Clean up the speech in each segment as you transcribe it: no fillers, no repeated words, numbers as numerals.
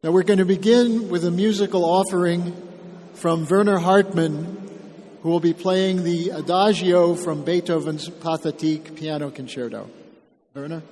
Now we're going to begin with a musical offering from Werner Hartmann, who will be playing the Adagio from Beethoven's Pathétique Piano Concerto. Werner?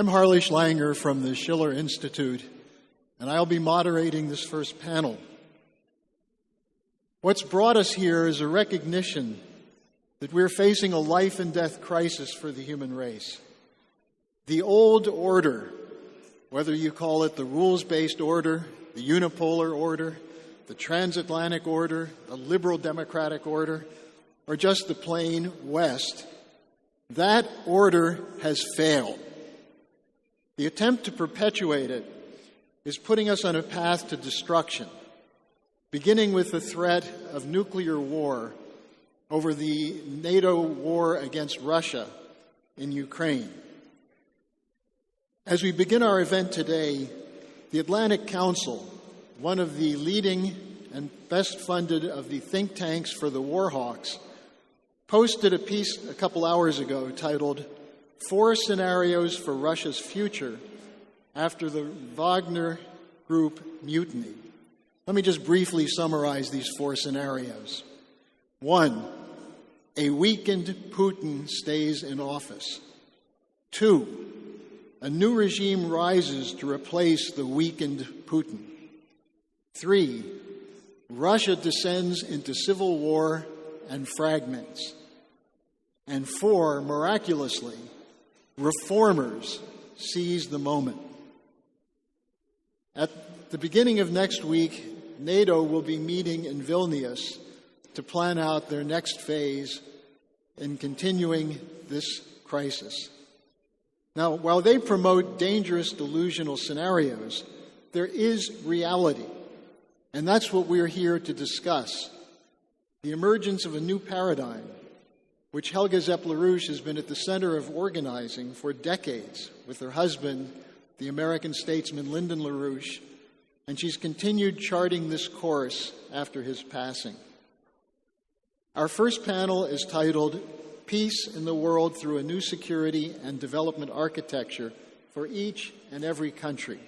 I'm Harley Schlanger from the Schiller Institute, and I'll be moderating this first panel. What's brought us here is a recognition that we're facing a life and death crisis for the human race. The old order, whether you call it the rules-based order, the unipolar order, the transatlantic order, the liberal democratic order, or just the plain West, that order has failed. The attempt to perpetuate it is putting us on a path to destruction, beginning with the threat of nuclear war over the NATO war against Russia in Ukraine. As we begin our event today, the Atlantic Council, one of the leading and best funded of the think tanks for the war hawks, posted a piece a couple hours ago titled 4 Scenarios for Russia's Future After the Wagner Group Mutiny. Let me just briefly summarize these 4 scenarios. 1, a weakened Putin stays in office. 2, a new regime rises to replace the weakened Putin. 3, Russia descends into civil war and fragments. And 4, miraculously, reformers seize the moment. At the beginning of next week, NATO will be meeting in Vilnius to plan out their next phase in continuing this crisis. Now, while they promote dangerous delusional scenarios, there is reality, and that's what we're here to discuss. The emergence of a new paradigm, which Helga Zepp-LaRouche has been at the center of organizing for decades with her husband, the American statesman Lyndon LaRouche, and she's continued charting this course after his passing. Our first panel is titled Peace in the World Through a New Security and Development Architecture for Each and Every Country,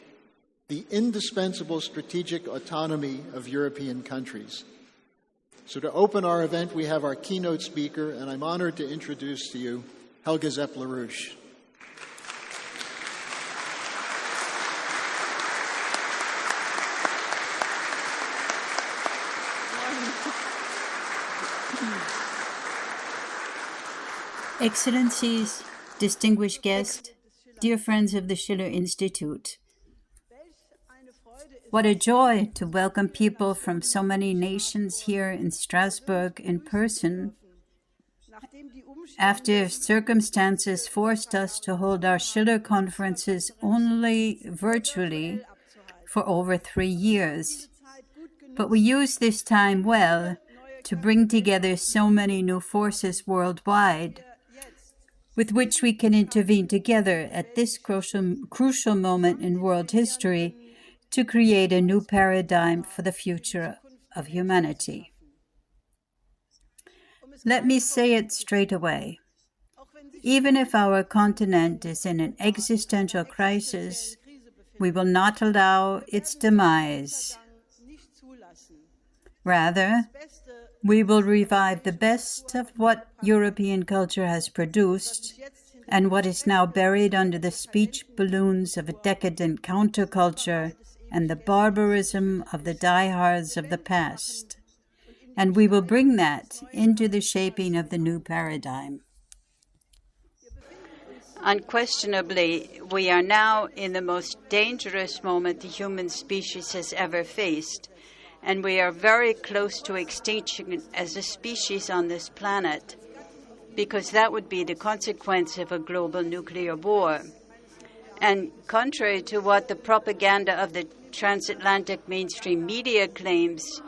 the Indispensable Strategic Autonomy of European Countries. So to open our event, we have our keynote speaker, and I'm honored to introduce to you Helga Zepp-LaRouche. Excellencies, distinguished guests, dear friends of the Schiller Institute. What a joy to welcome people from so many nations here in Strasbourg in person, after circumstances forced us to hold our Schiller conferences only virtually for over 3 years. But we used this time well to bring together so many new forces worldwide, with which we can intervene together at this crucial moment in world history to create a new paradigm for the future of humanity. Let me say it straight away. Even if our continent is in an existential crisis, we will not allow its demise. Rather, we will revive the best of what European culture has produced and what is now buried under the speech balloons of a decadent counterculture and the barbarism of the diehards of the past. And we will bring that into the shaping of the new paradigm. Unquestionably, we are now in the most dangerous moment the human species has ever faced. And we are very close to extinction as a species on this planet, because that would be the consequence of a global nuclear war. And contrary to what the propaganda of the transatlantic mainstream media claims,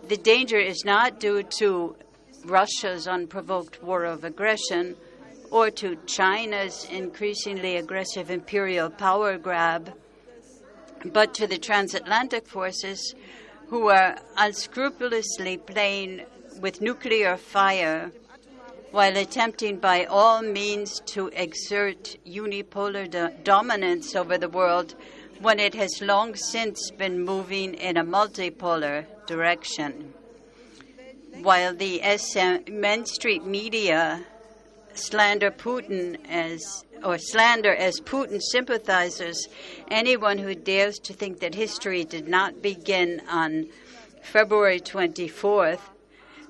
the danger is not due to Russia's unprovoked war of aggression or to China's increasingly aggressive imperial power grab, but to the transatlantic forces who are unscrupulously playing with nuclear fire while attempting by all means to exert unipolar dominance over the world when it has long since been moving in a multipolar direction. While the mainstream media slander Putin as or slander as Putin sympathizers anyone who dares to think that history did not begin on February 24th.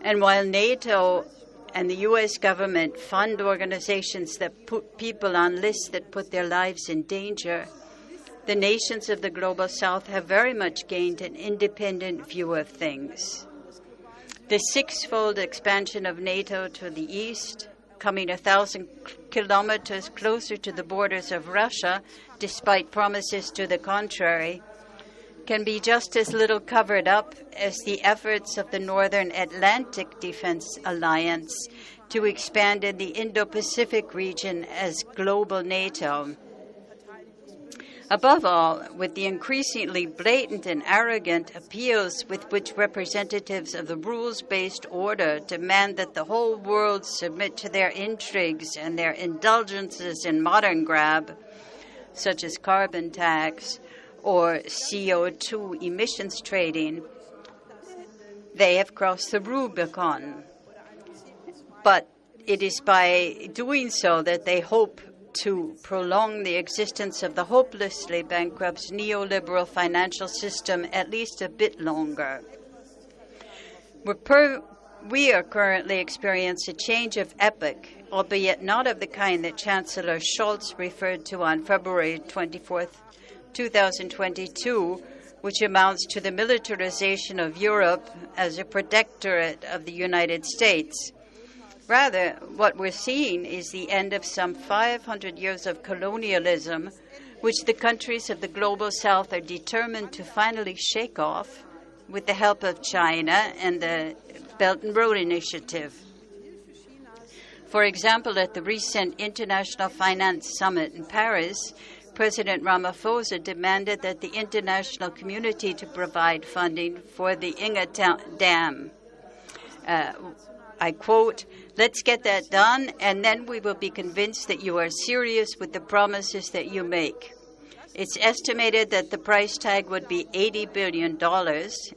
And while NATO and the U.S. government fund organizations that put people on lists that put their lives in danger, the nations of the Global South have very much gained an independent view of things. The six-fold expansion of NATO to the east, coming 1,000 kilometers closer to the borders of Russia, despite promises to the contrary, can be just as little covered up as the efforts of the Northern Atlantic Defense Alliance to expand in the Indo-Pacific region as global NATO. Above all, with the increasingly blatant and arrogant appeals with which representatives of the rules-based order demand that the whole world submit to their intrigues and their indulgences in modern grab, such as carbon tax or CO2 emissions trading, they have crossed the Rubicon. But it is by doing so that they hope to prolong the existence of the hopelessly bankrupt neoliberal financial system at least a bit longer. We are currently experiencing a change of epoch, albeit not of the kind that Chancellor Scholz referred to on February 24th, 2022, which amounts to the militarization of Europe as a protectorate of the United States. Rather, what we're seeing is the end of some 500 years of colonialism, which the countries of the Global South are determined to finally shake off with the help of China and the Belt and Road Initiative. For example, at the recent International Finance Summit in Paris, President Ramaphosa demanded that the international community to provide funding for the Inga Dam. I quote, "Let's get that done, and then we will be convinced that you are serious with the promises that you make." It's estimated that the price tag would be $80 billion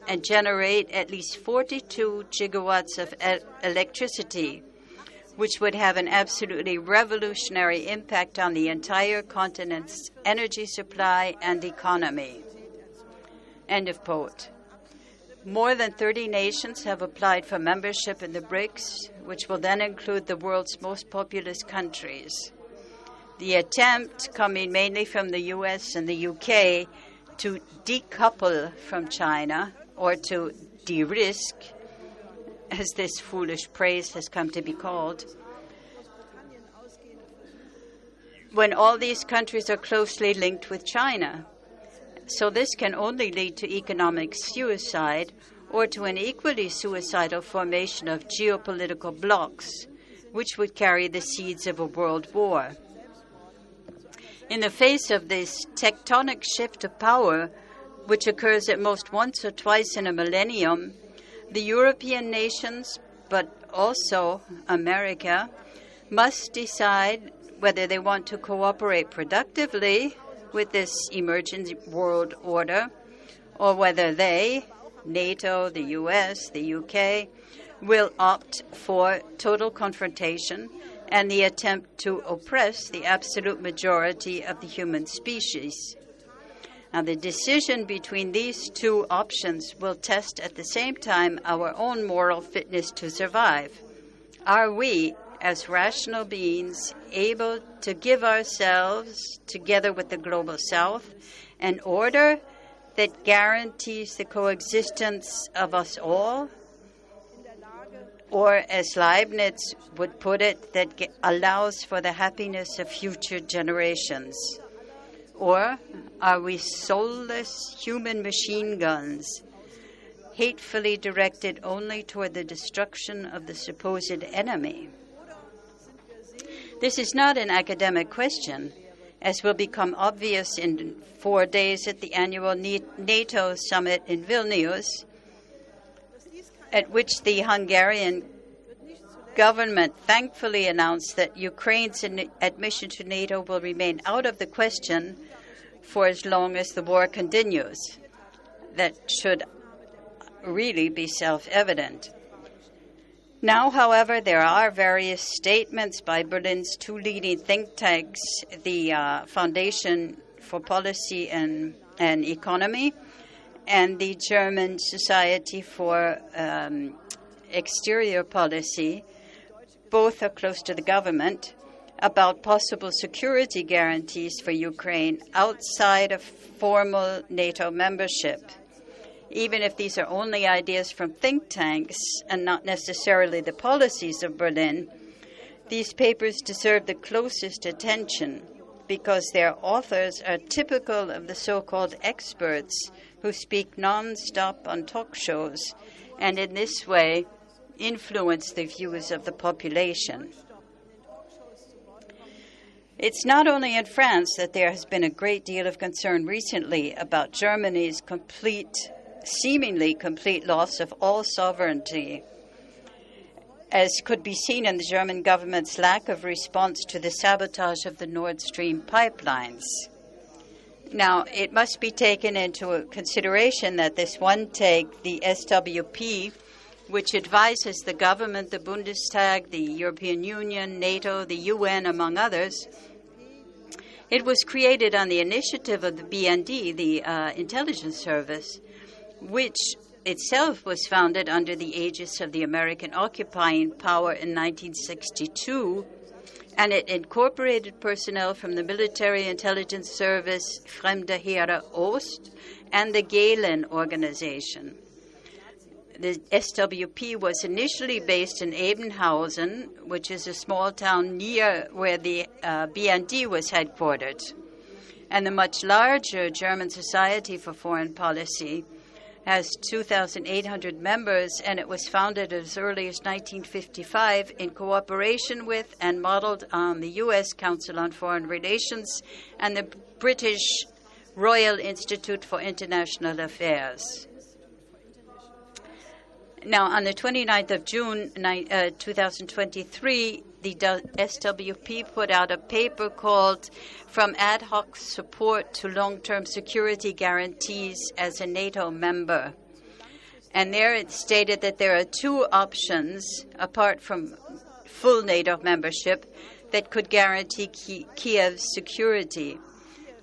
and generate at least 42 gigawatts of electricity, which would have an absolutely revolutionary impact on the entire continent's energy supply and economy. End of quote. More than 30 nations have applied for membership in the BRICS, which will then include the world's most populous countries. The attempt, coming mainly from the US and the UK, to decouple from China, or to de-risk, as this foolish phrase has come to be called, when all these countries are closely linked with China. So this can only lead to economic suicide or to an equally suicidal formation of geopolitical blocs, which would carry the seeds of a world war. In the face of this tectonic shift of power, which occurs at most once or twice in a millennium, the European nations, but also America, must decide whether they want to cooperate productively with this emerging world order, or whether they, NATO, the US, the UK, will opt for total confrontation and the attempt to oppress the absolute majority of the human species. Now, the decision between these two options will test at the same time our own moral fitness to survive. Are we, as rational beings, able to give ourselves, together with the Global South, an order that guarantees the coexistence of us all? Or, as Leibniz would put it, that allows for the happiness of future generations? Or are we soulless human machine guns, hatefully directed only toward the destruction of the supposed enemy? This is not an academic question, as will become obvious in 4 days at the annual NATO summit in Vilnius, at which the Hungarian government thankfully announced that Ukraine's admission to NATO will remain out of the question for as long as the war continues. That should really be self-evident. Now, however, there are various statements by Berlin's two leading think tanks, the Foundation for Policy and Economy and the German Society for Exterior Policy. Both are close to the government, about possible security guarantees for Ukraine outside of formal NATO membership. Even if these are only ideas from think tanks and not necessarily the policies of Berlin, these papers deserve the closest attention because their authors are typical of the so-called experts who speak non-stop on talk shows and in this way influence the views of the population. It's not only in France that there has been a great deal of concern recently about Germany's seemingly complete loss of all sovereignty, as could be seen in the German government's lack of response to the sabotage of the Nord Stream pipelines. Now, it must be taken into consideration that this one take, the SWP, which advises the government, the Bundestag, the European Union, NATO, the UN, among others, it was created on the initiative of the BND, the intelligence service, which itself was founded under the aegis of the American occupying power in 1962, and it incorporated personnel from the military intelligence service Fremde Heere Oost and the Gehlen organization. The SWP was initially based in Ebenhausen, which is a small town near where the BND was headquartered. And the much larger German Society for Foreign Policy has 2,800 members, and it was founded as early as 1955 in cooperation with and modeled on the U.S. Council on Foreign Relations and the British Royal Institute for International Affairs. Now, on the 29th of June 2023, the SWP put out a paper called From Ad Hoc Support to Long-Term Security Guarantees as a NATO Member. And there it stated that there are two options, apart from full NATO membership, that could guarantee Kiev's security.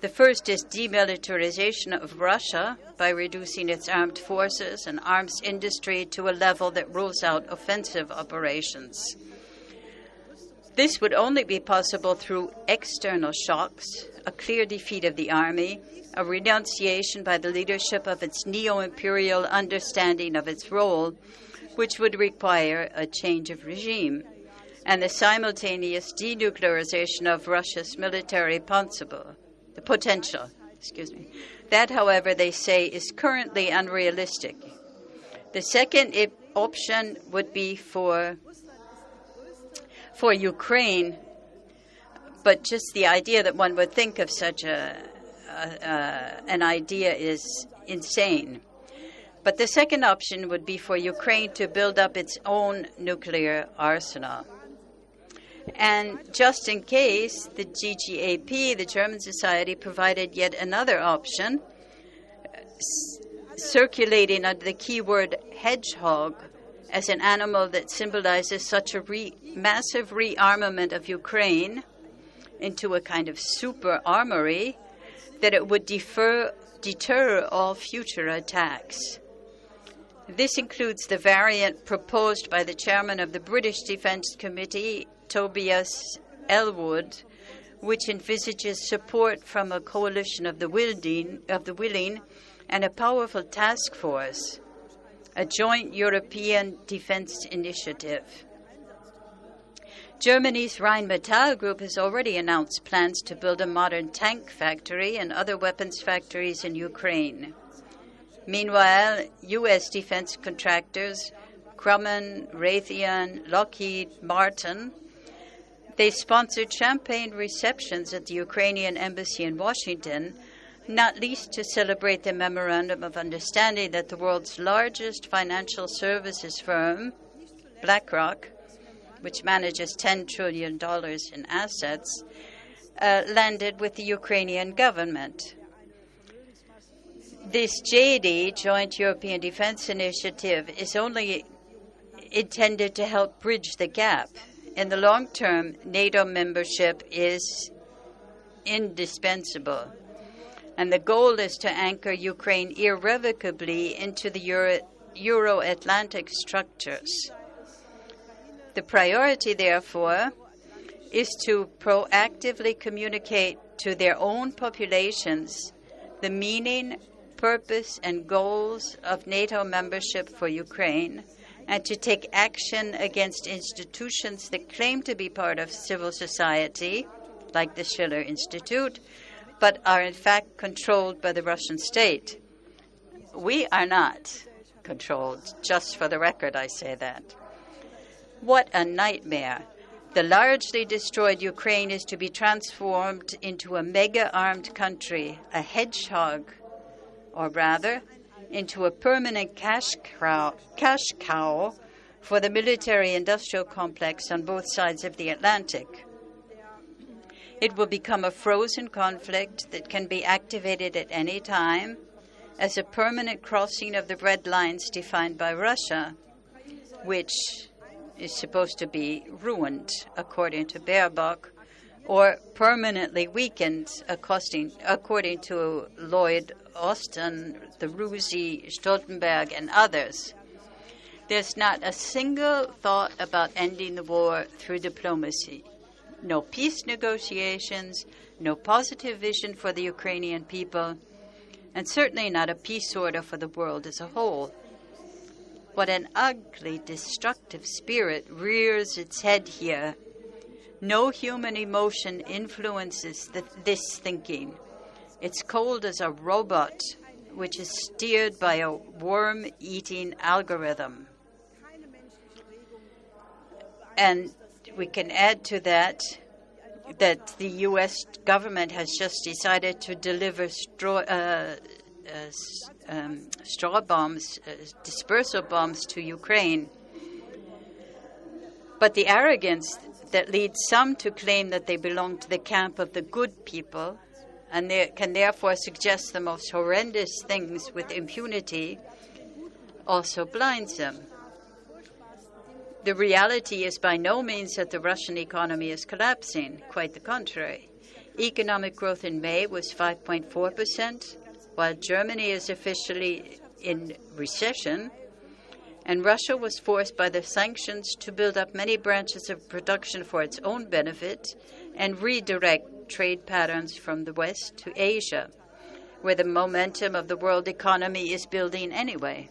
The first is demilitarization of Russia by reducing its armed forces and arms industry to a level that rules out offensive operations. This would only be possible through external shocks, a clear defeat of the army, a renunciation by the leadership of its neo-imperial understanding of its role, which would require a change of regime, and the simultaneous denuclearization of Russia's military potential. That, however, they say is currently unrealistic. The second option would be for Ukraine, but just the idea that one would think of such an idea is insane. But the second option would be for Ukraine to build up its own nuclear arsenal. And just in case, the GGAP, the German Society, provided yet another option, circulating under the keyword hedgehog as an animal that symbolizes such a massive rearmament of Ukraine into a kind of super armory that it would deter all future attacks. This includes the variant proposed by the chairman of the British Defence Committee, Tobias Ellwood, which envisages support from a coalition of the willing and a powerful task force, a joint European defense initiative. Germany's Rheinmetall Group has already announced plans to build a modern tank factory and other weapons factories in Ukraine. Meanwhile, U.S. defense contractors Grumman, Raytheon, Lockheed Martin, they sponsored champagne receptions at the Ukrainian embassy in Washington, not least to celebrate the memorandum of understanding that the world's largest financial services firm, BlackRock, which manages $10 trillion in assets, landed with the Ukrainian government. This JD, Joint European Defense Initiative, is only intended to help bridge the gap. In the long term, NATO membership is indispensable, and the goal is to anchor Ukraine irrevocably into the Euro-Atlantic structures. The priority, therefore, is to proactively communicate to their own populations the meaning, purpose, and goals of NATO membership for Ukraine, and to take action against institutions that claim to be part of civil society, like the Schiller Institute, but are in fact controlled by the Russian state. We are not controlled. Just for the record, I say that. What a nightmare. The largely destroyed Ukraine is to be transformed into a mega-armed country, a hedgehog, or rather, into a permanent cash cow for the military-industrial complex on both sides of the Atlantic. It will become a frozen conflict that can be activated at any time as a permanent crossing of the red lines defined by Russia, which is supposed to be ruined, according to Baerbock, or permanently weakened, according to Lloyd Austin, the Rusi, Stoltenberg, and others. There's not a single thought about ending the war through diplomacy. No peace negotiations, no positive vision for the Ukrainian people, and certainly not a peace order for the world as a whole. What an ugly, destructive spirit rears its head here. No human emotion influences this thinking. It's cold as a robot, which is steered by a worm-eating algorithm. And we can add to that the U.S. government has just decided to deliver straw bombs, dispersal bombs to Ukraine. But the arrogance that leads some to claim that they belong to the camp of the good people and they can therefore suggest the most horrendous things with impunity also blinds them. The reality is by no means that the Russian economy is collapsing, quite the contrary. Economic growth in May was 5.4%, while Germany is officially in recession, and Russia was forced by the sanctions to build up many branches of production for its own benefit and redirect trade patterns from the West to Asia, where the momentum of the world economy is building anyway.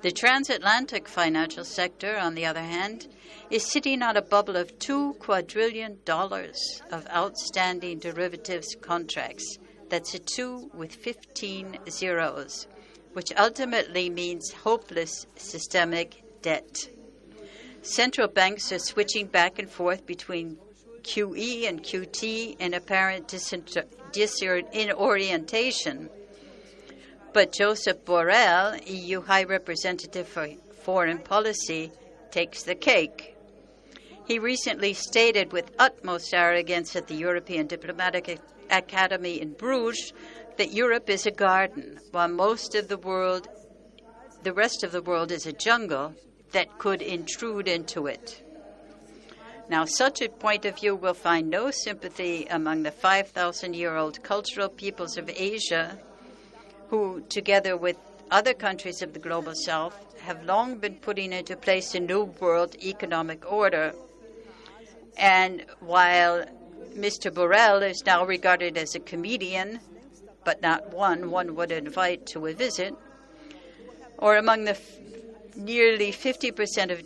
The transatlantic financial sector, on the other hand, is sitting on a bubble of $2 quadrillion of outstanding derivatives contracts. That's a 2 with 15 zeros, which ultimately means hopeless systemic debt. Central banks are switching back and forth between QE and QT in apparent disorientation. But Joseph Borrell, EU High Representative for Foreign Policy, takes the cake. He recently stated with utmost arrogance at the European Diplomatic Academy in Bruges that Europe is a garden, while the rest of the world is a jungle that could intrude into it. Now, such a point of view will find no sympathy among the 5,000-year-old cultural peoples of Asia, who, together with other countries of the global south, have long been putting into place a new world economic order. And while Mr. Borrell is now regarded as a comedian, but not one would invite to a visit, or among the nearly 50% of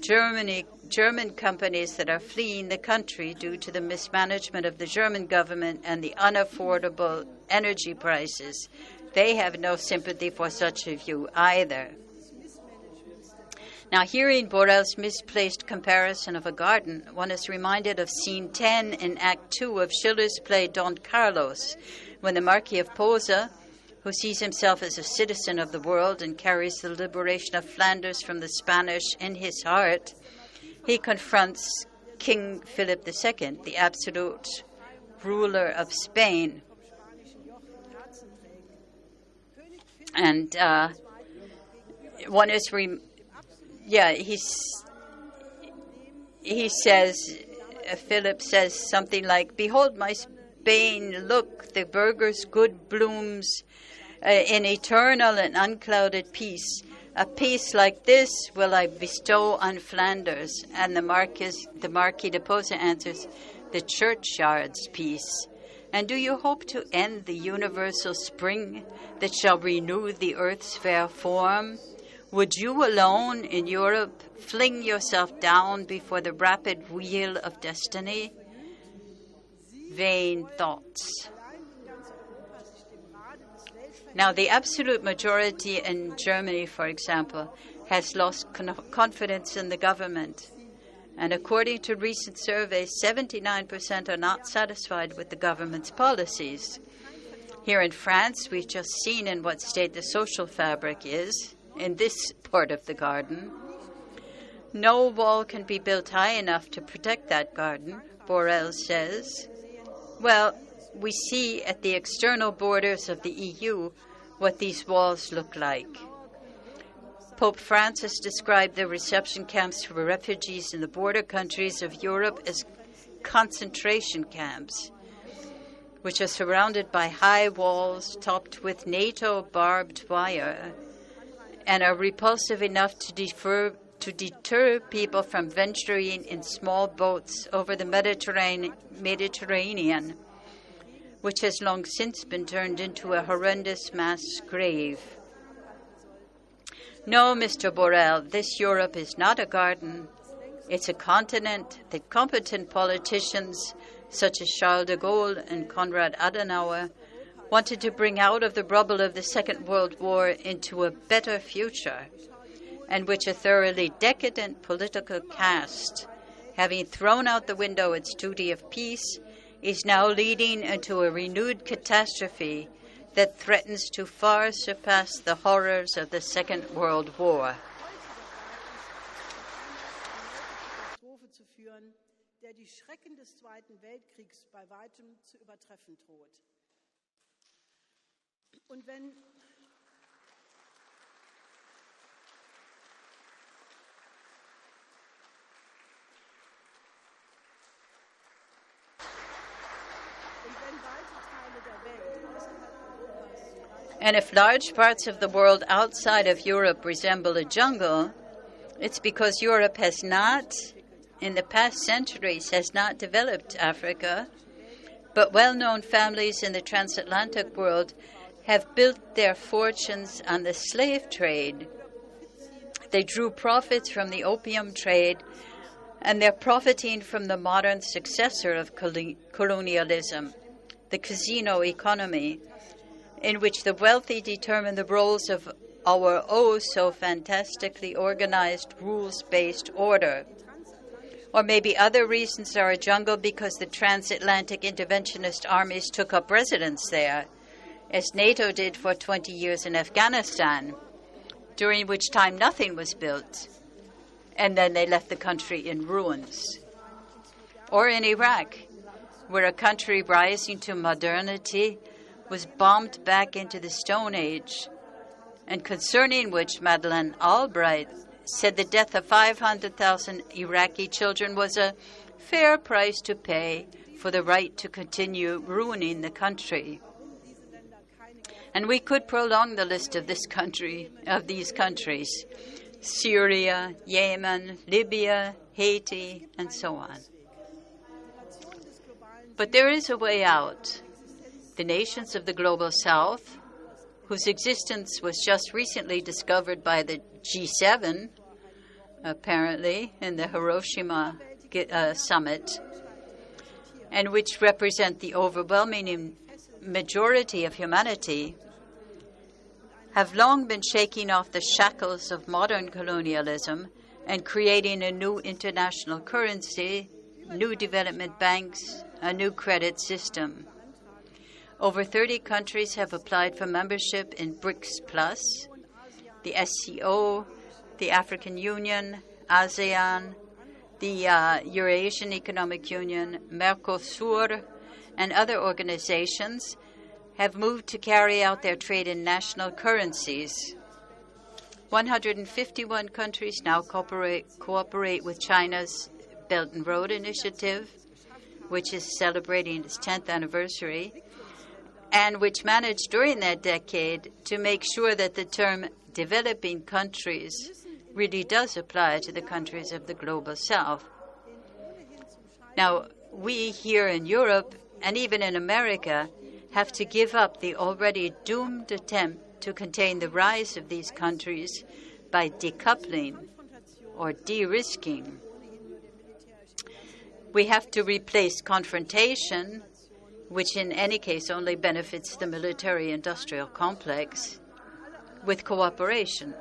German companies that are fleeing the country due to the mismanagement of the German government and the unaffordable energy prices, they have no sympathy for such a view either. Now, hearing Borrell's misplaced comparison of a garden, one is reminded of Scene 10 in Act 2 of Schiller's play Don Carlos, when the Marquis of Posa, who sees himself as a citizen of the world and carries the liberation of Flanders from the Spanish in his heart, he confronts King Philip II, the absolute ruler of Spain. And one is Yeah, he says, Philip says something like, "Behold my Spain, look, the burghers' good blooms in eternal and unclouded peace. A peace like this will I bestow on Flanders." And the Marquis de Posa answers, "The churchyard's peace. And do you hope to end the universal spring that shall renew the earth's fair form? Would you alone in Europe fling yourself down before the rapid wheel of destiny? Vain thoughts." Now, the absolute majority in Germany, for example, has lost confidence in the government. And according to recent surveys, 79% are not satisfied with the government's policies. Here in France, we've just seen in what state the social fabric is, in this part of the garden. No wall can be built high enough to protect that garden, Borrell says. Well, we see at the external borders of the EU what these walls look like. Pope Francis described the reception camps for refugees in the border countries of Europe as concentration camps, which are surrounded by high walls topped with NATO barbed wire and are repulsive enough to deter people from venturing in small boats over the Mediterranean, which has long since been turned into a horrendous mass grave. No, Mr. Borrell, this Europe is not a garden. It's a continent that competent politicians such as Charles de Gaulle and Konrad Adenauer wanted to bring out of the rubble of the Second World War into a better future, and which a thoroughly decadent political caste, having thrown out the window its duty of peace, is now leading into a renewed catastrophe that threatens to far surpass the horrors of the Second World War. Der die Schrecken des Zweiten Weltkriegs bei weitem zu übertreffen droht. Und wenn And if large parts of the world outside of Europe resemble a jungle, it's because Europe has not, in the past centuries, has not developed Africa, but well-known families in the transatlantic world have built their fortunes on the slave trade. They drew profits from the opium trade, and they're profiting from the modern successor of colonialism, the casino economy, in which the wealthy determine the roles of our so fantastically organized rules-based order. Or maybe other reasons are a jungle because the transatlantic interventionist armies took up residence there, as NATO did for 20 years in Afghanistan, during which time nothing was built, and then they left the country in ruins. Or in Iraq, where a country rising to modernity was bombed back into the Stone Age, and concerning which Madeleine Albright said the death of 500,000 Iraqi children was a fair price to pay for the right to continue ruining the country. And we could prolong the list of these countries: Syria, Yemen, Libya, Haiti, and so on. But there is a way out. The nations of the Global South, whose existence was just recently discovered by the G7, apparently, in the Hiroshima summit, and which represent the overwhelming majority of humanity, have long been shaking off the shackles of modern colonialism and creating a new international currency, new development banks, a new credit system. Over 30 countries have applied for membership in BRICS Plus, the SCO, the African Union, ASEAN, the Eurasian Economic Union, Mercosur, and other organizations have moved to carry out their trade in national currencies. 151 countries now cooperate with China's Belt and Road Initiative, which is celebrating its 10th anniversary, and which managed during that decade to make sure that the term developing countries really does apply to the countries of the global south. Now, we here in Europe and even in America have to give up the already doomed attempt to contain the rise of these countries by decoupling or de-risking. We have to replace confrontation, which in any case only benefits the military-industrial complex, with cooperation.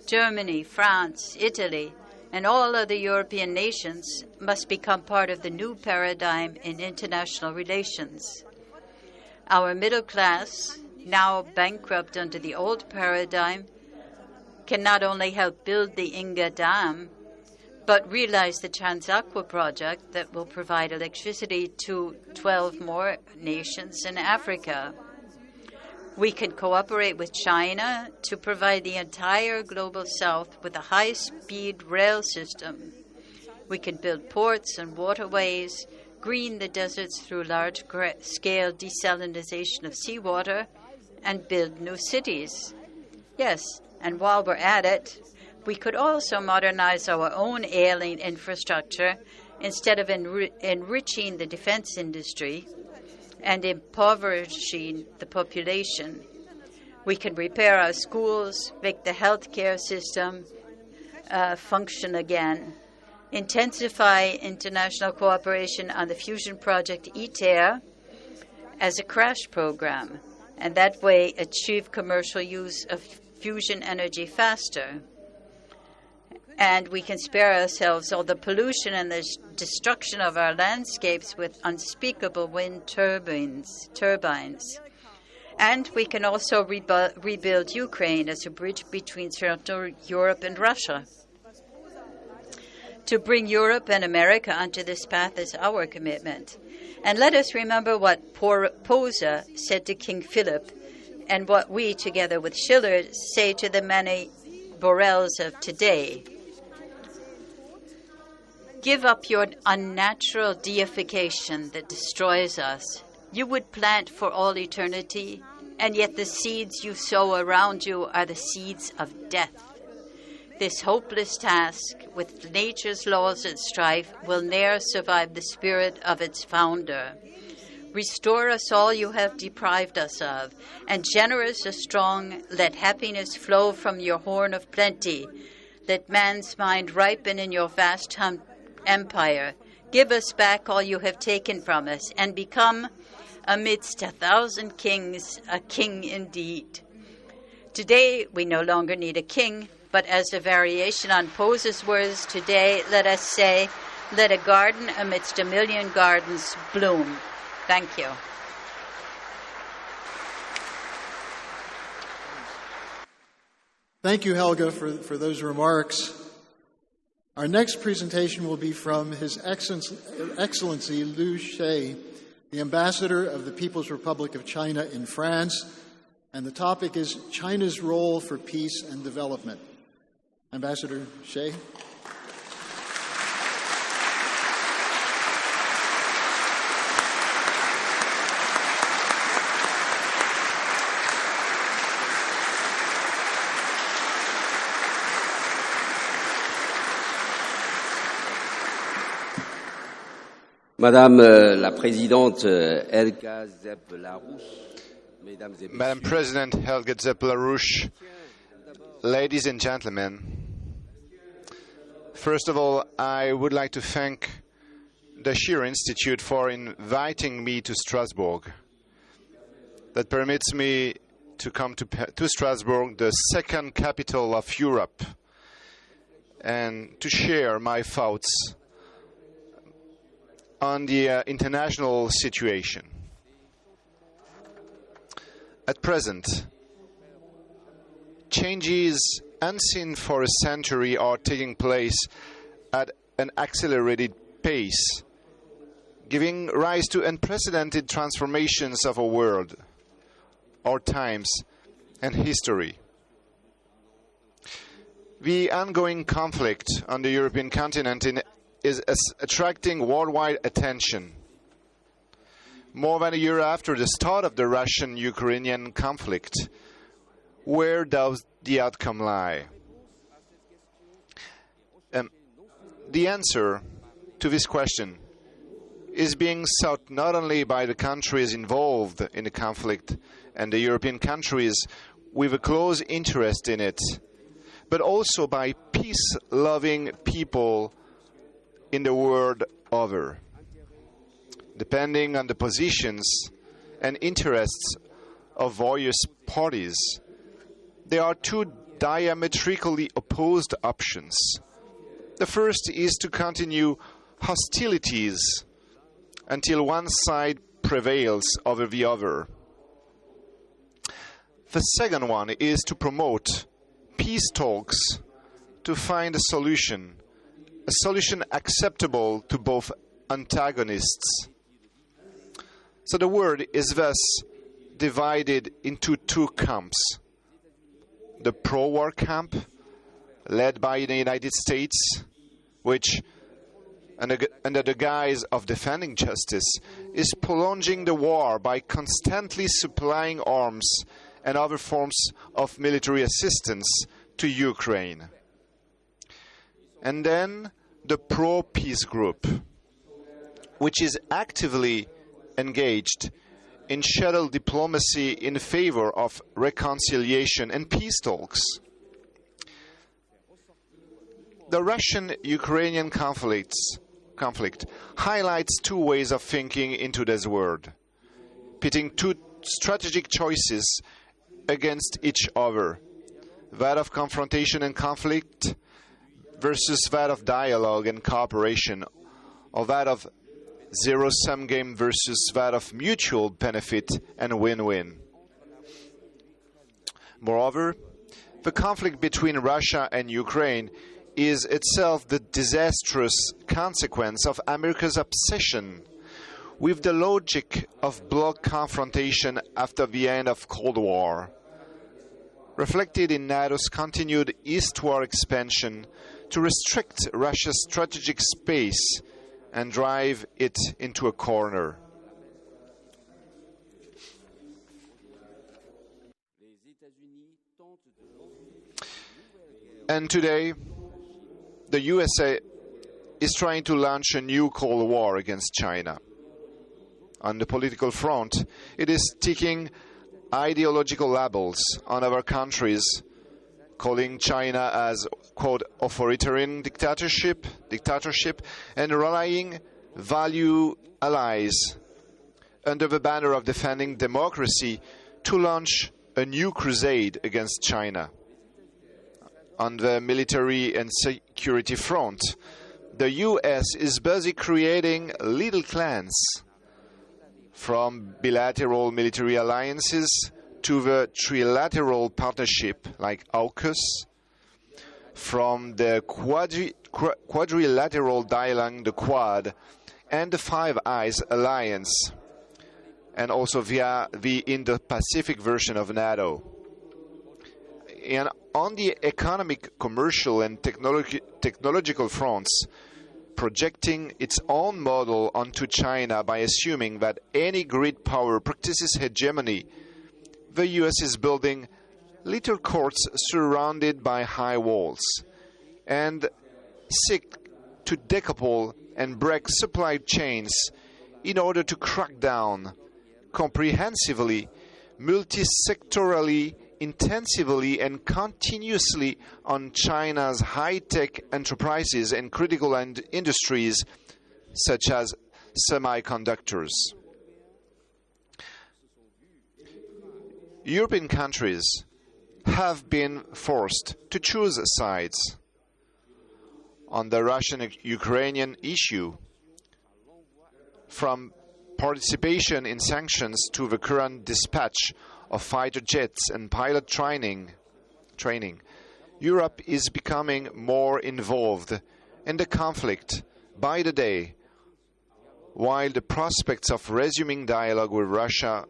Germany, France, Italy, and all other European nations must become part of the new paradigm in international relations. Our middle class, now bankrupt under the old paradigm, can not only help build the Inga Dam, but realize the Transaqua project that will provide electricity to 12 more nations in Africa. We can cooperate with China to provide the entire global south with a high-speed rail system. We can build ports and waterways, green the deserts through large-scale desalination of seawater, and build new cities. Yes, and while we're at it, we could also modernize our own ailing infrastructure instead of enriching the defense industry and impoverishing the population. We can repair our schools, make the healthcare system function again, intensify international cooperation on the fusion project ITER as a crash program, and that way achieve commercial use of fusion energy faster. And we can spare ourselves all the pollution and the destruction of our landscapes with unspeakable wind turbines. And we can also rebuild Ukraine as a bridge between Central Europe and Russia. To bring Europe and America onto this path is our commitment. And let us remember what Posa said to King Philip, and what we, together with Schiller, say to the many Borels of today. Give up your unnatural deification that destroys us. You would plant for all eternity, and yet the seeds you sow around you are the seeds of death. This hopeless task, with nature's laws at strife, will ne'er survive the spirit of its founder. Restore us all you have deprived us of, and generous or strong, let happiness flow from your horn of plenty. Let man's mind ripen in your vast empire. Give us back all you have taken from us, and become, amidst 1,000 kings, a king indeed. Today, we no longer need a king, but as a variation on Pose's words today, let us say, let a garden amidst 1,000,000 gardens bloom. Thank you. Thank you, Helga, for those remarks. Our next presentation will be from His Excellency Liu Shaye, the Ambassador of the People's Republic of China in France, and the topic is China's role for peace and development. Ambassador Shaye. Madame la Présidente Helga Zepp-LaRouche, Mesdames et Messieurs. Madam President Helga Zepp-LaRouche, ladies and gentlemen, first of all, I would like to thank the Schiller Institute for inviting me to Strasbourg. That permits me to come to Strasbourg, the second capital of Europe, and to share my thoughts on the international situation. At present, changes unseen for a century are taking place at an accelerated pace, giving rise to unprecedented transformations of our world, our times, and history. The ongoing conflict on the European continent is attracting worldwide attention. More than a year after the start of the Russian-Ukrainian conflict, where does the outcome lie? The answer to this question is being sought not only by the countries involved in the conflict and the European countries with a close interest in it, but also by peace-loving people in the world over. Depending on the positions and interests of various parties, there are two diametrically opposed options. The first is to continue hostilities until one side prevails over the other. The second one is to promote peace talks to find a solution acceptable to both antagonists. So the world is thus divided into two camps. The pro-war camp, led by the United States, which, under the guise of defending justice, is prolonging the war by constantly supplying arms and other forms of military assistance to Ukraine. And then the pro-peace group, which is actively engaged in shadow diplomacy in favor of reconciliation and peace talks. The Russian-Ukrainian conflict highlights two ways of thinking into this world, pitting two strategic choices against each other, that of confrontation and conflict versus that of dialogue and cooperation, or that of zero-sum game versus that of mutual benefit and win-win. Moreover, the conflict between Russia and Ukraine is itself the disastrous consequence of America's obsession with the logic of bloc confrontation after the end of Cold War, reflected in NATO's continued eastward expansion to restrict Russia's strategic space and drive it into a corner. And today, the USA is trying to launch a new Cold War against China. On the political front, it is taking ideological labels on other countries, calling China as, quote, authoritarian dictatorship, and rallying value allies under the banner of defending democracy to launch a new crusade against China. On the military and security front, the US is busy creating little clans, from bilateral military alliances to the trilateral partnership like AUKUS, from the quadrilateral dialogue, the Quad, and the Five Eyes alliance, and also via the Indo-Pacific version of NATO. And on the economic, commercial, and technological fronts, projecting its own model onto China by assuming that any great power practices hegemony, the US is building little courts surrounded by high walls and seek to decouple and break supply chains in order to crack down comprehensively, multi-sectorally, intensively and continuously on China's high-tech enterprises and critical industries such as semiconductors. European countries have been forced to choose sides. On the Russian-Ukrainian issue, from participation in sanctions to the current dispatch of fighter jets and pilot training, Europe is becoming more involved in the conflict by the day, while the prospects of resuming dialogue with Russia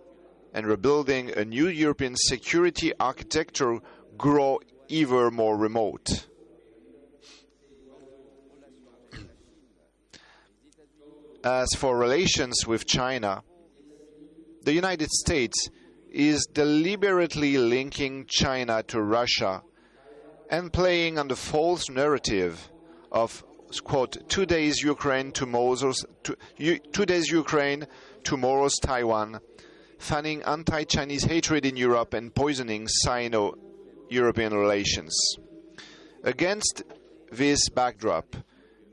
and rebuilding a new European security architecture grow ever more remote. As for relations with China, the United States is deliberately linking China to Russia and playing on the false narrative of, quote, today's Ukraine, tomorrow's Taiwan, fanning anti-Chinese hatred in Europe and poisoning Sino-European relations. Against this backdrop,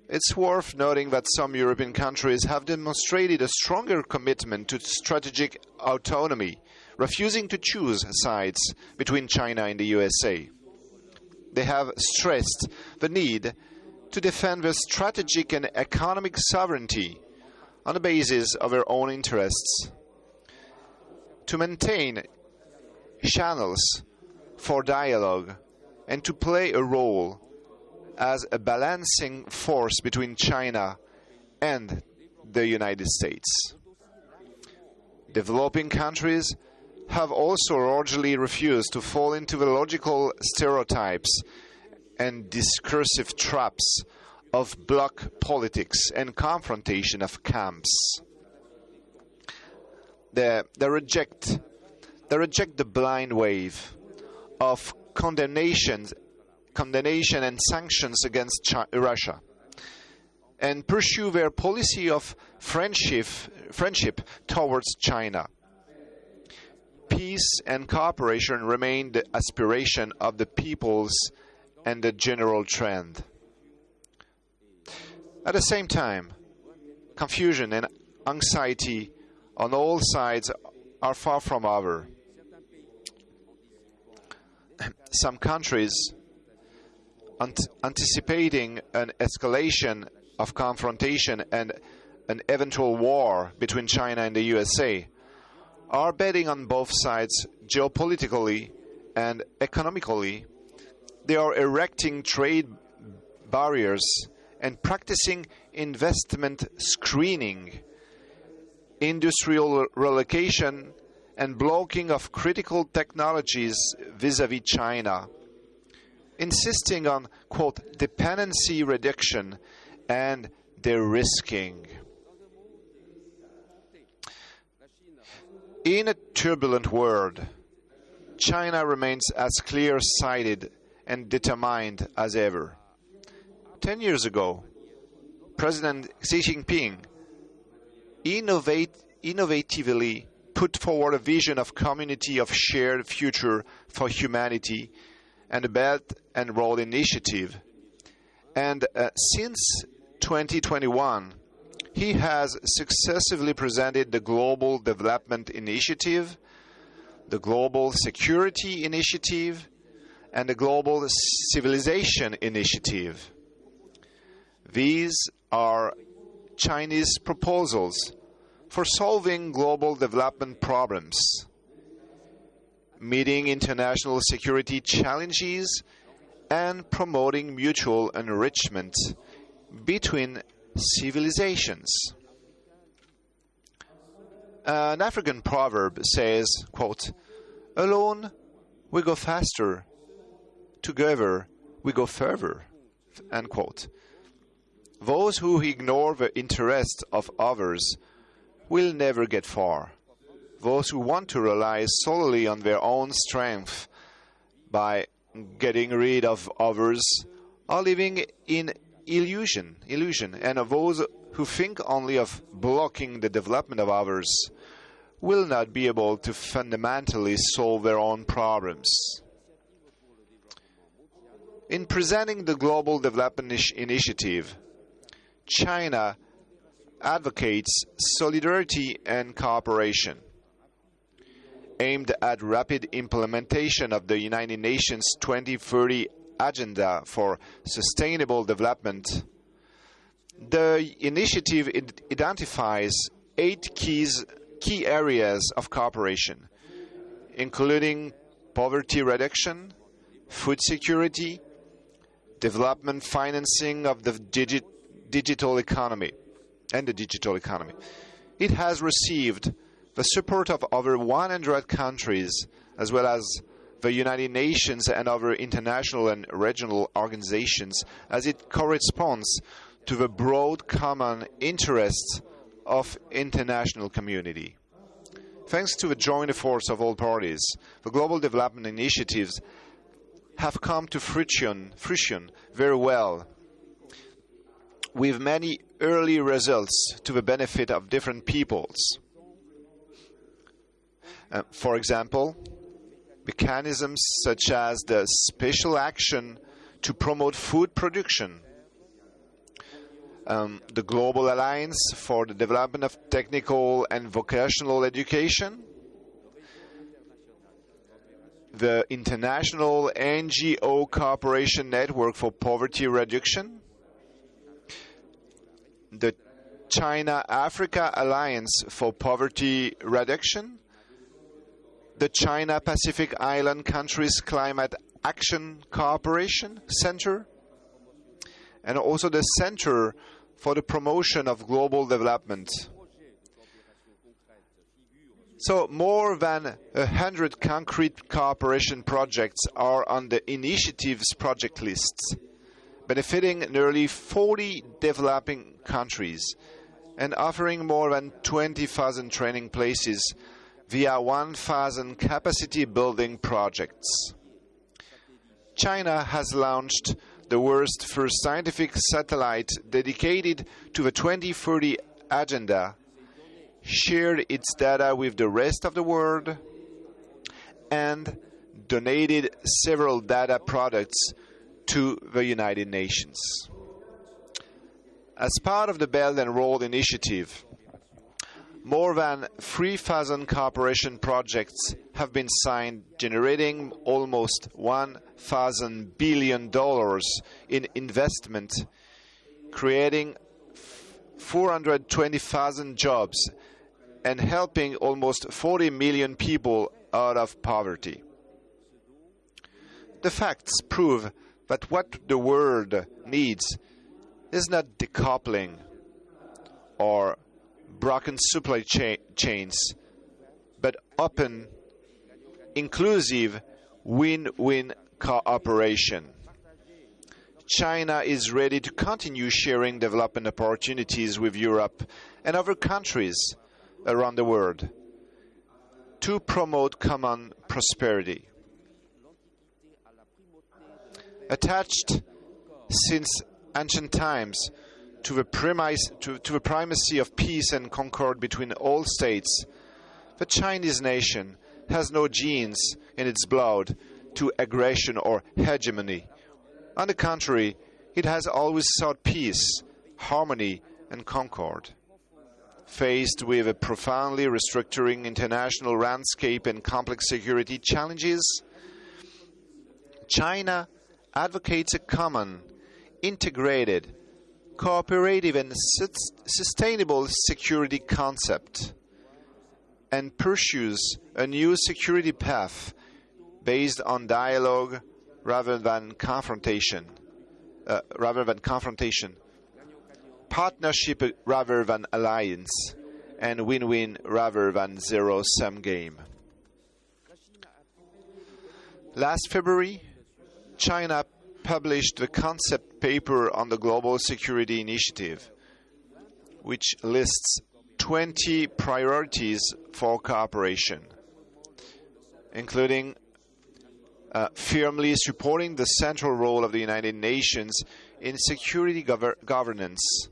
it's worth noting that some European countries have demonstrated a stronger commitment to strategic autonomy, refusing to choose sides between China and the USA. They have stressed the need to defend their strategic and economic sovereignty on the basis of their own interests, to maintain channels for dialogue, and to play a role as a balancing force between China and the United States. Developing countries have also largely refused to fall into the logical stereotypes and discursive traps of bloc politics and confrontation of camps. They reject the blind wave of condemnation and sanctions against Russia, and pursue their policy of friendship towards China. Peace and cooperation remain the aspiration of the peoples and the general trend. At the same time, confusion and anxiety on all sides are far from over. Some countries, anticipating an escalation of confrontation and an eventual war between China and the USA, are betting on both sides geopolitically and economically. They are erecting trade barriers and practicing investment screening, industrial relocation, and blocking of critical technologies vis-à-vis China, insisting on, quote, dependency reduction and de-risking. In a turbulent world, China remains as clear-sighted and determined as ever. 10 years ago, President Xi Jinping innovatively put forward a vision of community of shared future for humanity and a Belt and Road Initiative. And since 2021, he has successively presented the Global Development Initiative, the Global Security Initiative, and the Global Civilization Initiative. These are Chinese proposals for solving global development problems, meeting international security challenges, and promoting mutual enrichment between civilizations. An African proverb says, quote, alone we go faster, together we go further, end quote. Those who ignore the interests of others will never get far. Those who want to rely solely on their own strength by getting rid of others are living in illusion, and those who think only of blocking the development of others will not be able to fundamentally solve their own problems. In presenting the Global Development Initiative, China advocates solidarity and cooperation, aimed at rapid implementation of the United Nations 2030 Agenda for Sustainable Development. The initiative identifies 8 key areas of cooperation, including poverty reduction, food security, development financing of the digital economy, and the digital economy. It has received the support of over 100 countries, as well as the United Nations and other international and regional organizations, as it corresponds to the broad common interests of international community. Thanks to the joint efforts of all parties, the global development initiatives have come to fruition very well, with many early results to the benefit of different peoples. For example, mechanisms such as the special action to promote food production, the Global Alliance for the Development of Technical and Vocational Education, the International NGO Cooperation Network for Poverty Reduction, the China-Africa Alliance for Poverty Reduction, the China-Pacific Island Countries Climate Action Cooperation Center, and also the Center for the Promotion of Global Development. So more than 100 concrete cooperation projects are on the initiatives project lists, benefiting nearly 40 developing countries and offering more than 20,000 training places via 1,000 capacity building projects. China has launched the world's first scientific satellite dedicated to the 2030 agenda, shared its data with the rest of the world, and donated several data products to the United Nations. As part of the Belt and Road Initiative, more than 3,000 cooperation projects have been signed, generating almost $1,000 billion in investment, creating 420,000 jobs, and helping almost 40 million people out of poverty. The facts prove that what the world needs is not decoupling or broken supply chains, but open, inclusive, win-win cooperation. China is ready to continue sharing development opportunities with Europe and other countries around the world to promote common prosperity. Attached since ancient times to the primacy of peace and concord between all states, the Chinese nation has no genes in its blood to aggression or hegemony. On the contrary, it has always sought peace, harmony, and concord. Faced with a profoundly restructuring international landscape and complex security challenges, China advocates a common, integrated, cooperative and sustainable security concept and pursues a new security path based on dialogue rather than confrontation, partnership rather than alliance, and win-win rather than zero-sum game. Last February, China published the concept paper on the Global Security Initiative, which lists 20 priorities for cooperation, including firmly supporting the central role of the United Nations in security governance,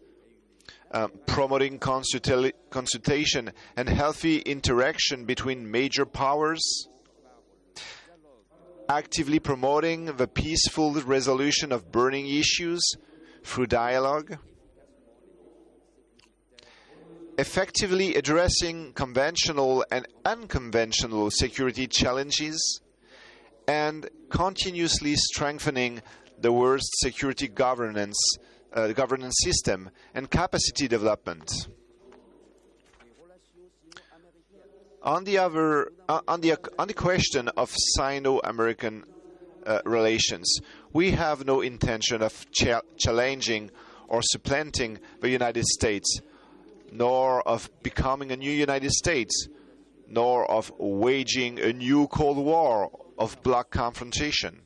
promoting consultation and healthy interaction between major powers, actively promoting the peaceful resolution of burning issues through dialogue, effectively addressing conventional and unconventional security challenges, and continuously strengthening the world's security governance system and capacity development. On the question of Sino-American relations, we have no intention of challenging or supplanting the United States, nor of becoming a new United States, nor of waging a new Cold War of bloc confrontation.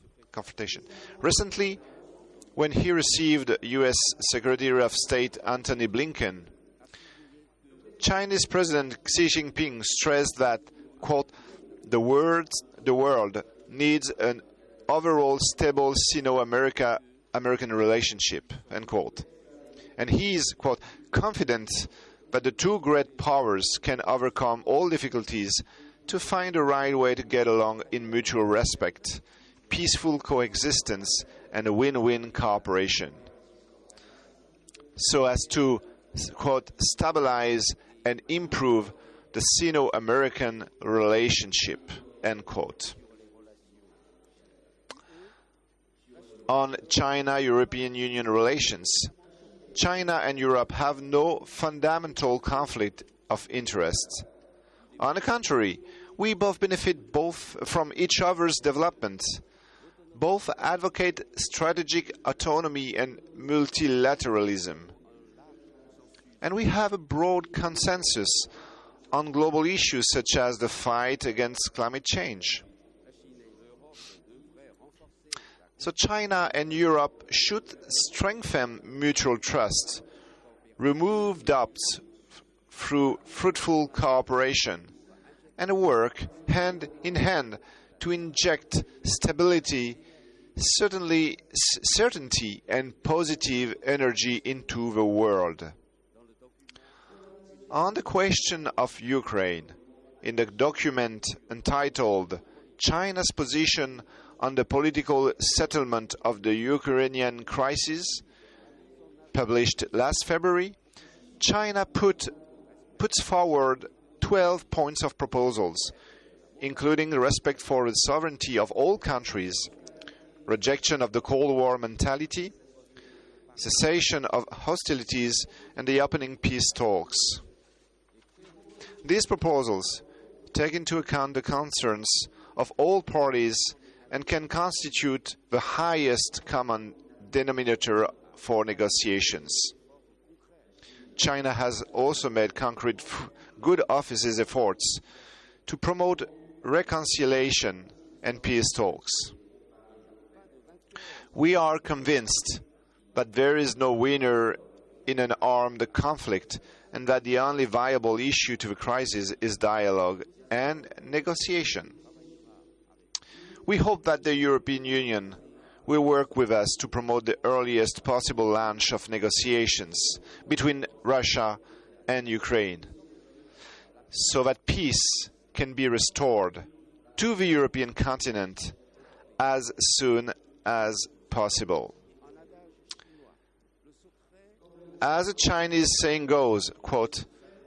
Recently, when he received U.S. Secretary of State Antony Blinken, Chinese President Xi Jinping stressed that, quote, the world needs an overall stable Sino-American relationship, end quote. And he is, quote, confident that the two great powers can overcome all difficulties to find the right way to get along in mutual respect, peaceful coexistence, and a win-win cooperation, so as to, quote, stabilize and improve the Sino-American relationship, end quote. On China-European Union relations, China and Europe have no fundamental conflict of interest. On the contrary, we both benefit from each other's development. Both advocate strategic autonomy and multilateralism. And we have a broad consensus on global issues such as the fight against climate change. So China and Europe should strengthen mutual trust, remove doubts through fruitful cooperation, and work hand in hand to inject stability, certainty, and positive energy into the world. On the question of Ukraine, in the document entitled China's Position on the Political Settlement of the Ukrainian Crisis, published last February, China puts forward 12 points of proposals, including the respect for the sovereignty of all countries, rejection of the Cold War mentality, cessation of hostilities, and the opening peace talks. These proposals take into account the concerns of all parties and can constitute the highest common denominator for negotiations. China has also made concrete good offices efforts to promote reconciliation and peace talks. We are convinced that there is no winner in an armed conflict and that the only viable issue to the crisis is dialogue and negotiation. We hope that the European Union will work with us to promote the earliest possible launch of negotiations between Russia and Ukraine, so that peace can be restored to the European continent as soon as possible. As a Chinese saying goes, quote,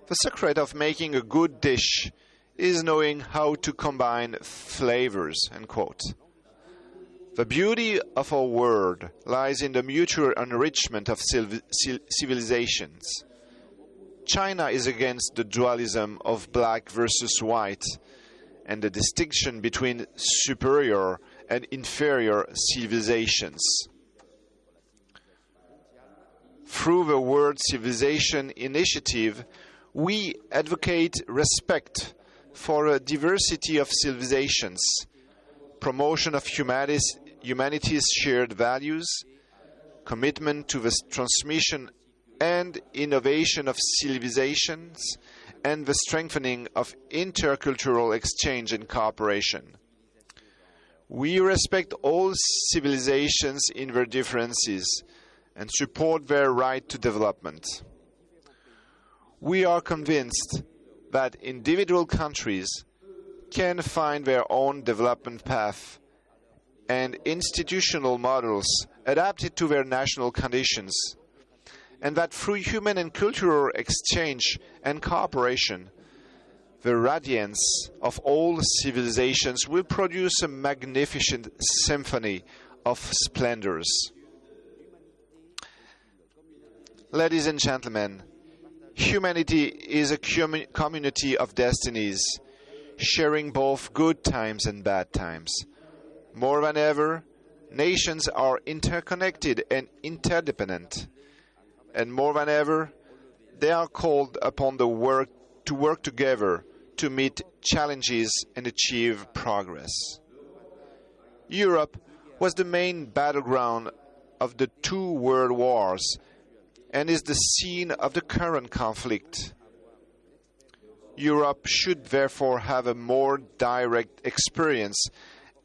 the secret of making a good dish is knowing how to combine flavors, end quote. The beauty of our world lies in the mutual enrichment of civilizations. China is against the dualism of black versus white and the distinction between superior and inferior civilizations. Through the World Civilization Initiative, we advocate respect for a diversity of civilizations, promotion of humanity's shared values, commitment to the transmission and innovation of civilizations, and the strengthening of intercultural exchange and cooperation. We respect all civilizations in their differences and support their right to development. We are convinced that individual countries can find their own development path and institutional models adapted to their national conditions, and that through human and cultural exchange and cooperation, the radiance of all civilizations will produce a magnificent symphony of splendors. Ladies and gentlemen, humanity is a community of destinies, sharing both good times and bad times. More than ever, nations are interconnected and interdependent, and more than ever, they are called upon to work together to meet challenges and achieve progress. Europe was the main battleground of the two world wars and is the scene of the current conflict. Europe should therefore have a more direct experience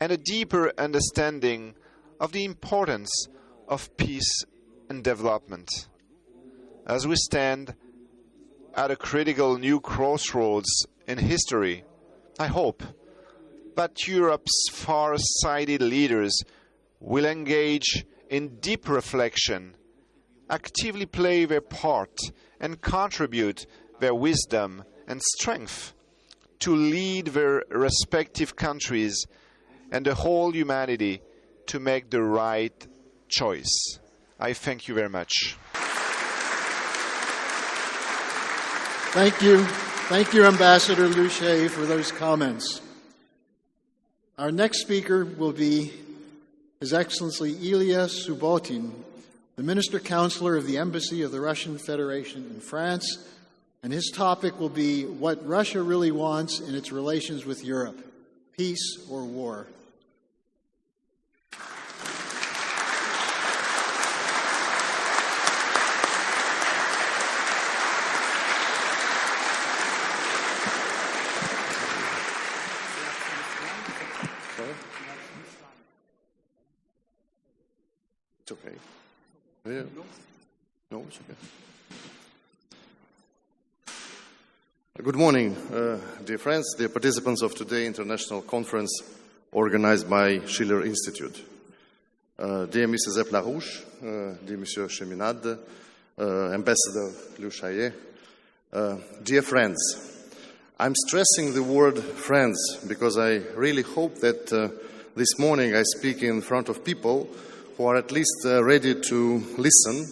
and a deeper understanding of the importance of peace and development. As we stand at a critical new crossroads in history, I hope that Europe's far-sighted leaders will engage in deep reflection, actively play their part, and contribute their wisdom and strength to lead their respective countries and the whole humanity to make the right choice. I thank you very much. Thank you. Thank you, Ambassador Shaye, for those comments. Our next speaker will be His Excellency Ilia Subbotin, the Minister Counselor of the Embassy of the Russian Federation in France, and his topic will be what Russia really wants in its relations with Europe, peace or war. It's okay. Yeah. No, it's okay. Good morning, dear friends, dear participants of today's international conference organized by Schiller Institute. Dear Mrs. Zepp-LaRouche, dear Monsieur Cheminade, Ambassador Shaye, dear friends, I'm stressing the word friends because I really hope that this morning I speak in front of people who are at least ready to listen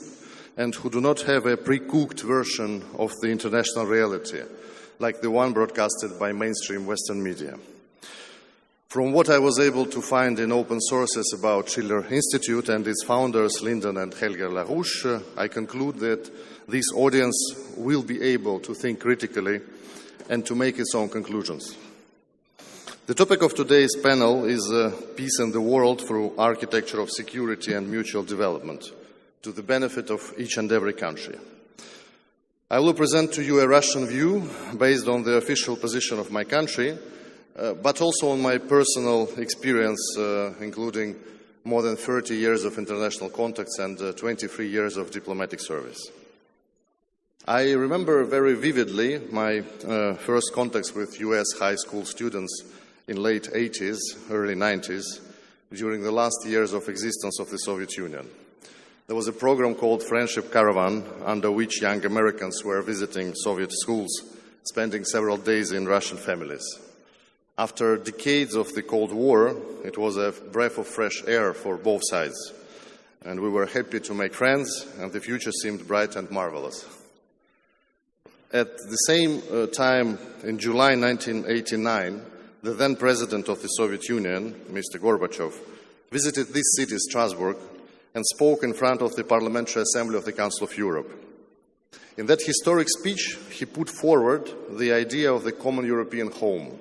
and who do not have a pre-cooked version of the international reality, like the one broadcasted by mainstream Western media. From what I was able to find in open sources about Schiller Institute and its founders, Lyndon and Helga Zepp-LaRouche, I conclude that this audience will be able to think critically and to make its own conclusions. The topic of today's panel is peace in the world through architecture of security and mutual development, to the benefit of each and every country. I will present to you a Russian view based on the official position of my country, but also on my personal experience, including more than 30 years of international contacts and 23 years of diplomatic service. I remember very vividly my first contacts with US high school students in late 80s, early 90s, during the last years of existence of the Soviet Union. There was a program called Friendship Caravan, under which young Americans were visiting Soviet schools, spending several days in Russian families. After decades of the Cold War, it was a breath of fresh air for both sides, and we were happy to make friends, and the future seemed bright and marvelous. At the same time, in July 1989, the then President of the Soviet Union, Mr. Gorbachev, visited this city, Strasbourg, and spoke in front of the Parliamentary Assembly of the Council of Europe. In that historic speech, he put forward the idea of the common European home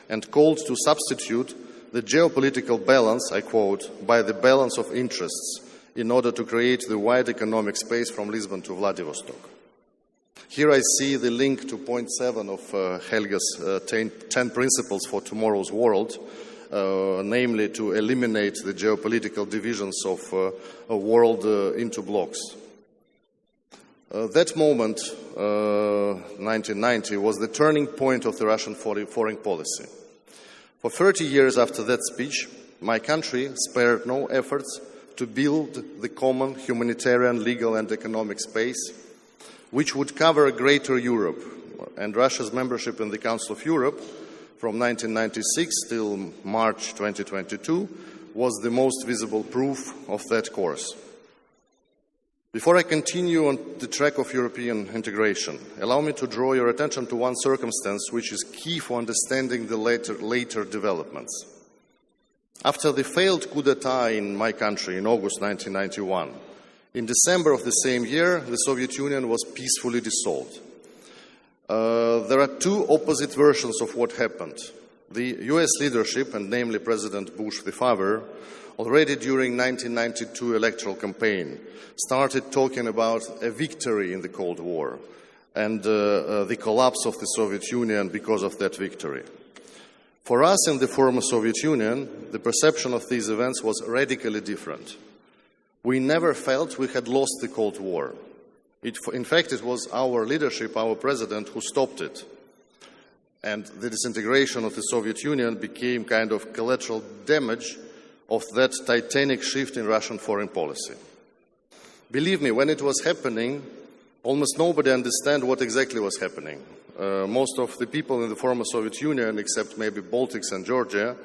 and called to substitute the geopolitical balance, I quote, by the balance of interests in order to create the wide economic space from Lisbon to Vladivostok. Here I see the link to point 7 of Helga's 10 principles for tomorrow's world, namely to eliminate the geopolitical divisions of a world into blocks. That moment, 1990, was the turning point of the Russian foreign policy. For 30 years after that speech, my country spared no efforts to build the common humanitarian, legal and economic space which would cover a greater Europe, and Russia's membership in the Council of Europe from 1996 till March 2022 was the most visible proof of that course. Before I continue on the track of European integration, allow me to draw your attention to one circumstance which is key for understanding the later developments. After the failed coup d'etat in my country in August 1991, in December of the same year, the Soviet Union was peacefully dissolved. There are two opposite versions of what happened. The US leadership, and namely President Bush the father, already during 1992 electoral campaign, started talking about a victory in the Cold War, and the collapse of the Soviet Union because of that victory. For us in the former Soviet Union, the perception of these events was radically different. We never felt we had lost the Cold War. In fact, it was our leadership, our president, who stopped it. And the disintegration of the Soviet Union became kind of collateral damage of that titanic shift in Russian foreign policy. Believe me, when it was happening, almost nobody understood what exactly was happening. Most of the people in the former Soviet Union, except maybe Baltics and Georgia,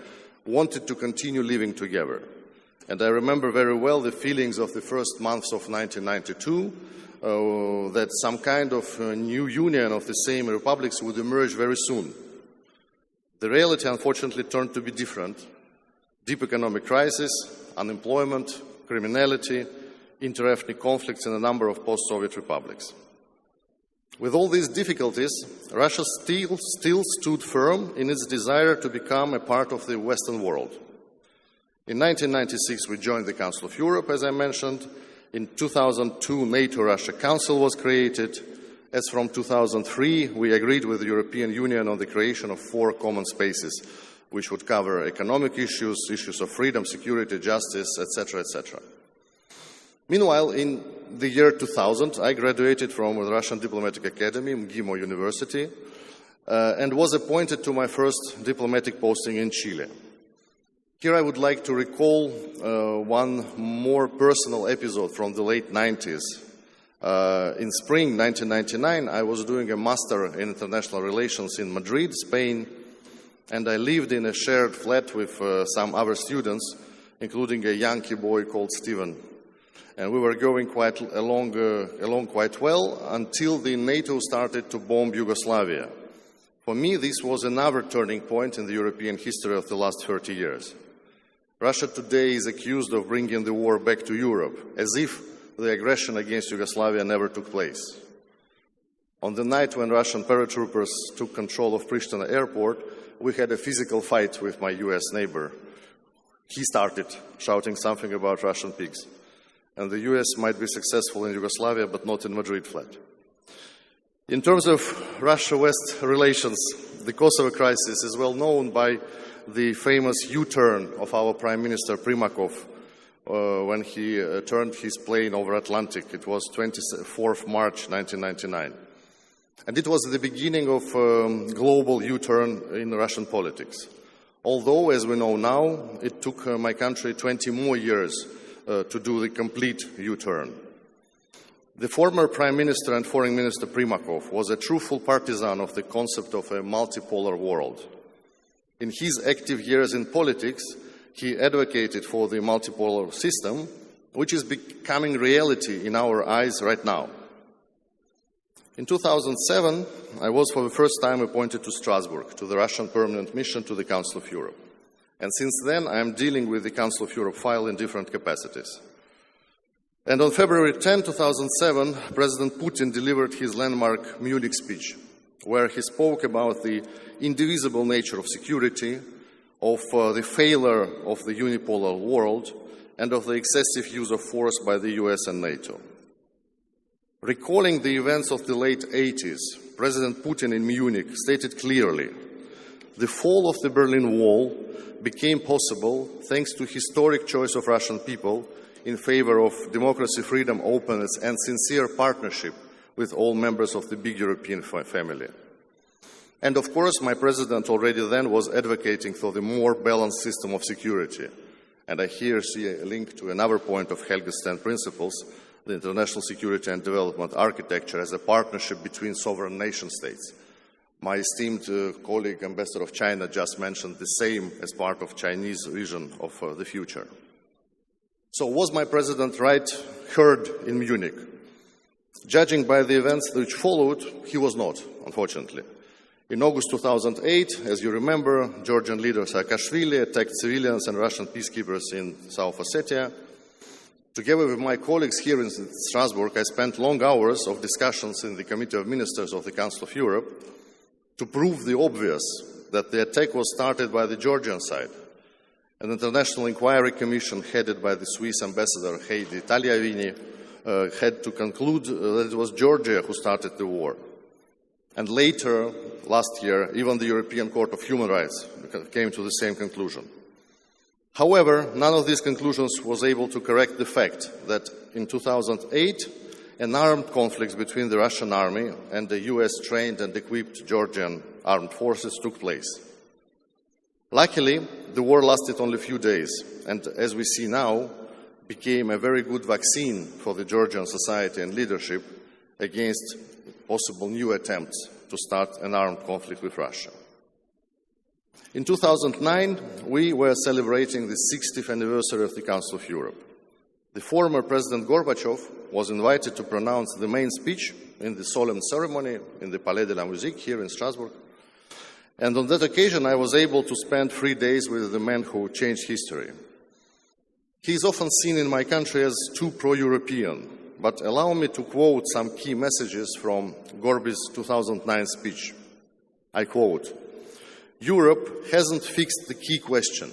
wanted to continue living together. And I remember very well the feelings of the first months of 1992, that some kind of new union of the same republics would emerge very soon. The reality, unfortunately, turned to be different. Deep economic crisis, unemployment, criminality, inter-ethnic conflicts in a number of post-Soviet republics. With all these difficulties, Russia still stood firm in its desire to become a part of the Western world. In 1996, we joined the Council of Europe, as I mentioned. In 2002, NATO-Russia Council was created. As from 2003, we agreed with the European Union on the creation of 4 common spaces, which would cover economic issues, issues of freedom, security, justice, etc., etc. Meanwhile, in the year 2000, I graduated from the Russian Diplomatic Academy, MGIMO University, and was appointed to my first diplomatic posting in Chile. Here I would like to recall one more personal episode from the late 90s. In spring 1999, I was doing a master in international relations in Madrid, Spain, and I lived in a shared flat with some other students, including a Yankee boy called Steven. And we were going along quite well until the NATO started to bomb Yugoslavia. For me, this was another turning point in the European history of the last 30 years. Russia today is accused of bringing the war back to Europe, as if the aggression against Yugoslavia never took place. On the night when Russian paratroopers took control of Pristina airport, we had a physical fight with my US neighbor. He started shouting something about Russian pigs. And the US might be successful in Yugoslavia, but not in Madrid flat. In terms of Russia-West relations, the Kosovo crisis is well known by the famous U-turn of our Prime Minister Primakov when he turned his plane over Atlantic. It was 24th March 1999. And it was the beginning of global U-turn in Russian politics. Although, as we know now, it took my country 20 more years to do the complete U-turn. The former Prime Minister and Foreign Minister Primakov was a truthful partisan of the concept of a multipolar world. In his active years in politics, he advocated for the multipolar system, which is becoming reality in our eyes right now. In 2007, I was for the first time appointed to Strasbourg, to the Russian Permanent Mission to the Council of Europe. And since then, I am dealing with the Council of Europe file in different capacities. And on February 10, 2007, President Putin delivered his landmark Munich speech, where he spoke about the indivisible nature of security, of the failure of the unipolar world, and of the excessive use of force by the US and NATO. Recalling the events of the late 80s, President Putin in Munich stated clearly, the fall of the Berlin Wall became possible thanks to historic choice of Russian people in favor of democracy, freedom, openness, and sincere partnership with all members of the big European family. And of course, my president already then was advocating for the more balanced system of security. And I here see a link to another point of Helga's 10 principles, the international security and development architecture as a partnership between sovereign nation states. My esteemed colleague, Ambassador of China, just mentioned the same as part of Chinese vision of the future. So was my president heard in Munich? Judging by the events which followed, he was not, unfortunately. In August 2008, as you remember, Georgian leader Saakashvili attacked civilians and Russian peacekeepers in South Ossetia. Together with my colleagues here in Strasbourg, I spent long hours of discussions in the Committee of Ministers of the Council of Europe to prove the obvious, that the attack was started by the Georgian side. An international inquiry commission headed by the Swiss ambassador Heidi Tagliavini had to conclude that it was Georgia who started the war. And later, last year, even the European Court of Human Rights came to the same conclusion. However, none of these conclusions was able to correct the fact that in 2008, an armed conflict between the Russian army and the US-trained and equipped Georgian armed forces took place. Luckily, the war lasted only a few days, and as we see now, became a very good vaccine for the Georgian society and leadership against possible new attempts to start an armed conflict with Russia. In 2009, we were celebrating the 60th anniversary of the Council of Europe. The former President Gorbachev was invited to pronounce the main speech in the solemn ceremony in the Palais de la Musique here in Strasbourg. And on that occasion, I was able to spend 3 days with the man who changed history. He is often seen in my country as too pro-European, but allow me to quote some key messages from Gorby's 2009 speech. I quote, "Europe hasn't fixed the key question,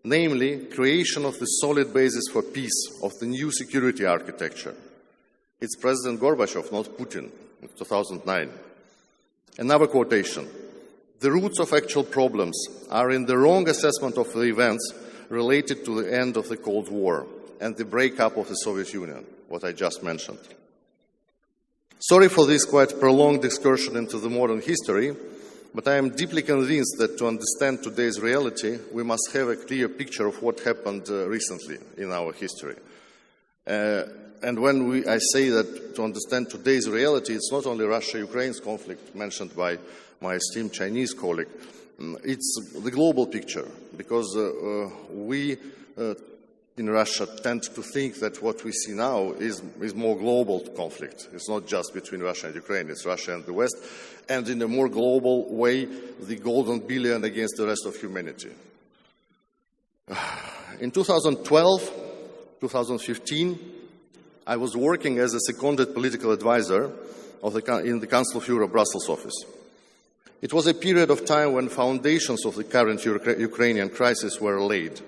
namely creation of the solid basis for peace of the new security architecture." It's President Gorbachev, not Putin, in 2009. Another quotation, "The roots of actual problems are in the wrong assessment of the events related to the end of the Cold War and the breakup of the Soviet Union," what I just mentioned. Sorry for this quite prolonged excursion into the modern history, but I am deeply convinced that to understand today's reality, we must have a clear picture of what happened recently in our history. And when I say that to understand today's reality, it's not only Russia-Ukraine's conflict mentioned by my esteemed Chinese colleague, it's the global picture, because we in Russia tend to think that what we see now is more global conflict. It's not just between Russia and Ukraine, it's Russia and the West, and in a more global way, the golden billion against the rest of humanity. In 2012, 2015, I was working as a seconded political advisor in the Council of Europe Brussels office. It was a period of time when foundations of the current Ukrainian crisis were laid.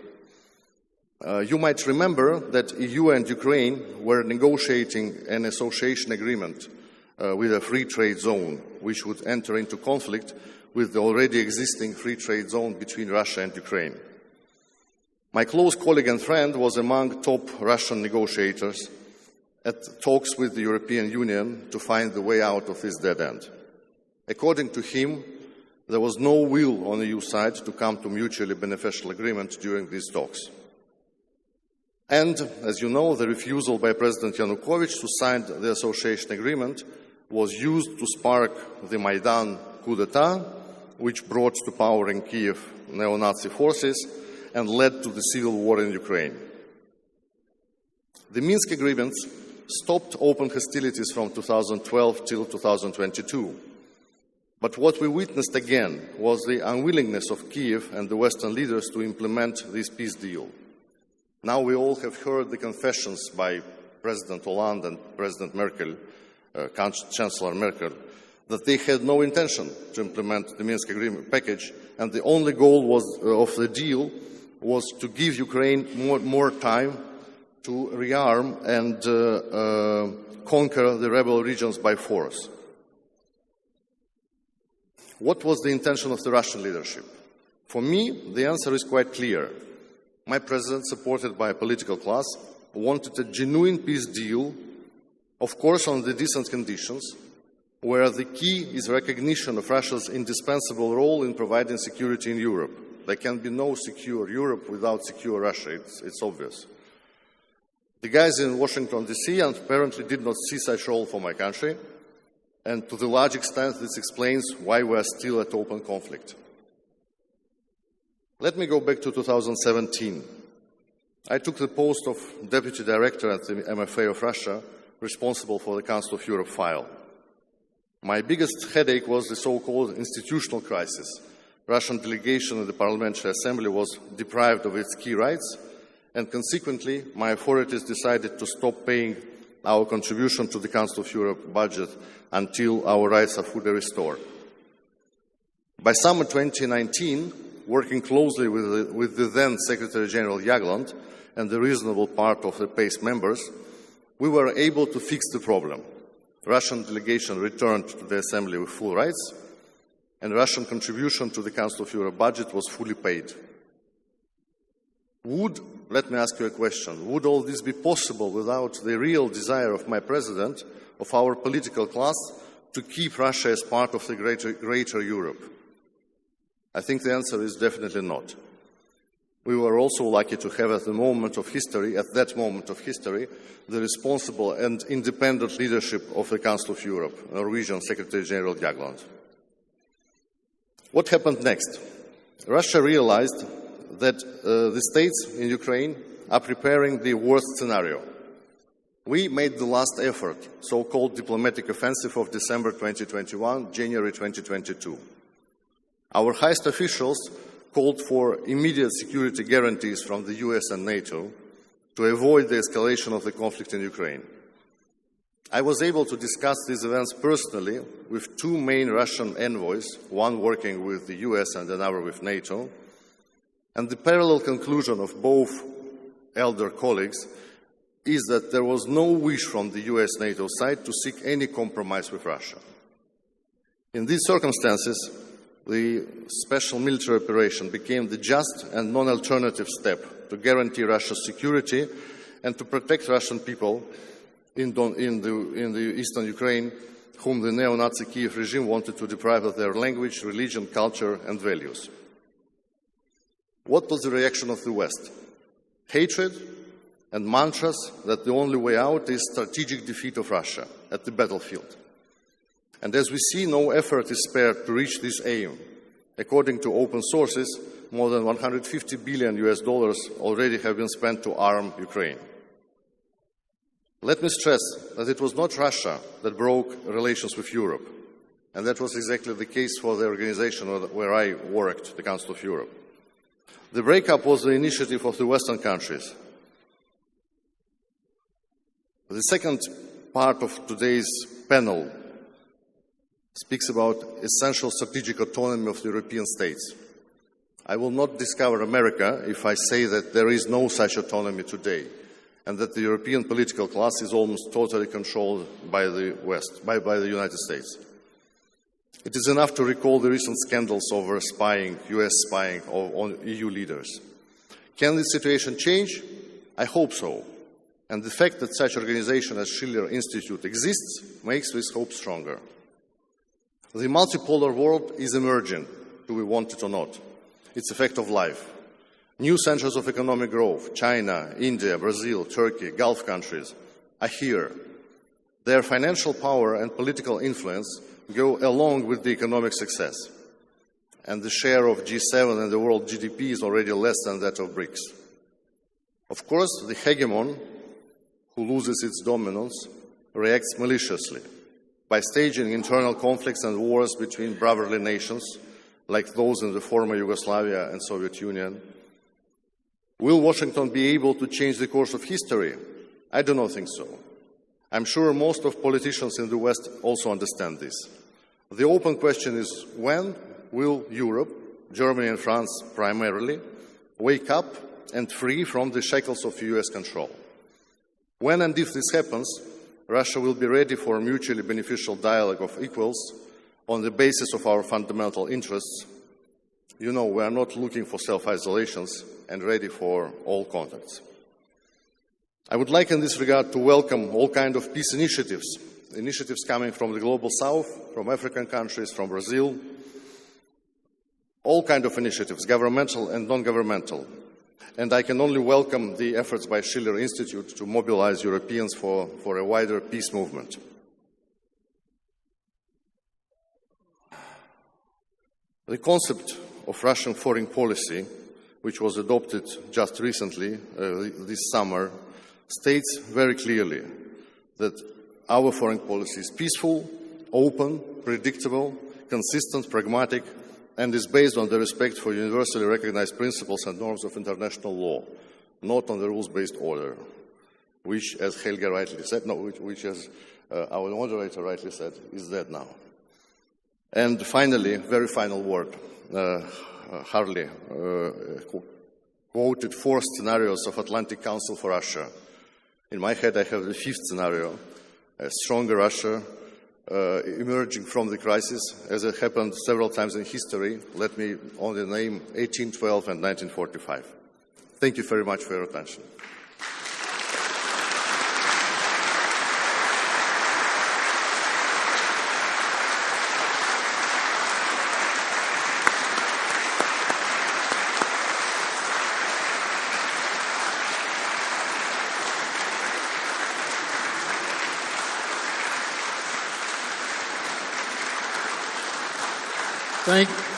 You might remember that EU and Ukraine were negotiating an association agreement with a free trade zone, which would enter into conflict with the already existing free trade zone between Russia and Ukraine. My close colleague and friend was among top Russian negotiators at talks with the European Union to find the way out of this dead end. According to him, there was no will on the EU side to come to mutually beneficial agreement during these talks. And, as you know, the refusal by President Yanukovych to sign the association agreement was used to spark the Maidan coup d'etat, which brought to power in Kiev neo-Nazi forces and led to the civil war in Ukraine. The Minsk agreements stopped open hostilities from 2012 till 2022. But what we witnessed again was the unwillingness of Kiev and the Western leaders to implement this peace deal. Now we all have heard the confessions by President Hollande and President Merkel, Chancellor Merkel, that they had no intention to implement the Minsk agreement package, and the only goal of the deal was to give Ukraine more time to rearm and conquer the rebel regions by force. What was the intention of the Russian leadership? For me, the answer is quite clear. My president, supported by a political class, wanted a genuine peace deal, of course on the decent conditions, where the key is recognition of Russia's indispensable role in providing security in Europe. There can be no secure Europe without secure Russia, it's obvious. The guys in Washington, D.C. apparently did not see such role for my country, and to the large extent this explains why we are still at open conflict. Let me go back to 2017. I took the post of Deputy Director at the MFA of Russia, responsible for the Council of Europe file. My biggest headache was the so-called institutional crisis. Russian delegation in the Parliamentary Assembly was deprived of its key rights, and consequently, my authorities decided to stop paying our contribution to the Council of Europe budget until our rights are fully restored. By summer 2019, working closely with the then Secretary General Jagland and the reasonable part of the PACE members, we were able to fix the problem. Russian delegation returned to the Assembly with full rights, and Russian contribution to the Council of Europe budget was fully paid. Let me ask you a question, would all this be possible without the real desire of my president, of our political class, to keep Russia as part of the greater Europe? I think the answer is definitely not. We were also lucky to have at that moment of history, the responsible and independent leadership of the Council of Europe, Norwegian Secretary General Jagland. What happened next? Russia realized that the states in Ukraine are preparing the worst scenario. We made the last effort, so-called diplomatic offensive of December 2021, January 2022. Our highest officials called for immediate security guarantees from the US and NATO to avoid the escalation of the conflict in Ukraine. I was able to discuss these events personally with two main Russian envoys, one working with the US and another with NATO, and the parallel conclusion of both elder colleagues is that there was no wish from the US-NATO side to seek any compromise with Russia. In these circumstances, the special military operation became the just and non-alternative step to guarantee Russia's security and to protect Russian people in the eastern Ukraine, whom the neo-Nazi Kiev regime wanted to deprive of their language, religion, culture, and values. What was the reaction of the West? Hatred and mantras that the only way out is strategic defeat of Russia at the battlefield. And as we see, no effort is spared to reach this aim. According to open sources, more than $150 billion already have been spent to arm Ukraine. Let me stress that it was not Russia that broke relations with Europe, and that was exactly the case for the organization where I worked, the Council of Europe. The breakup was the initiative of the Western countries. The second part of today's panel speaks about essential strategic autonomy of the European states. I will not discover America if I say that there is no such autonomy today, and that the European political class is almost totally controlled by the West, by the United States. It is enough to recall the recent scandals over spying, US spying on EU leaders. Can this situation change? I hope so. And the fact that such an organization as Schiller Institute exists makes this hope stronger. The multipolar world is emerging, do we want it or not. It's a fact of life. New centers of economic growth, China, India, Brazil, Turkey, Gulf countries, are here. Their financial power and political influence go along with the economic success. And the share of G7 in the world GDP is already less than that of BRICS. Of course, the hegemon, who loses its dominance, reacts maliciously by staging internal conflicts and wars between brotherly nations, like those in the former Yugoslavia and Soviet Union. Will Washington be able to change the course of history? I do not think so. I'm sure most of politicians in the West also understand this. The open question is, when will Europe, Germany and France primarily, wake up and free from the shackles of US control? When and if this happens, Russia will be ready for a mutually beneficial dialogue of equals on the basis of our fundamental interests. You know, we are not looking for self-isolations and ready for all contacts. I would like in this regard to welcome all kinds of peace initiatives coming from the Global South, from African countries, from Brazil, all kinds of initiatives, governmental and non-governmental. And I can only welcome the efforts by Schiller Institute to mobilize Europeans for a wider peace movement. The concept of Russian foreign policy, which was adopted just recently, this summer, states very clearly that our foreign policy is peaceful, open, predictable, consistent, pragmatic, and is based on the respect for universally recognized principles and norms of international law, not on the rules-based order, which, as Helga rightly said, which as our moderator rightly said, is dead now. And finally, very final word, Harley quoted 4 scenarios of Atlantic Council for Russia. In my head, I have the 5th scenario, a stronger Russia, emerging from the crisis, as it happened several times in history. Let me only name 1812 and 1945. Thank you very much for your attention.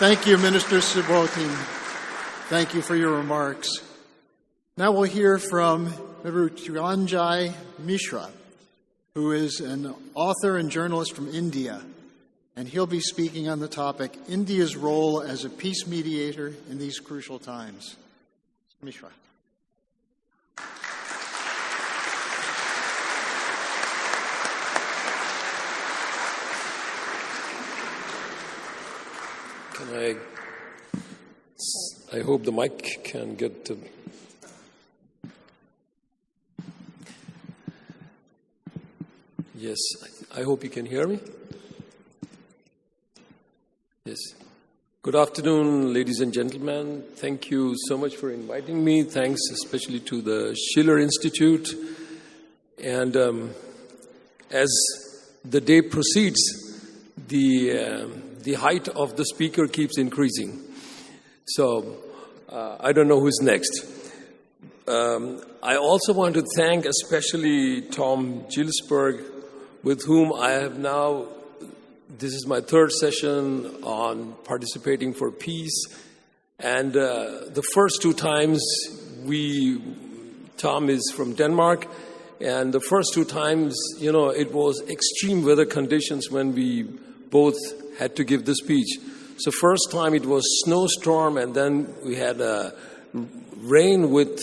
Thank you, Minister Subbotin. Thank you for your remarks. Now we'll hear from Mrutyuanjai Mishra, who is an author and journalist from India, and he'll be speaking on the topic, India's role as a peace mediator in these crucial times. Mishra. I hope the mic can get to... Yes, I hope you can hear me. Yes. Good afternoon, ladies and gentlemen. Thank you so much for inviting me. Thanks especially to the Schiller Institute. And as the day proceeds, the height of the speaker keeps increasing. So I don't know who's next. I also want to thank especially Tom Gilsberg, with whom I have now, this is my third session on participating for peace. And the first two times, Tom is from Denmark, and the first two times, it was extreme weather conditions when we both had to give the speech. So first time it was snowstorm, and then we had rain with,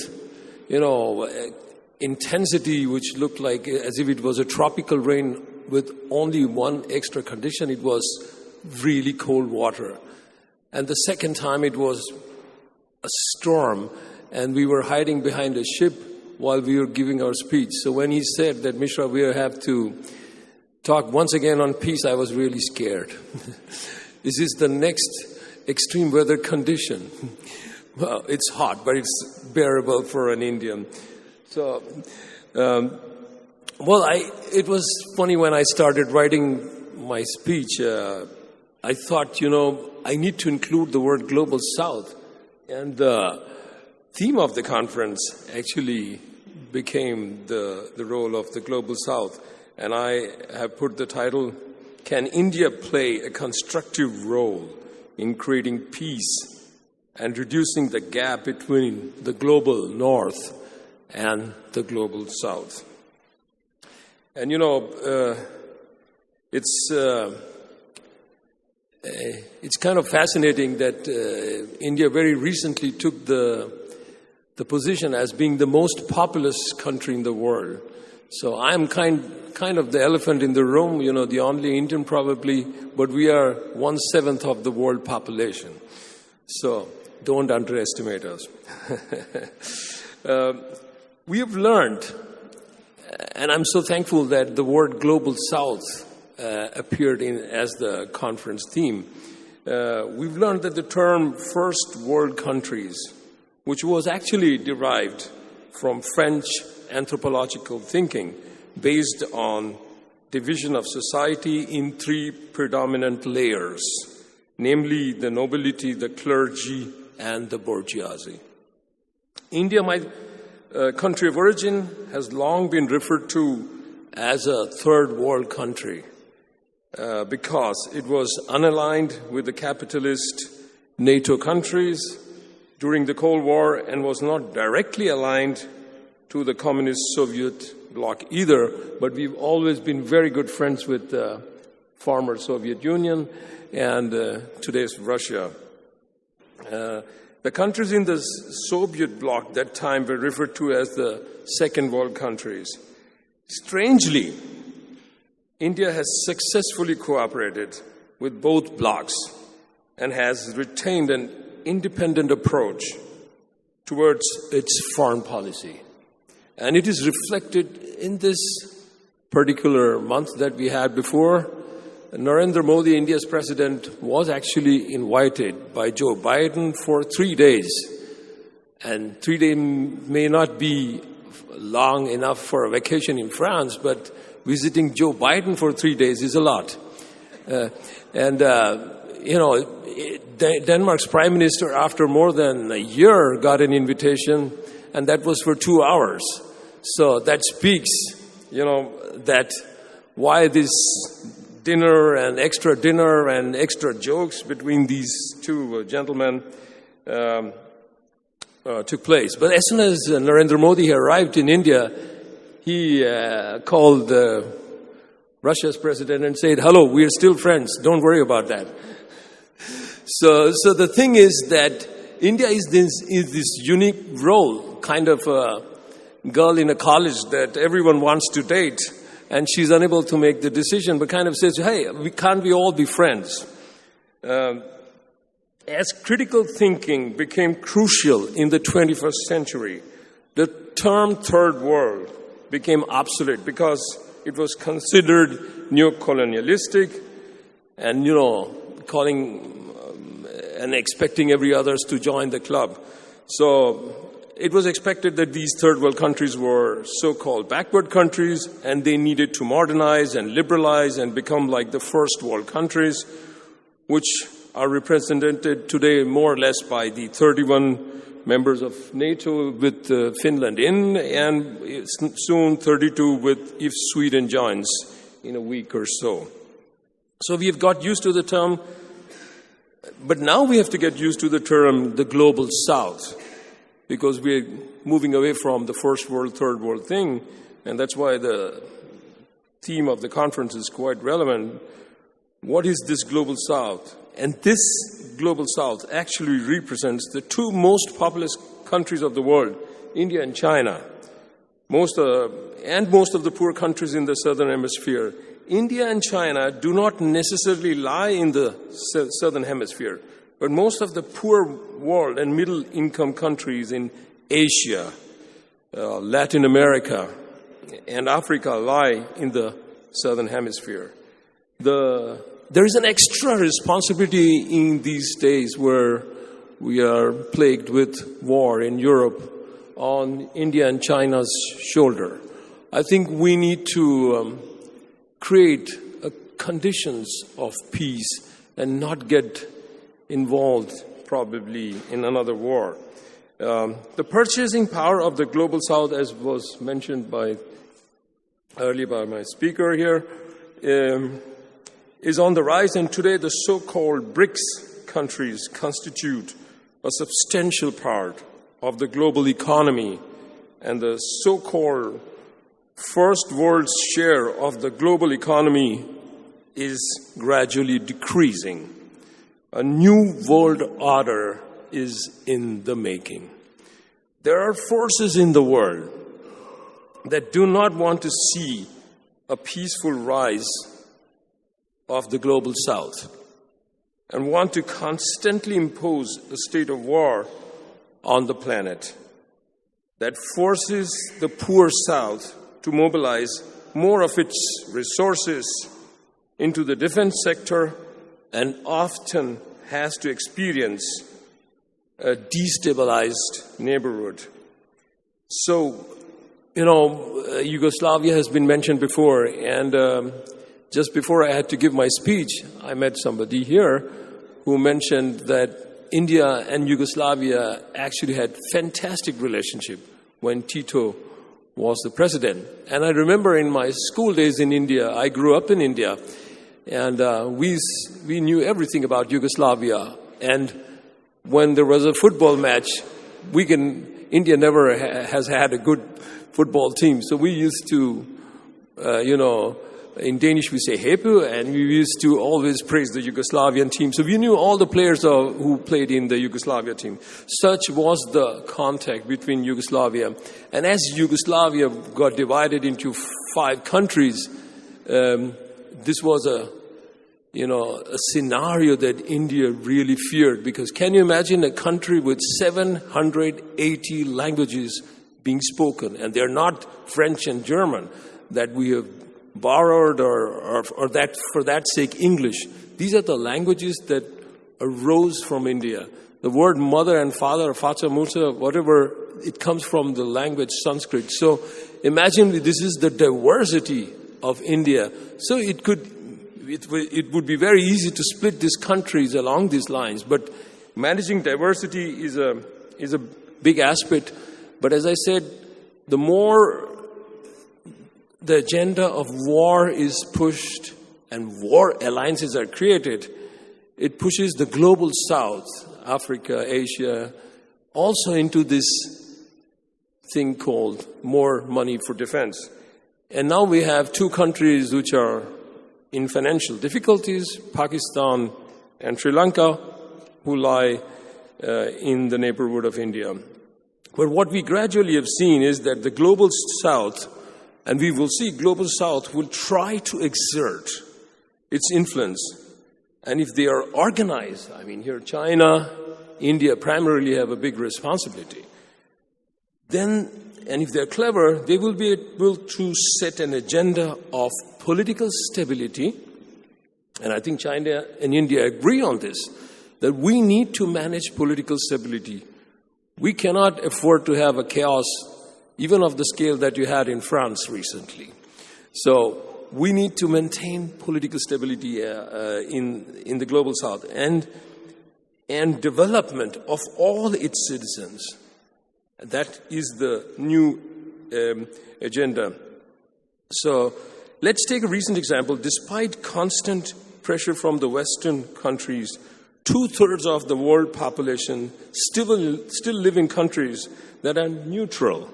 intensity which looked like as if it was a tropical rain with only one extra condition. It was really cold water. And the second time it was a storm, and we were hiding behind a ship while we were giving our speech. So when he said that, Mishra, we have to talk once again on peace, I was really scared. Is this the next extreme weather condition? Well, it's hot, but it's bearable for an Indian. So, it was funny when I started writing my speech. I thought, I need to include the word Global South. And the theme of the conference actually became the role of the Global South. And I have put the title, Can India Play a Constructive Role in Creating Peace and Reducing the Gap between the Global North and the Global South? And it's kind of fascinating that India very recently took the position as being the most populous country in the world. So I'm kind of the elephant in the room, the only Indian probably, but we are 1/7 of the world population. So don't underestimate us. We have learned, and I'm so thankful that the word Global South appeared as the conference theme. We've learned that the term First World Countries, which was actually derived from French anthropological thinking based on division of society in three predominant layers, namely the nobility, the clergy, and the bourgeoisie. India, my country of origin, has long been referred to as a third world country because it was unaligned with the capitalist NATO countries during the Cold War and was not directly aligned to the communist Soviet bloc either, but we've always been very good friends with the former Soviet Union and today's Russia. The countries in the Soviet bloc that time were referred to as the second world countries. Strangely, India has successfully cooperated with both blocs and has retained an independent approach towards its foreign policy. And it is reflected in this particular month that we had before, Narendra Modi, India's president, was actually invited by Joe Biden for 3 days. And 3 days may not be long enough for a vacation in France, but visiting Joe Biden for 3 days is a lot. Denmark's prime minister, after more than a year, got an invitation, and that was for 2 hours. So that speaks, that why this dinner and extra jokes between these two gentlemen took place. But as soon as Narendra Modi arrived in India, he called Russia's president and said, "Hello, we are still friends. Don't worry about that." So the thing is that India is this unique role, kind of a girl in a college that everyone wants to date, and she's unable to make the decision, but kind of says, "Hey, can't we all be friends?" As critical thinking became crucial in the 21st century, the term third world became obsolete because it was considered neo-colonialistic and, calling and expecting every others to join the club. So it was expected that these third world countries were so-called backward countries, and they needed to modernize and liberalize and become like the first world countries, which are represented today more or less by the 31 members of NATO, with Finland in, and soon 32 if Sweden joins in a week or so. So we have got used to the term, but now we have to get used to the term the global south, because we're moving away from the first world, third world thing, and that's why the theme of the conference is quite relevant. What is this global south? And this global south actually represents the two most populous countries of the world, India and China, most of the poor countries in the southern hemisphere. India and China do not necessarily lie in the southern hemisphere, but most of the poor world and middle income countries in Asia, Latin America, and Africa lie in the southern hemisphere. There is an extra responsibility in these days where we are plagued with war in Europe on India and China's shoulder. I think we need to create conditions of peace and not get involved probably in another war. The purchasing power of the global south, as was mentioned earlier by my speaker here, is on the rise, and today the so-called BRICS countries constitute a substantial part of the global economy, and the so-called first world's share of the global economy is gradually decreasing. A new world order is in the making. There are forces in the world that do not want to see a peaceful rise of the global south and want to constantly impose a state of war on the planet that forces the poor south to mobilize more of its resources into the defense sector and often has to experience a destabilized neighborhood. So, Yugoslavia has been mentioned before, and just before I had to give my speech, I met somebody here who mentioned that India and Yugoslavia actually had fantastic relationship when Tito was the president. And I remember in my school days in India, I grew up in India, and we knew everything about Yugoslavia. And when there was a football match, India never has had a good football team. So we used to, in Danish we say hepu, and we used to always praise the Yugoslavian team. So we knew all the players who played in the Yugoslavia team. Such was the contact between Yugoslavia. And as Yugoslavia got divided into 5 countries, this was a scenario that India really feared, because can you imagine a country with 780 languages being spoken, and they're not French and German that we have borrowed or that for that sake English. These are the languages that arose from India. The word mother and father, Facha Musa, whatever, it comes from the language Sanskrit. So imagine this is the diversity of India. So it would be very easy to split these countries along these lines. But managing diversity is a big aspect. But as I said, the more the agenda of war is pushed and war alliances are created, it pushes the global south, Africa, Asia, also into this thing called more money for defense. And now we have two countries which are in financial difficulties, Pakistan and Sri Lanka, who lie in the neighborhood of India. But what we gradually have seen is that the global south, and we will see global south will try to exert its influence. And if they are organized, I mean here China, India primarily have a big responsibility. Then, and if they're clever, they will be able to set an agenda of political stability. And I think China and India agree on this, that we need to manage political stability. We cannot afford to have a chaos, even of the scale that you had in France recently. So we need to maintain political stability in the global south and development of all its citizens. That is the new agenda. So let's take a recent example. Despite constant pressure from the Western countries, 2/3 of the world population still live in countries that are neutral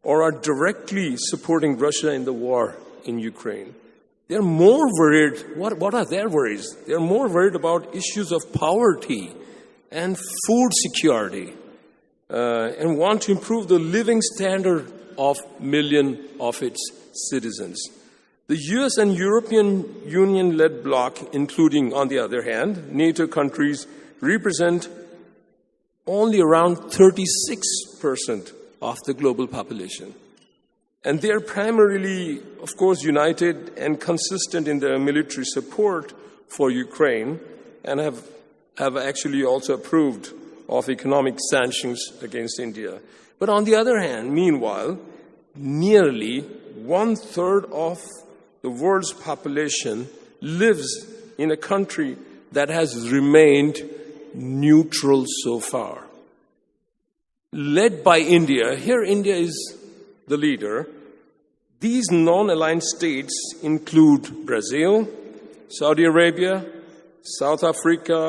or are directly supporting Russia in the war in Ukraine. They're more worried. What are their worries? They're more worried about issues of poverty and food security and want to improve the living standard of millions of its citizens. The US and European Union-led bloc, including, on the other hand, NATO countries, represent only around 36% of the global population. And they are primarily, of course, united and consistent in their military support for Ukraine and have actually also approved of economic sanctions against India. But on the other hand, meanwhile, nearly 1/3 of the world's population lives in a country that has remained neutral so far. Led by India, here India is the leader. These non-aligned states include Brazil, Saudi Arabia, South Africa,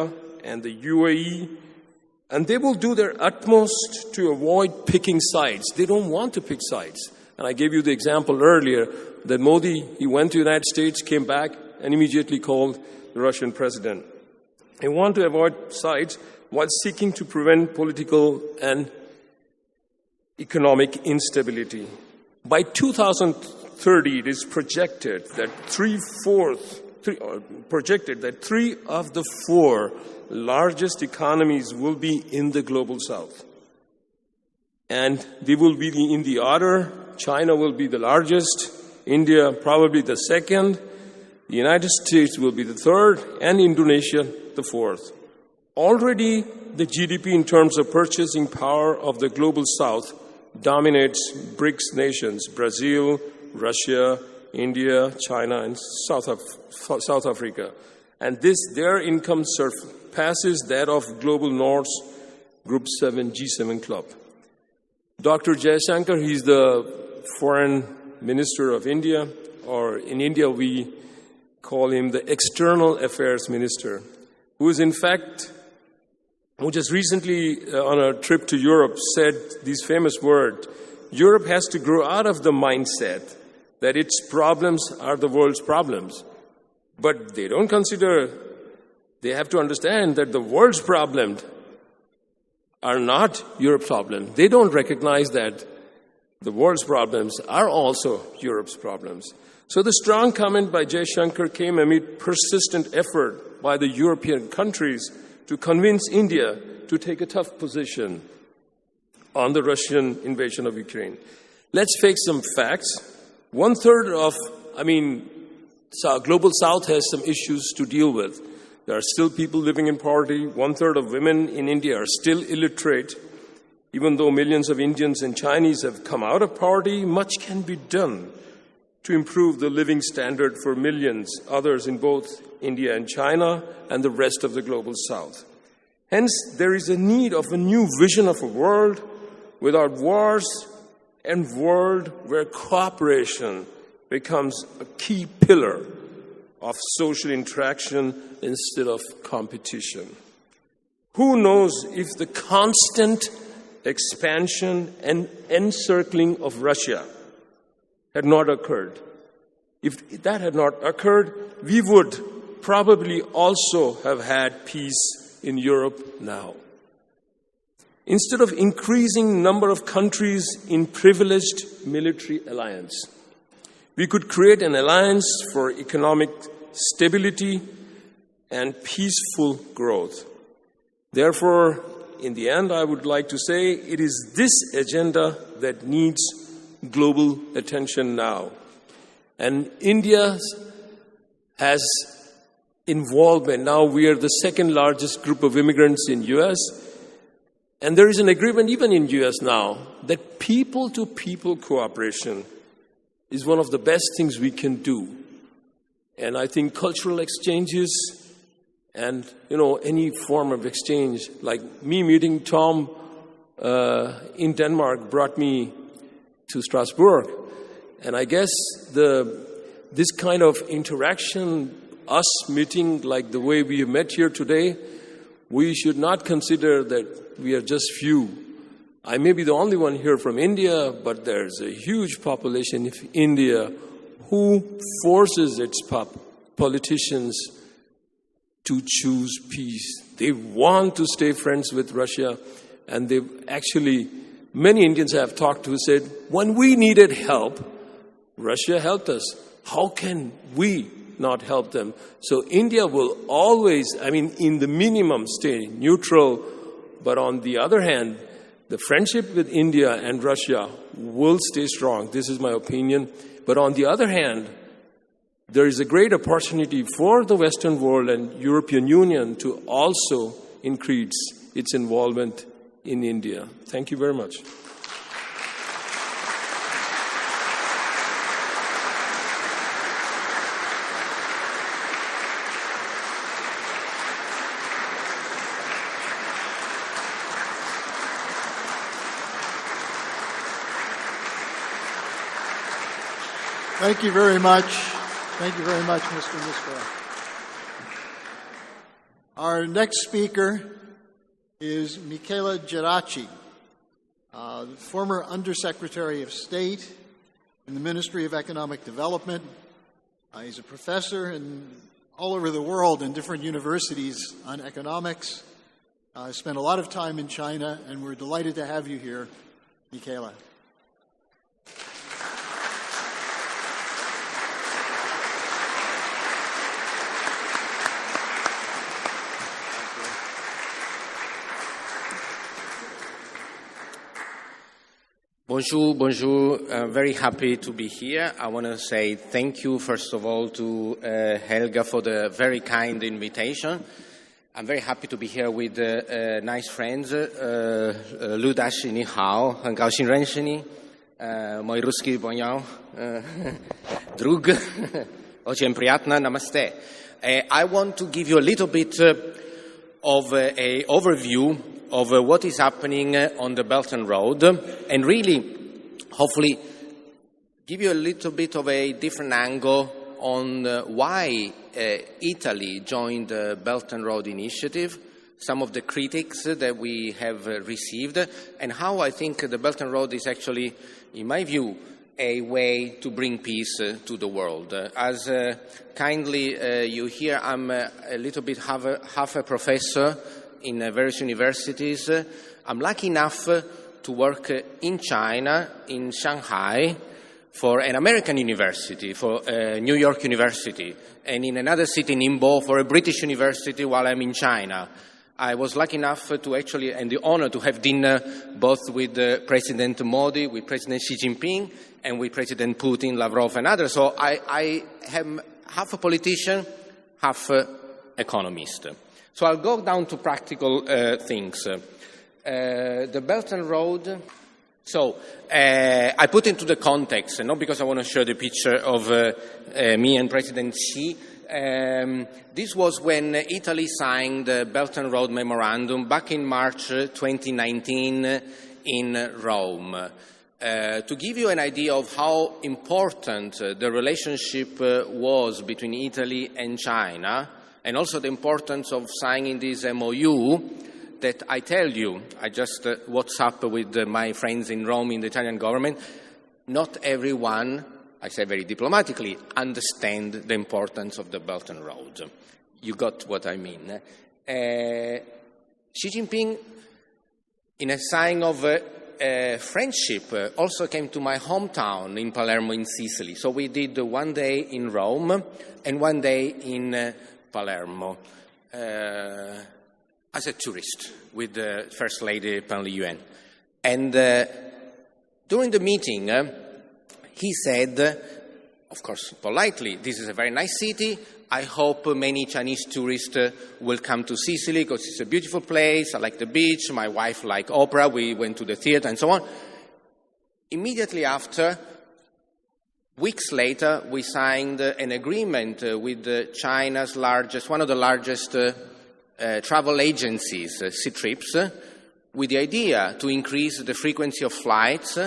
and the UAE, and they will do their utmost to avoid picking sides. They don't want to pick sides. And I gave you the example earlier that Modi, he went to the United States, came back, and immediately called the Russian president. They want to avoid sides while seeking to prevent political and economic instability. By 2030, it is projected that three of the 4 largest economies will be in the global south. And they will be in the order. China will be the largest, India probably the second, the United States will be the third, and Indonesia the fourth. Already, the GDP in terms of purchasing power of the global south dominates BRICS nations, Brazil, Russia, India, China, and South Africa. And their income surpasses that of global North's Group 7 G7 club. Dr. Jaishankar, he's the foreign minister of India, or in India we call him the external affairs minister, who just recently on a trip to Europe said these famous words: Europe has to grow out of the mindset that its problems are the world's problems. But they don't consider, they have to understand that the world's problems are not Europe's problems. They don't recognize that the world's problems are also Europe's problems. So the strong comment by Jaishankar came amid persistent effort by the European countries to convince India to take a tough position on the Russian invasion of Ukraine. Let's face some facts. 1/3 of Global South has some issues to deal with. There are still people living in poverty. 1/3 of women in India are still illiterate. Even though millions of Indians and Chinese have come out of poverty, much can be done to improve the living standard for millions others in both India and China and the rest of the Global South. Hence, there is a need of a new vision of a world without wars and world where cooperation becomes a key pillar of social interaction instead of competition. Who knows if the constant expansion and encircling of Russia had not occurred. If that had not occurred, we would probably also have had peace in Europe now. Instead of increasing number of countries in privileged military alliance, we could create an alliance for economic stability and peaceful growth. Therefore, in the end, I would like to say it is this agenda that needs global attention now. And India has involvement. Now we are the second largest group of immigrants in US. And there is an agreement even in US now that people-to-people cooperation is one of the best things we can do. And I think cultural exchanges and, any form of exchange, like me meeting Tom in Denmark brought me to Strasbourg. And I guess this kind of interaction, us meeting like the way we have met here today, we should not consider that we are just few. I may be the only one here from India, but there's a huge population of India who forces its politicians to choose peace. They want to stay friends with Russia, and many Indians I have talked to said, when we needed help, Russia helped us. How can we not help them? So India will always, in the minimum, stay neutral. But on the other hand, the friendship with India and Russia will stay strong. This is my opinion. But on the other hand, there is a great opportunity for the Western world and European Union to also increase its involvement in India. Thank you very much. Thank you very much. Thank you very much, Mr. Mishra. Our next speaker is Michele Geraci, former Undersecretary of State in the Ministry of Economic Development. He's a professor all over the world in different universities on economics. Spent a lot of time in China, and we're delighted to have you here, Michele. Bonjour. Very happy to be here. I want to say thank you, first of all, to Helga for the very kind invitation. I'm very happy to be here with nice friends. Lu Dashi ni hao, 很高兴认识你. Мой русский понял. Друг. Очень приятно. Namaste. I want to give you a little bit of an overview of what is happening on the Belt and Road, and really, hopefully, give you a little bit of a different angle on why Italy joined the Belt and Road Initiative, some of the critics that we have received, and how I think the Belt and Road is actually, in my view, a way to bring peace to the world. As kindly you hear, I'm a little bit half a professor in various universities. I'm lucky enough to work in China, in Shanghai, for an American university, for New York University, and in another city, Ningbo, for a British university while I'm in China. I was lucky enough to actually, and the honor to have dinner both with President Modi, with President Xi Jinping, and with President Putin, Lavrov, and others. So I am half a politician, half economist. So I'll go down to practical things. The Belt and Road. So I put into the context, not because I want to show the picture of me and President Xi. This was when Italy signed the Belt and Road Memorandum back in March 2019 in Rome. To give you an idea of how important the relationship was between Italy and China, and also the importance of signing this MOU, that I tell you, I just WhatsApp with my friends in Rome in the Italian government, not everyone, I say very diplomatically, understand the importance of the Belt and Road. You got what I mean. Xi Jinping, in a sign of friendship, also came to my hometown in Palermo in Sicily. So we did one day in Rome and one day in Palermo as a tourist with the First Lady Pan Li-Yuan. And during the meeting, he said, of course politely, this is a very nice city. I hope many Chinese tourists will come to Sicily because it's a beautiful place. I like the beach. My wife likes opera. We went to the theater and so on. Immediately after, weeks later, we signed an agreement with China's largest, one of the largest travel agencies, Ctrips, with the idea to increase the frequency of flights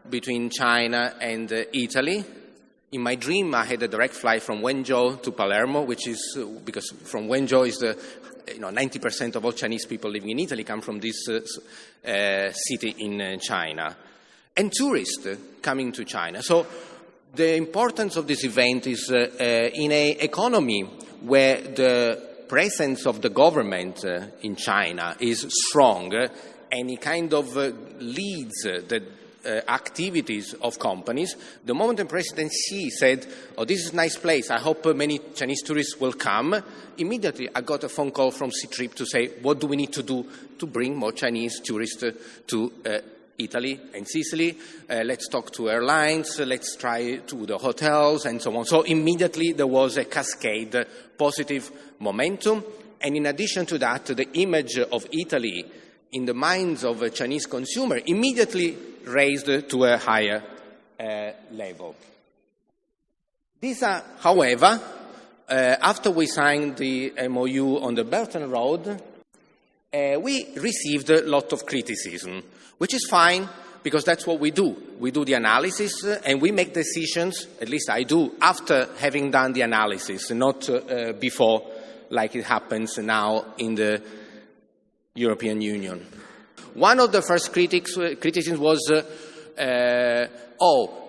between China and Italy. In my dream, I had a direct flight from Wenzhou to Palermo, which is, because from Wenzhou is 90% of all Chinese people living in Italy come from this city in China. And tourists coming to China. So the importance of this event is in an economy where the presence of the government in China is strong, and it kind of leads the activities of companies. The moment the President Xi said, "Oh, this is a nice place, I hope many Chinese tourists will come," immediately I got a phone call from Ctrip to say, what do we need to do to bring more Chinese tourists to Italy and Sicily? Let's talk to airlines, let's try to the hotels and so on. So immediately there was a cascade positive momentum. And in addition to that, the image of Italy in the minds of a Chinese consumer immediately raised to a higher level. These are, however, after we signed the MOU on the Belt and Road, we received a lot of criticism, which is fine, because that's what we do. We do the analysis and we make decisions, at least I do, after having done the analysis, not before, like it happens now in the European Union. One of the first criticisms was,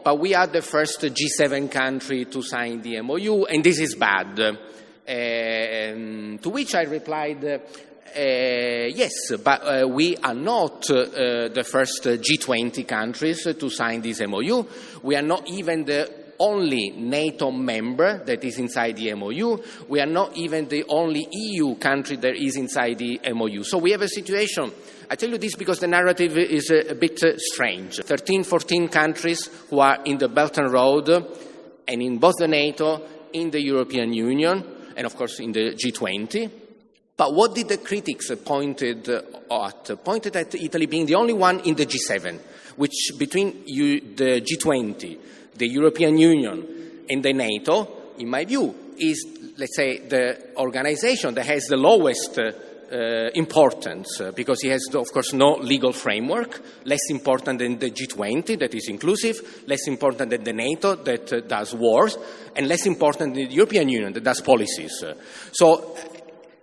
but we are the first G7 country to sign the MOU, and this is bad. To which I replied, yes, but we are not the first G20 countries to sign this MOU. We are not even the only NATO member that is inside the MOU. We are not even the only EU country that is inside the MOU. So we have a situation. I tell you this because the narrative is a bit strange. 13, 14 countries who are in the Belt and Road, and in both the NATO, in the European Union, and of course in the G20. But what did the critics pointed at? Pointed at Italy being the only one in the G7, which between the G20, the European Union, and the NATO, in my view, is, let's say, the organization that has the lowest importance, because it has, of course, no legal framework, less important than the G20, that is inclusive, less important than the NATO, that does wars, and less important than the European Union, that does policies. So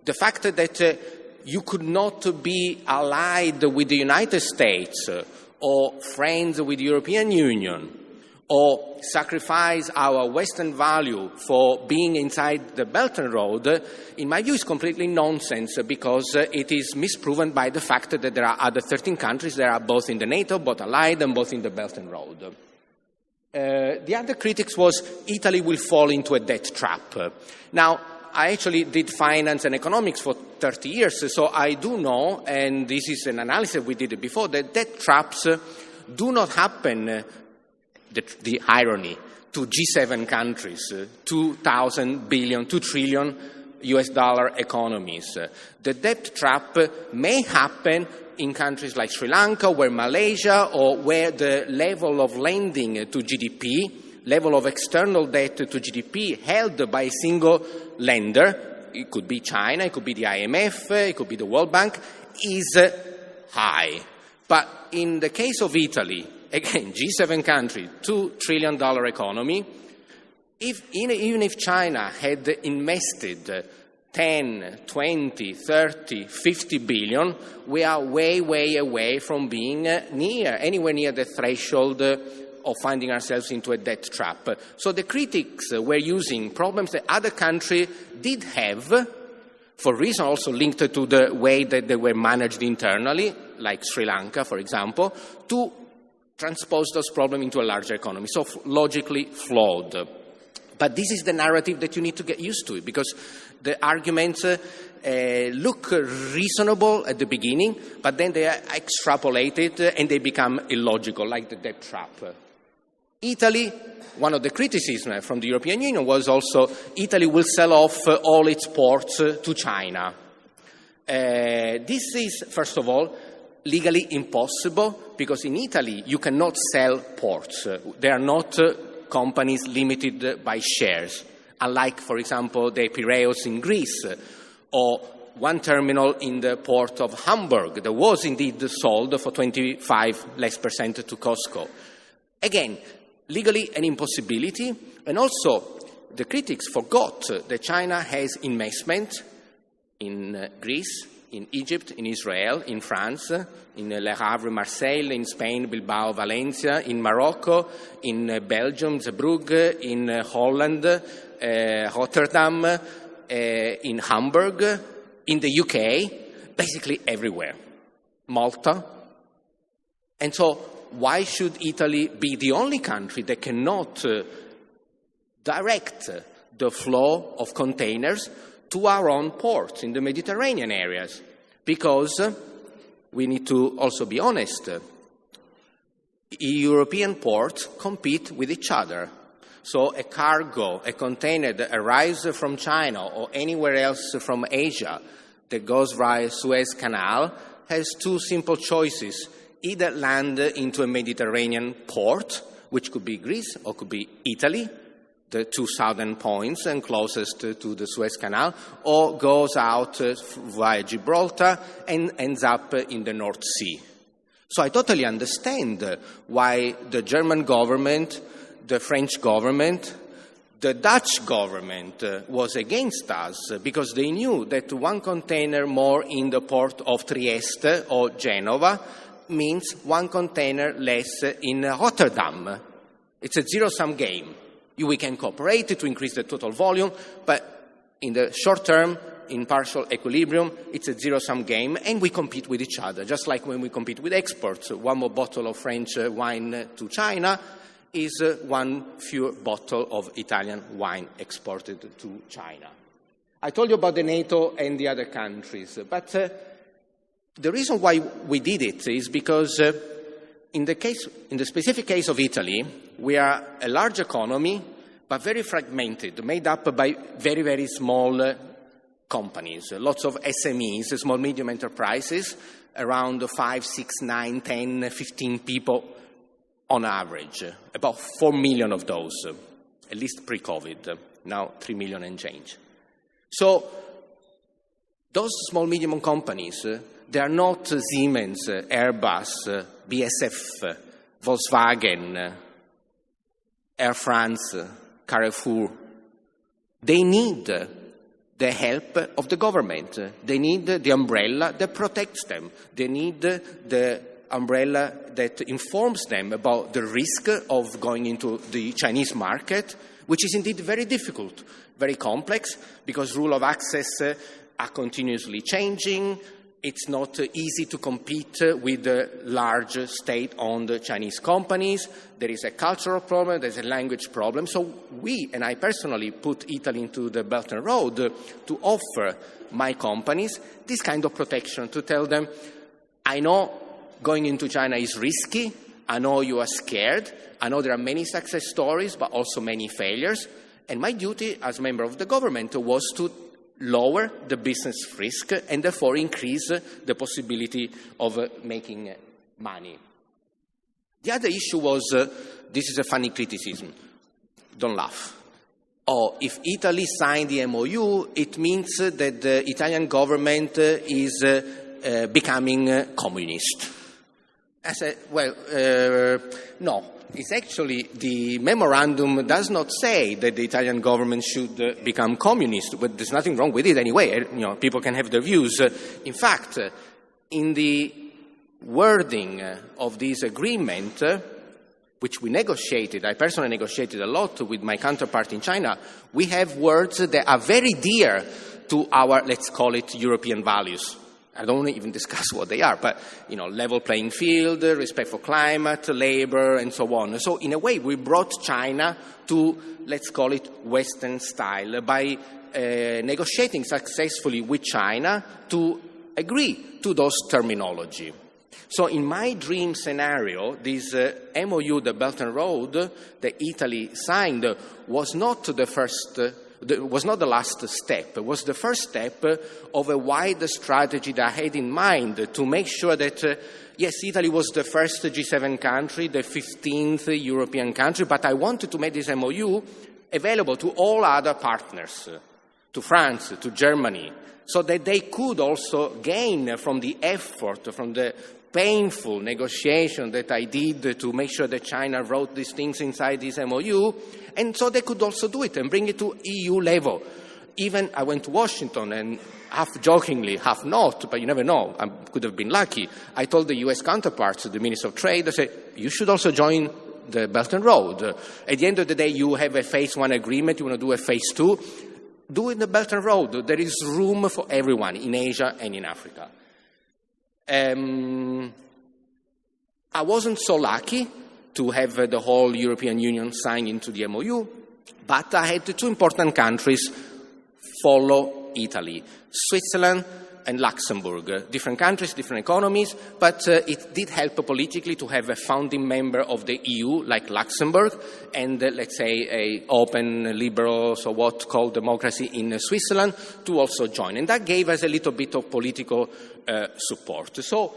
the fact that you could not be allied with the United States or friends with the European Union or sacrifice our Western value for being inside the Belt and Road, in my view, is completely nonsense, because it is misproven by the fact that there are other 13 countries that are both in the NATO, both allied, and both in the Belt and Road. The other critics was Italy will fall into a debt trap. Now, I actually did finance and economics for 30 years, so I do know, and this is an analysis we did before, that debt traps do not happen, the irony, to G7 countries, 2,000 billion, 2 trillion US dollar economies. The debt trap may happen in countries like Sri Lanka, where Malaysia, or where the level of lending to GDP, level of external debt to GDP held by a single lender, it could be China, it could be the IMF, it could be the World Bank, is high. But in the case of Italy, again, G7 country, $2 trillion economy, even if China had invested 10, 20, 30, 50 billion, we are way, way away from being anywhere near the threshold of finding ourselves into a debt trap. So the critics were using problems that other countries did have, for reasons also linked to the way that they were managed internally, like Sri Lanka, for example, to transpose those problems into a larger economy. So logically flawed. But this is the narrative that you need to get used to, because the arguments look reasonable at the beginning, but then they are extrapolated and they become illogical, like the debt trap. Italy, one of the criticisms from the European Union was also Italy will sell off all its ports to China. This is, first of all, legally impossible, because in Italy you cannot sell ports. They are not companies limited by shares, unlike, for example, the Piraeus in Greece, or one terminal in the port of Hamburg that was indeed sold for 25% to Costco. Again, legally an impossibility, and also the critics forgot that China has investment in Greece, in Egypt, in Israel, in France, in Le Havre, Marseille, in Spain, Bilbao, Valencia, in Morocco, in Belgium, Zeebrugge, in Holland, Rotterdam, in Hamburg, in the UK, basically everywhere, Malta. And so why should Italy be the only country that cannot direct the flow of containers to our own ports in the Mediterranean areas? Because we need to also be honest. European ports compete with each other. So a cargo, a container that arrives from China or anywhere else from Asia that goes via Suez Canal has two simple choices. Either land into a Mediterranean port, which could be Greece or could be Italy, the two southern points and closest to the Suez Canal, or goes out via Gibraltar and ends up in the North Sea. So I totally understand why the German government, the French government, the Dutch government was against us, because they knew that one container more in the port of Trieste or Genova means one container less in Rotterdam. It's a zero-sum game. We can cooperate to increase the total volume, but in the short term, in partial equilibrium, it's a zero-sum game, and we compete with each other, just like when we compete with exports. One more bottle of French wine to China is one fewer bottle of Italian wine exported to China. I told you about the NATO and the other countries, but the reason why we did it is because in the specific case of Italy, we are a large economy, but very fragmented, made up by very, very small companies, lots of SMEs, small, medium enterprises, around 5, 6, 9, 10, 15 people on average, about 4 million of those, at least pre-COVID, now 3 million and change. So those small, medium companies, they are not Siemens, Airbus, BASF, Volkswagen, Air France, Carrefour. They need the help of the government. They need the umbrella that protects them. They need the umbrella that informs them about the risk of going into the Chinese market, which is indeed very difficult, very complex, because rule of access are continuously changing. It's not easy to compete with large state-owned Chinese companies. There is a cultural problem, there's a language problem. So we, and I personally, put Italy into the Belt and Road to offer my companies this kind of protection, to tell them, I know going into China is risky, I know you are scared, I know there are many success stories, but also many failures, and my duty as a member of the government was to lower the business risk and therefore increase the possibility of making money. The other issue was, this is a funny criticism, don't laugh. Oh, if Italy signed the MOU, it means that the Italian government is becoming communist. I said, well, no. It's actually, the memorandum does not say that the Italian government should become communist, but there's nothing wrong with it anyway. You know, people can have their views. In fact, in the wording of this agreement, which we negotiated, I personally negotiated a lot with my counterpart in China, we have words that are very dear to our, let's call it, European values. I don't even discuss what they are, but, you know, level playing field, respect for climate, labor, and so on. So, in a way, we brought China to, let's call it, Western style by negotiating successfully with China to agree to those terminology. So, in my dream scenario, this MOU, the Belt and Road, that Italy signed, was not the first was not the last step. It was the first step of a wider strategy that I had in mind to make sure that, yes, Italy was the first G7 country, the 15th European country, but I wanted to make this MOU available to all other partners, to France, to Germany, so that they could also gain from the effort, from the painful negotiation that I did to make sure that China wrote these things inside this MOU, and so they could also do it and bring it to EU level. Even I went to Washington and half jokingly, half not, but you never know, I could have been lucky. I told the US counterparts, the Minister of Trade, I said, you should also join the Belt and Road. At the end of the day, you have a phase 1 agreement, you want to do a phase 2, do it in the Belt and Road. There is room for everyone in Asia and in Africa. I wasn't so lucky to have the whole European Union sign into the MOU, but I had 2 important countries follow Italy, Switzerland and Luxembourg. Different countries, different economies, but it did help politically to have a founding member of the EU like Luxembourg and, let's say, a open, liberal, so what called democracy in Switzerland to also join. And that gave us a little bit of political support. So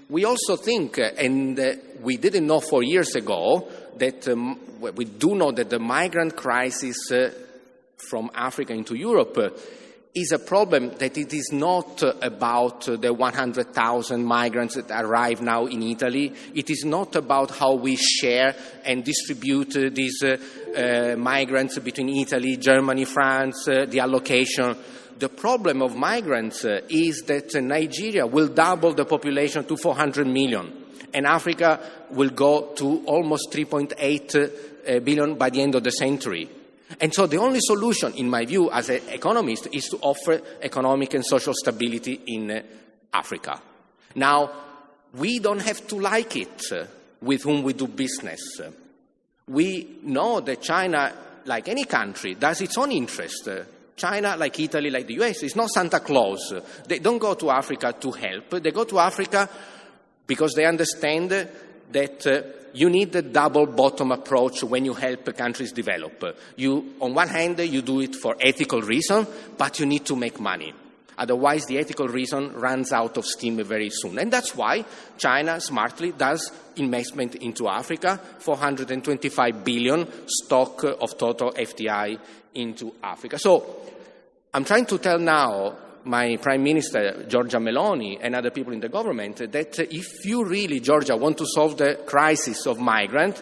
we also think, and we didn't know 4 years ago, that we do know that the migrant crisis from Africa into Europe is a problem that it is not about the 100,000 migrants that arrive now in Italy. It is not about how we share and distribute these migrants between Italy, Germany, France, the allocation. The problem of migrants is that Nigeria will double the population to 400 million, and Africa will go to almost 3.8 billion by the end of the century. And so the only solution, in my view, as an economist, is to offer economic and social stability in Africa. Now, we don't have to like it with whom we do business. We know that China, like any country, does its own interest. China, like Italy, like the US, is not Santa Claus. They don't go to Africa to help. They go to Africa because they understand that you need a double-bottom approach when you help countries develop. On one hand, you do it for ethical reasons, but you need to make money. Otherwise, the ethical reason runs out of steam very soon. And that's why China smartly does investment into Africa, 425 billion stock of total FDI into Africa. So I'm trying to tell now my Prime Minister, Giorgia Meloni, and other people in the government, that if you really, Georgia, want to solve the crisis of migrants,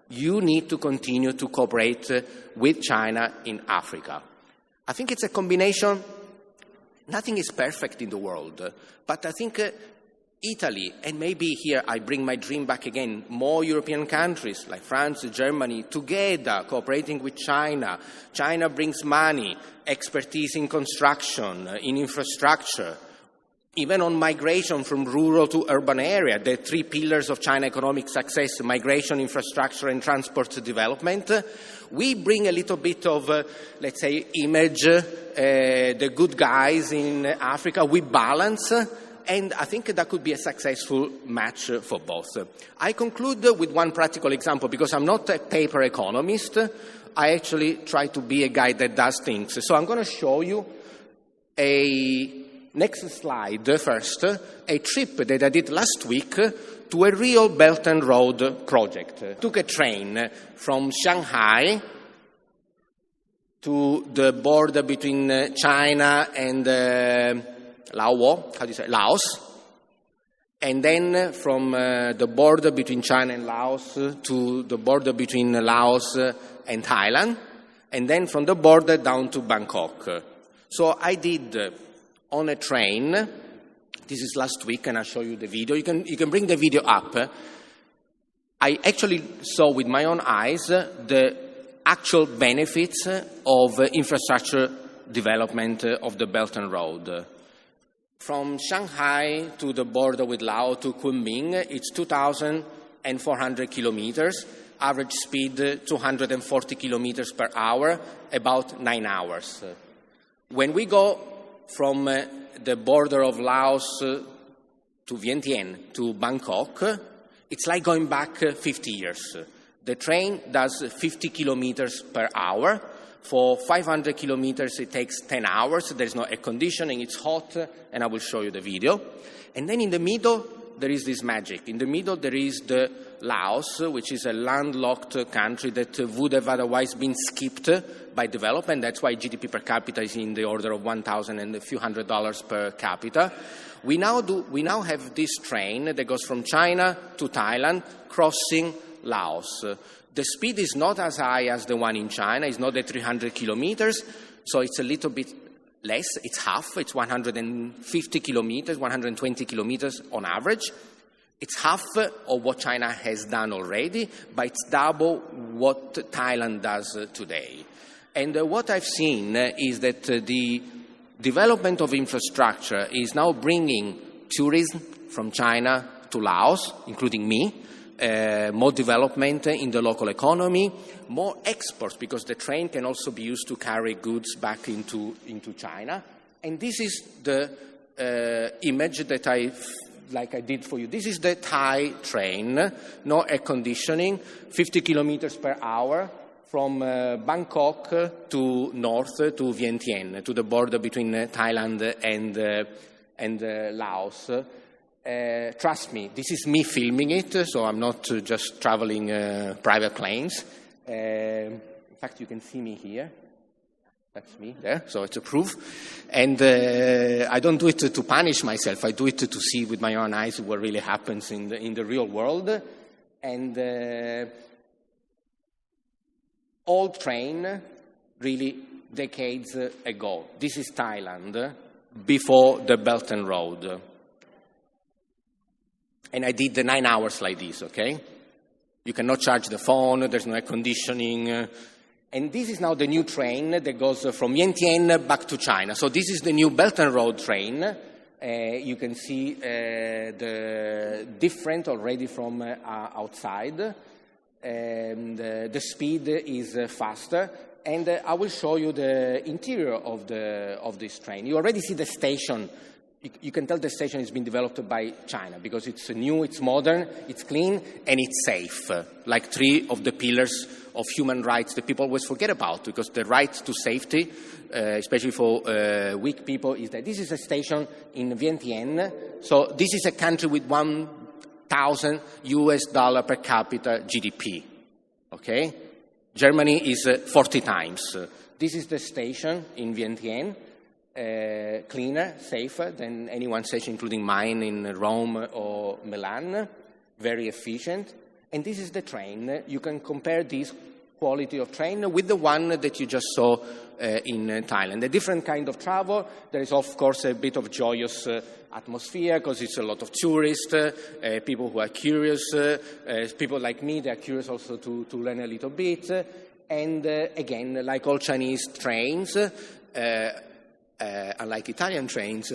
you need to continue to cooperate with China in Africa. I think it's a combination. Nothing is perfect in the world, but I think Italy, and maybe here I bring my dream back again, more European countries like France, Germany, together cooperating with China. China brings money, expertise in construction, in infrastructure. even on migration from rural to urban area, the three pillars of China economic success, migration, infrastructure, and transport development. We bring a little bit of, let's say, image, the good guys in Africa. We balance, and I think that could be a successful match for both. I conclude with one practical example, because I'm not a paper economist. I actually try to be a guy that does things. So I'm going to show you next slide first, a trip that I did last week to a real Belt and Road project. Took a train from Shanghai to the border between China and Laos, and then from the border between China and Laos to the border between Laos and Thailand, and then from the border down to Bangkok. So I did on a train, this is last week, and I'll show you the video. You can bring the video up. I actually saw with my own eyes the actual benefits of infrastructure development of the Belt and Road. From Shanghai to the border with Laos to Kunming, it's 2,400 kilometers, average speed 240 kilometers per hour, about 9 hours. When we go from the border of Laos to Vientiane to Bangkok, it's like going back 50 years. The train does 50 kilometers per hour. For 500 kilometers, it takes 10 hours. There's no air conditioning. It's hot, and I will show you the video. And then in the middle, there is this magic. In the middle, there is the Laos, which is a landlocked country that would have otherwise been skipped by development. That's why GDP per capita is in the order of $1,000 and a few $100 per capita. We now have this train that goes from China to Thailand, crossing Laos. The speed is not as high as the one in China. It's not at 300 kilometers, so it's a little bit less. It's half. It's 150 kilometers, 120 kilometers on average. It's half of what China has done already, but it's double what Thailand does today. And what I've seen is that the development of infrastructure is now bringing tourism from China to Laos, including me, more development in the local economy, more exports, because the train can also be used to carry goods back into China. And this is the image that I did for you. This is the Thai train, no air conditioning, 50 kilometers per hour from Bangkok to north to Vientiane, to the border between Thailand and Laos. Trust me, this is me filming it, so I'm not just traveling private planes. In fact, you can see me here. That's me there, so it's a proof. And I don't do it to punish myself. I do it to see with my own eyes what really happens in the real world. And old train, really decades ago. This is Thailand before the Belt and Road. And I did the 9 hours like this, okay? You cannot charge the phone, there's no air conditioning. And this is now the new train that goes from Vientiane back to China. So this is the new Belt and Road train. You can see the different already from outside. And the speed is faster. And I will show you the interior of this train. You already see the station. You can tell the station has been developed by China because it's new, it's modern, it's clean, and it's safe. Like three of the pillars of human rights that people always forget about, because the right to safety, especially for weak people, is that this is a station in Vientiane. So this is a country with $1,000 per capita GDP. Okay? Germany is 40 times. This is the station in Vientiane. Cleaner, safer than any one station, including mine in Rome or Milan. Very efficient. And this is the train. You can compare this quality of train with the one that you just saw in Thailand. A different kind of travel. There is, of course, a bit of joyous atmosphere because it's a lot of tourists, people who are curious, people like me, they are curious also to learn a little bit. And again, like all Chinese trains, unlike Italian trains,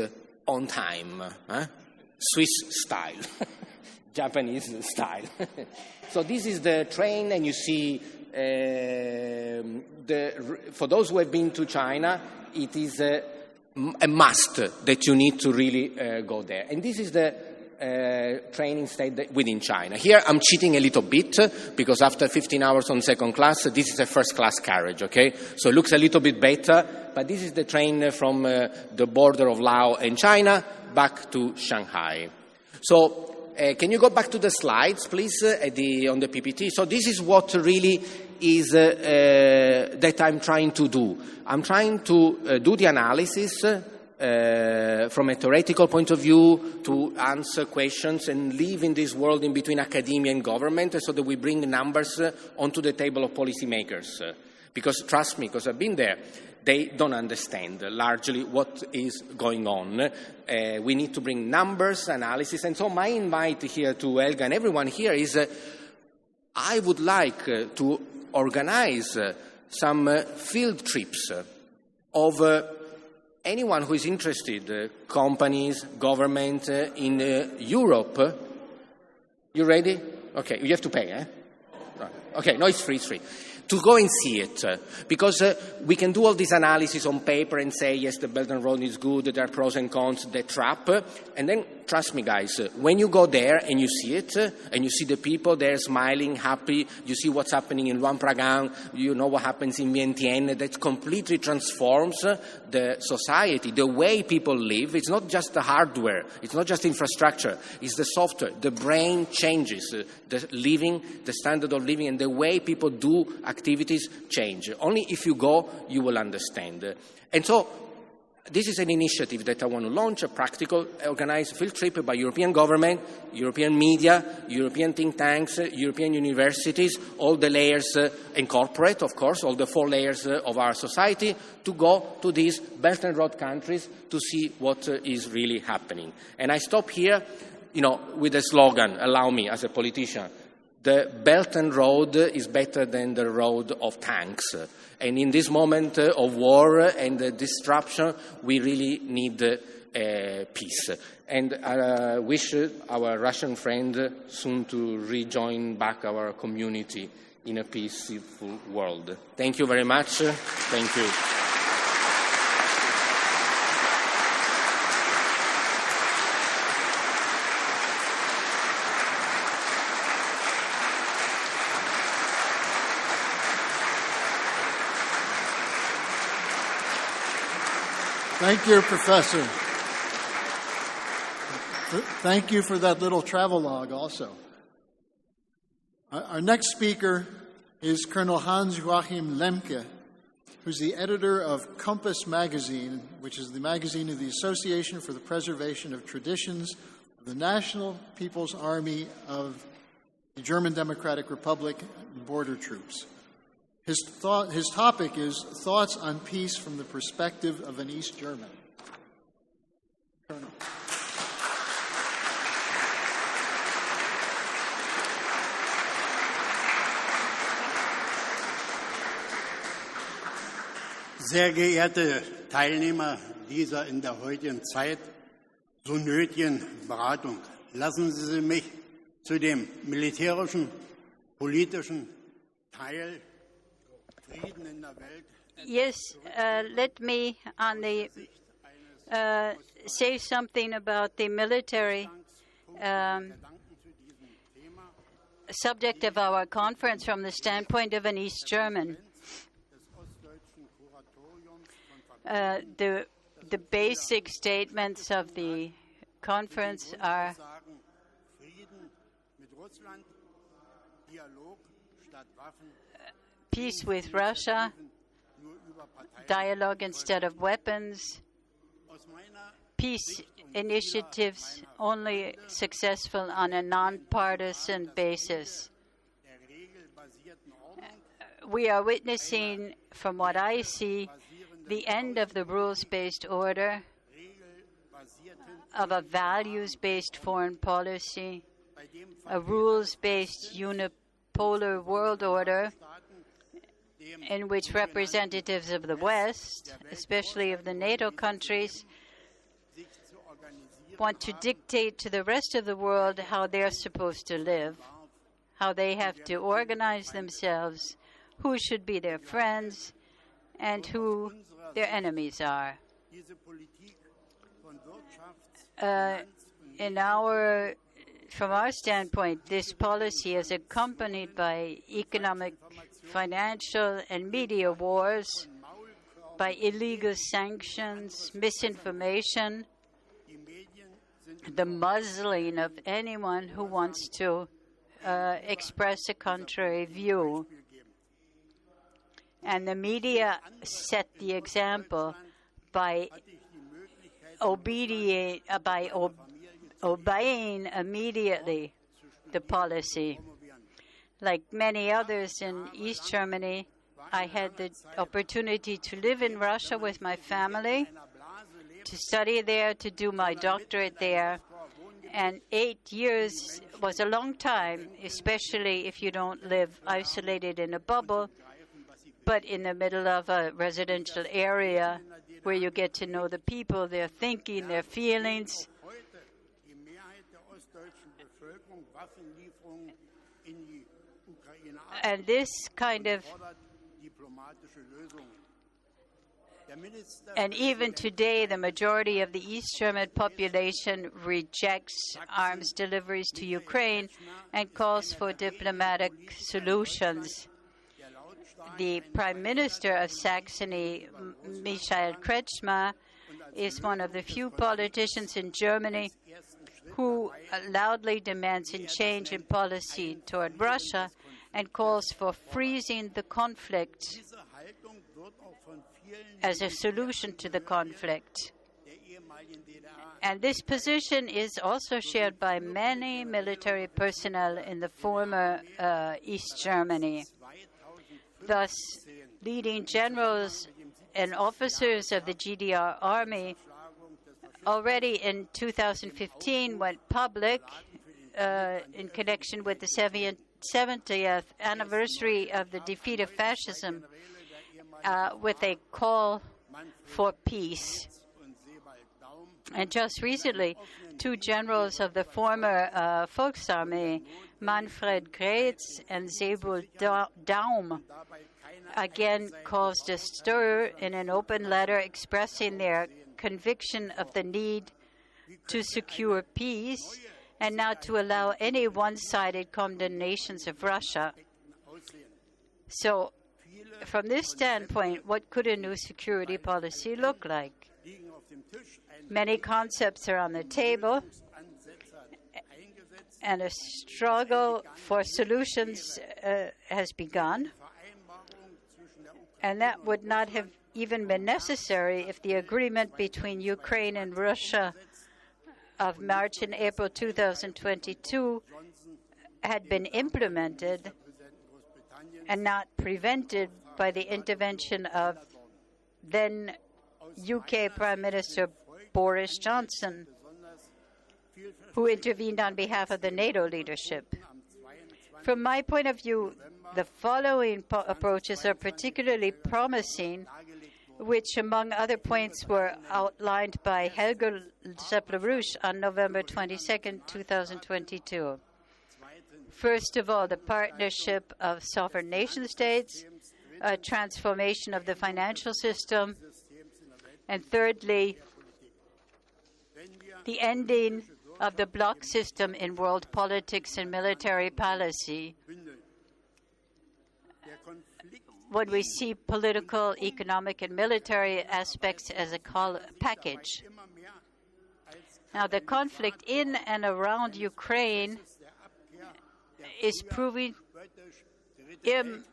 on time, Swiss style, Japanese style. So this is the train, and you see, for those who have been to China, it is a must that you need to really go there. And this is the training state within China. Here I'm cheating a little bit because after 15 hours on second class, this is a first class carriage, okay? So it looks a little bit better, but this is the train from the border of Laos and China back to Shanghai. So can you go back to the slides, please, on the PPT? So this is what really is that I'm trying to do. I'm trying to do the analysis from a theoretical point of view to answer questions and live in this world in between academia and government so that we bring numbers onto the table of policymakers. Because trust me, because I've been there, they don't understand largely what is going on. We need to bring numbers, analysis, and so my invite here to Helga and everyone here is I would like to organize some field trips of anyone who is interested, companies, government in Europe. You ready? Okay, you have to pay, eh? Okay, no, it's free, it's free. To go and see it, because we can do all this analysis on paper and say, yes, the Belt and Road is good, there are pros and cons, the trap, and then, trust me, guys, when you go there and you see it, and you see the people there smiling, happy, you see what's happening in Luang Prabang, you know what happens in Vientiane, that completely transforms the society, the way people live. It's not just the hardware, it's not just infrastructure, it's the software. The brain changes, the living, the standard of living, and the way people do activities change. Only if you go, you will understand. And so, this is an initiative that I want to launch, a practical, organized field trip by European government, European media, European think tanks, European universities, all the layers, and corporate, of course, all the 4 layers of our society, to go to these Belt and Road countries to see what is really happening. And I stop here, with a slogan, allow me, as a politician. The Belt and Road is better than the road of tanks. And in this moment of war and disruption, we really need peace. And I wish our Russian friend soon to rejoin back our community in a peaceful world. Thank you very much. Thank you. Thank you, Professor. Thank you for that little travelogue also. Our next speaker is Colonel Hans-Joachim Lemke, who's the editor of Compass Magazine, which is the magazine of the Association for the Preservation of Traditions of the National People's Army of the German Democratic Republic and Border Troops. His topic is Thoughts on Peace from the Perspective of an East German. Colonel. Sehr geehrte Teilnehmer dieser in der heutigen Zeit so nötigen Beratung, lassen Sie mich zu dem militärischen, politischen Teil Frieden in der Welt. Yes, let me say something about the military subject of our conference from the standpoint of an East German. The basic statements of the conference are peace with Russia, dialogue instead of weapons, peace initiatives only successful on a non-partisan basis. We are witnessing, from what I see, the end of the rules-based order, of a values-based foreign policy, a rules-based unipolar world order in which representatives of the West, especially of the NATO countries, want to dictate to the rest of the world how they're supposed to live, how they have to organize themselves, who should be their friends, and who their enemies are. From our standpoint, this policy is accompanied by economic, financial, and media wars, by illegal sanctions, misinformation, the muzzling of anyone who wants to express a contrary view. And the media set the example by obeying immediately the policy. Like many others in East Germany, I had the opportunity to live in Russia with my family, to study there, to do my doctorate there. And 8 years was a long time, especially if you don't live isolated in a bubble, but in the middle of a residential area where you get to know the people, their thinking, their feelings. And this kind of, and even today, the majority of the East German population rejects arms deliveries to Ukraine and calls for diplomatic solutions. The Prime Minister of Saxony, Michael Kretschmer, is one of the few politicians in Germany who loudly demands a change in policy toward Russia and calls for freezing the conflict as a solution to the conflict. And this position is also shared by many military personnel in the former East Germany. Thus, leading generals and officers of the GDR army already in 2015 went public in connection with the 70th anniversary of the defeat of fascism with a call for peace. And just recently, two generals of the former Volksarmee, Manfred Gretz and Sebul Daum, again caused a stir in an open letter expressing their conviction of the need to secure peace and not to allow any one-sided condemnations of Russia. So, from this standpoint, what could a new security policy look like? Many concepts are on the table, and a struggle for solutions has begun. And that would not have even been necessary if the agreement between Ukraine and Russia of March and April 2022 had been implemented and not prevented by the intervention of then UK Prime Minister Boris Johnson, who intervened on behalf of the NATO leadership. From my point of view, the following approaches are particularly promising, which, among other points, were outlined by Helga Zepp-LaRouche on November 22, 2022. First of all, the partnership of sovereign nation states, a transformation of the financial system, and thirdly, the ending of the bloc system in world politics and military policy. When we see political, economic, and military aspects as a package. Now, the conflict in and around Ukraine is proving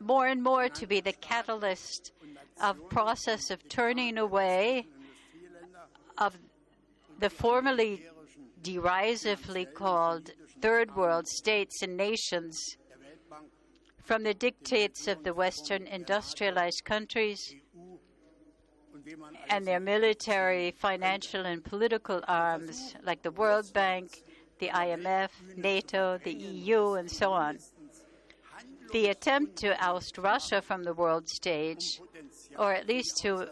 more and more to be the catalyst of process of turning away of the formerly derisively called third world states and nations from the dictates of the Western industrialized countries and their military, financial, and political arms like the World Bank, the IMF, NATO, the EU, and so on. The attempt to oust Russia from the world stage, or at least to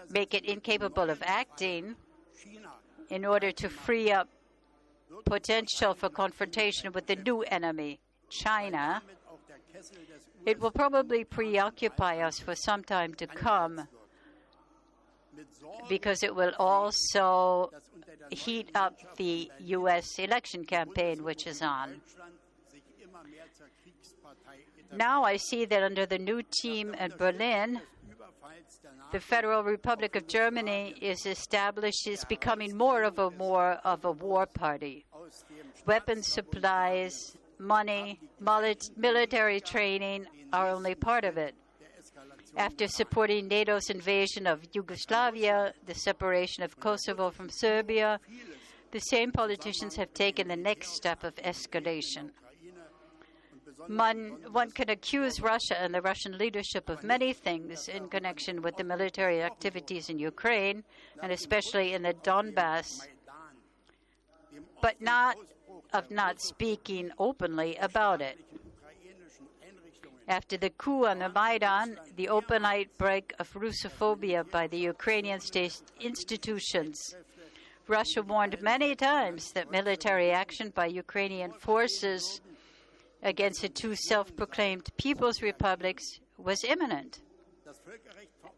make it incapable of acting, in order to free up potential for confrontation with the new enemy, China, it will probably preoccupy us for some time to come, because it will also heat up the U.S. election campaign, which is on. Now I see that under the new team at Berlin, the Federal Republic of Germany is becoming more of a war party. Weapons supplies, money, military training are only part of it. After supporting NATO's invasion of Yugoslavia, the separation of Kosovo from Serbia, the same politicians have taken the next step of escalation. One can accuse Russia and the Russian leadership of many things in connection with the military activities in Ukraine, and especially in the Donbass, but not speaking openly about it. After the coup on the Maidan, the open outbreak of Russophobia by the Ukrainian state institutions, Russia warned many times that military action by Ukrainian forces against the two self-proclaimed People's Republics was imminent,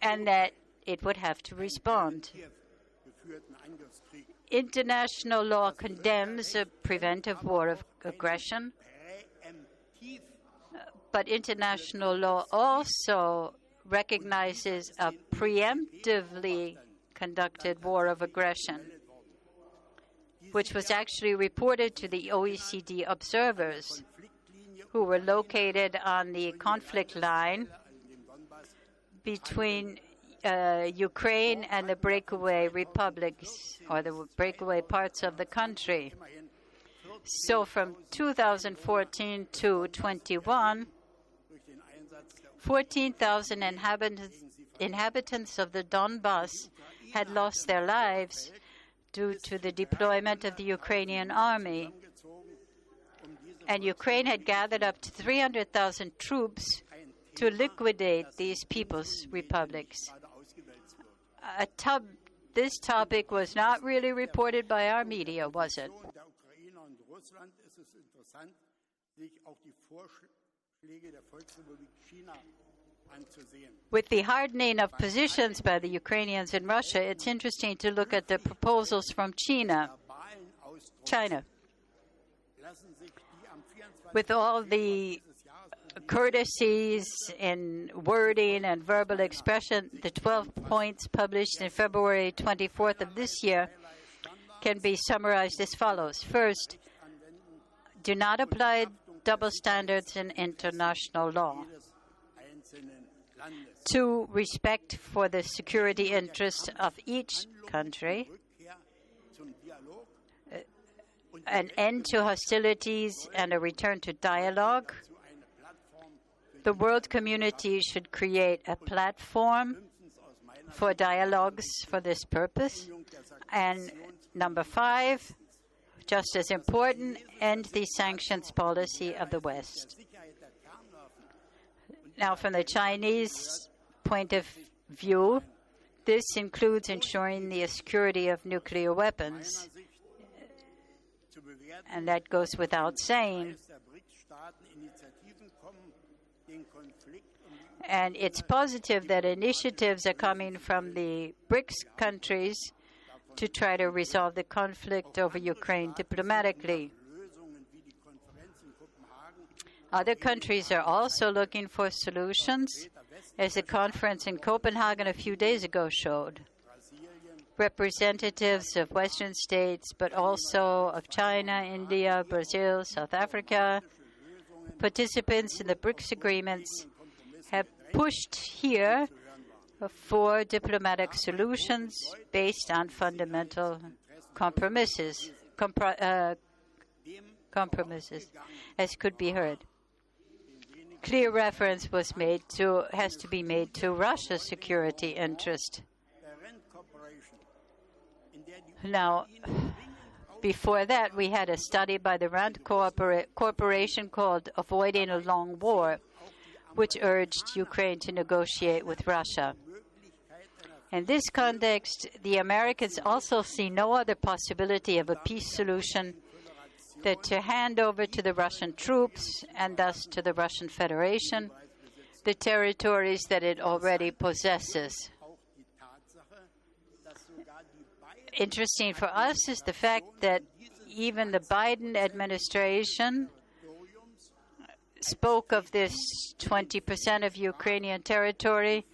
and that it would have to respond. International law condemns a preventive war of aggression, but international law also recognizes a preemptively conducted war of aggression, which was actually reported to the OECD observers who were located on the conflict line between Ukraine and the breakaway republics, or the breakaway parts of the country. So from 2014 to 21, 14,000 inhabitants of the Donbass had lost their lives due to the deployment of the Ukrainian army. And Ukraine had gathered up to 300,000 troops to liquidate these people's republics. This topic was not really reported by our media, was it? With the hardening of positions by the Ukrainians in Russia, it's interesting to look at the proposals from China. With all the courtesies in wording and verbal expression, the 12 points published in February 24th of this year can be summarized as follows. First, do not apply double standards in international law. 2, respect for the security interests of each country. An end to hostilities and a return to dialogue. The world community should create a platform for dialogues for this purpose. And number 5, just as important, end the sanctions policy of the West. Now, from the Chinese point of view, this includes ensuring the security of nuclear weapons. And that goes without saying. And it's positive that initiatives are coming from the BRICS countries to try to resolve the conflict over Ukraine diplomatically. Other countries are also looking for solutions, as the conference in Copenhagen a few days ago showed. Representatives of Western states, but also of China, India, Brazil, South Africa, participants in the BRICS agreements have pushed here for diplomatic solutions based on fundamental compromises, as could be heard. Clear reference has to be made to Russia's security interest. Now, before that, we had a study by the RAND Corporation called Avoiding a Long War, which urged Ukraine to negotiate with Russia. In this context, the Americans also see no other possibility of a peace solution than to hand over to the Russian troops, and thus to the Russian Federation, the territories that it already possesses. Interesting for us is the fact that even the Biden administration spoke of this 20% of Ukrainian territory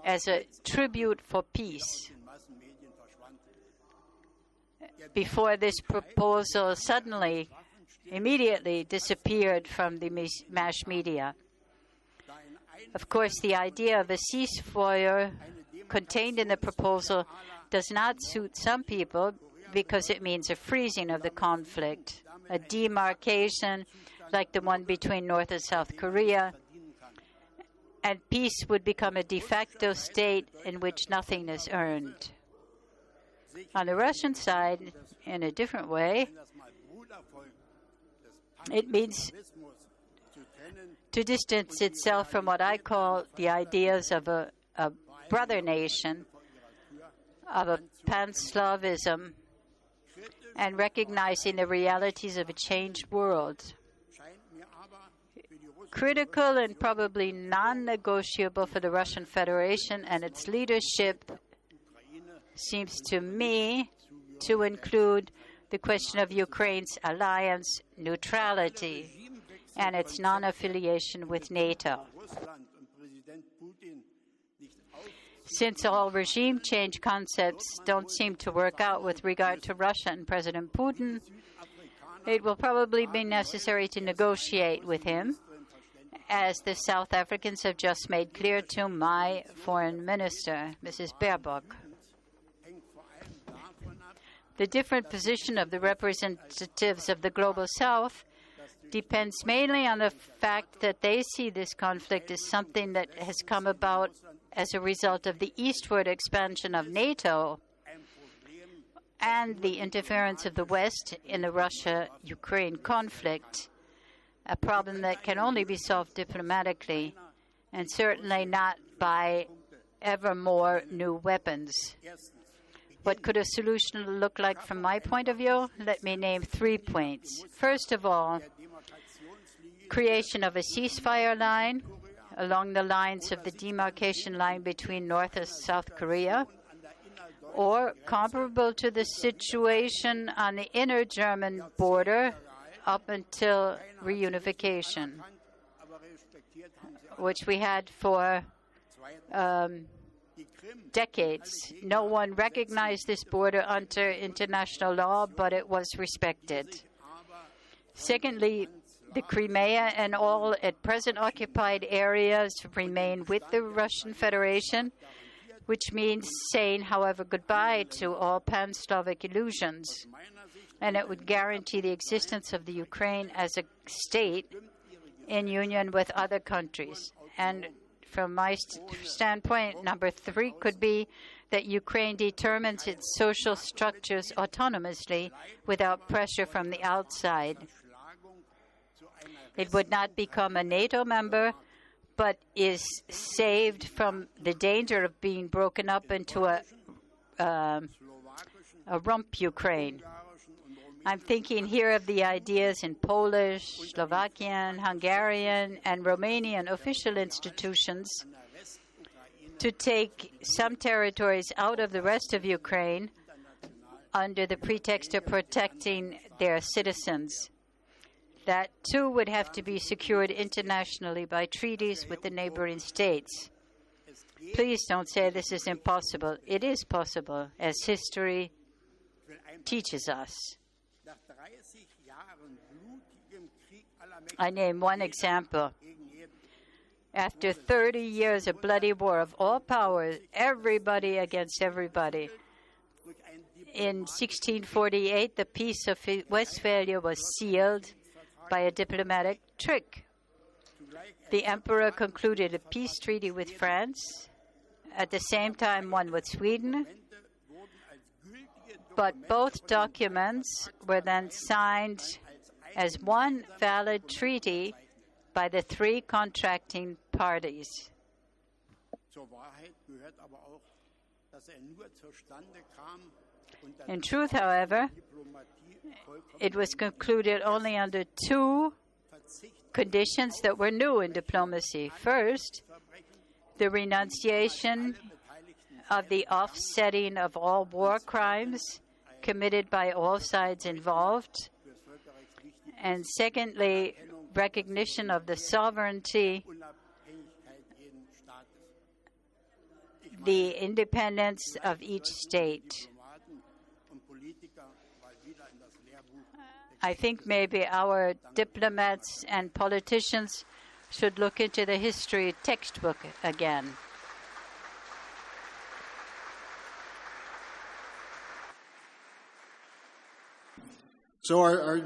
as a tribute for peace. Before this proposal suddenly, immediately disappeared from the mass media. Of course, the idea of a ceasefire contained in the proposal does not suit some people because it means a freezing of the conflict, a demarcation like the one between North and South Korea, and peace would become a de facto state in which nothing is earned. On the Russian side, in a different way, it means to distance itself from what I call the ideas of a brother nation, of a pan-Slavism, and recognizing the realities of a changed world. Critical and probably non-negotiable for the Russian Federation and its leadership seems to me to include the question of Ukraine's alliance neutrality and its non-affiliation with NATO. Since all regime change concepts don't seem to work out with regard to Russia and President Putin, it will probably be necessary to negotiate with him, as the South Africans have just made clear to my foreign minister, Mrs. Baerbock. The different position of the representatives of the Global South depends mainly on the fact that they see this conflict as something that has come about as a result of the eastward expansion of NATO and the interference of the West in the Russia-Ukraine conflict, a problem that can only be solved diplomatically and certainly not by ever more new weapons. What could a solution look like from my point of view? Let me name 3 points. First of all, creation of a ceasefire line along the lines of the demarcation line between North and South Korea, or comparable to the situation on the inner German border up until reunification, which we had for decades. No one recognized this border under international law, but it was respected. Secondly, the Crimea and all at present occupied areas remain with the Russian Federation, which means saying, however, goodbye to all pan-Slavic illusions. And it would guarantee the existence of the Ukraine as a state in union with other countries. And from my standpoint, number 3 could be that Ukraine determines its social structures autonomously without pressure from the outside. It would not become a NATO member, but is saved from the danger of being broken up into a rump Ukraine. I'm thinking here of the ideas in Polish, Slovakian, Hungarian, and Romanian official institutions to take some territories out of the rest of Ukraine under the pretext of protecting their citizens. That, too, would have to be secured internationally by treaties with the neighboring states. Please don't say this is impossible. It is possible, as history teaches us. I name one example. After 30 years of bloody war of all powers, everybody against everybody, in 1648, the Peace of Westphalia was sealed by a diplomatic trick. The emperor concluded a peace treaty with France, at the same time one with Sweden, but both documents were then signed as one valid treaty by the 3 contracting parties. In truth, however, it was concluded only under two conditions that were new in diplomacy. First, the renunciation of the offsetting of all war crimes committed by all sides involved. And secondly, recognition of the sovereignty, the independence of each state. I think maybe our diplomats and politicians should look into the history textbook again. So our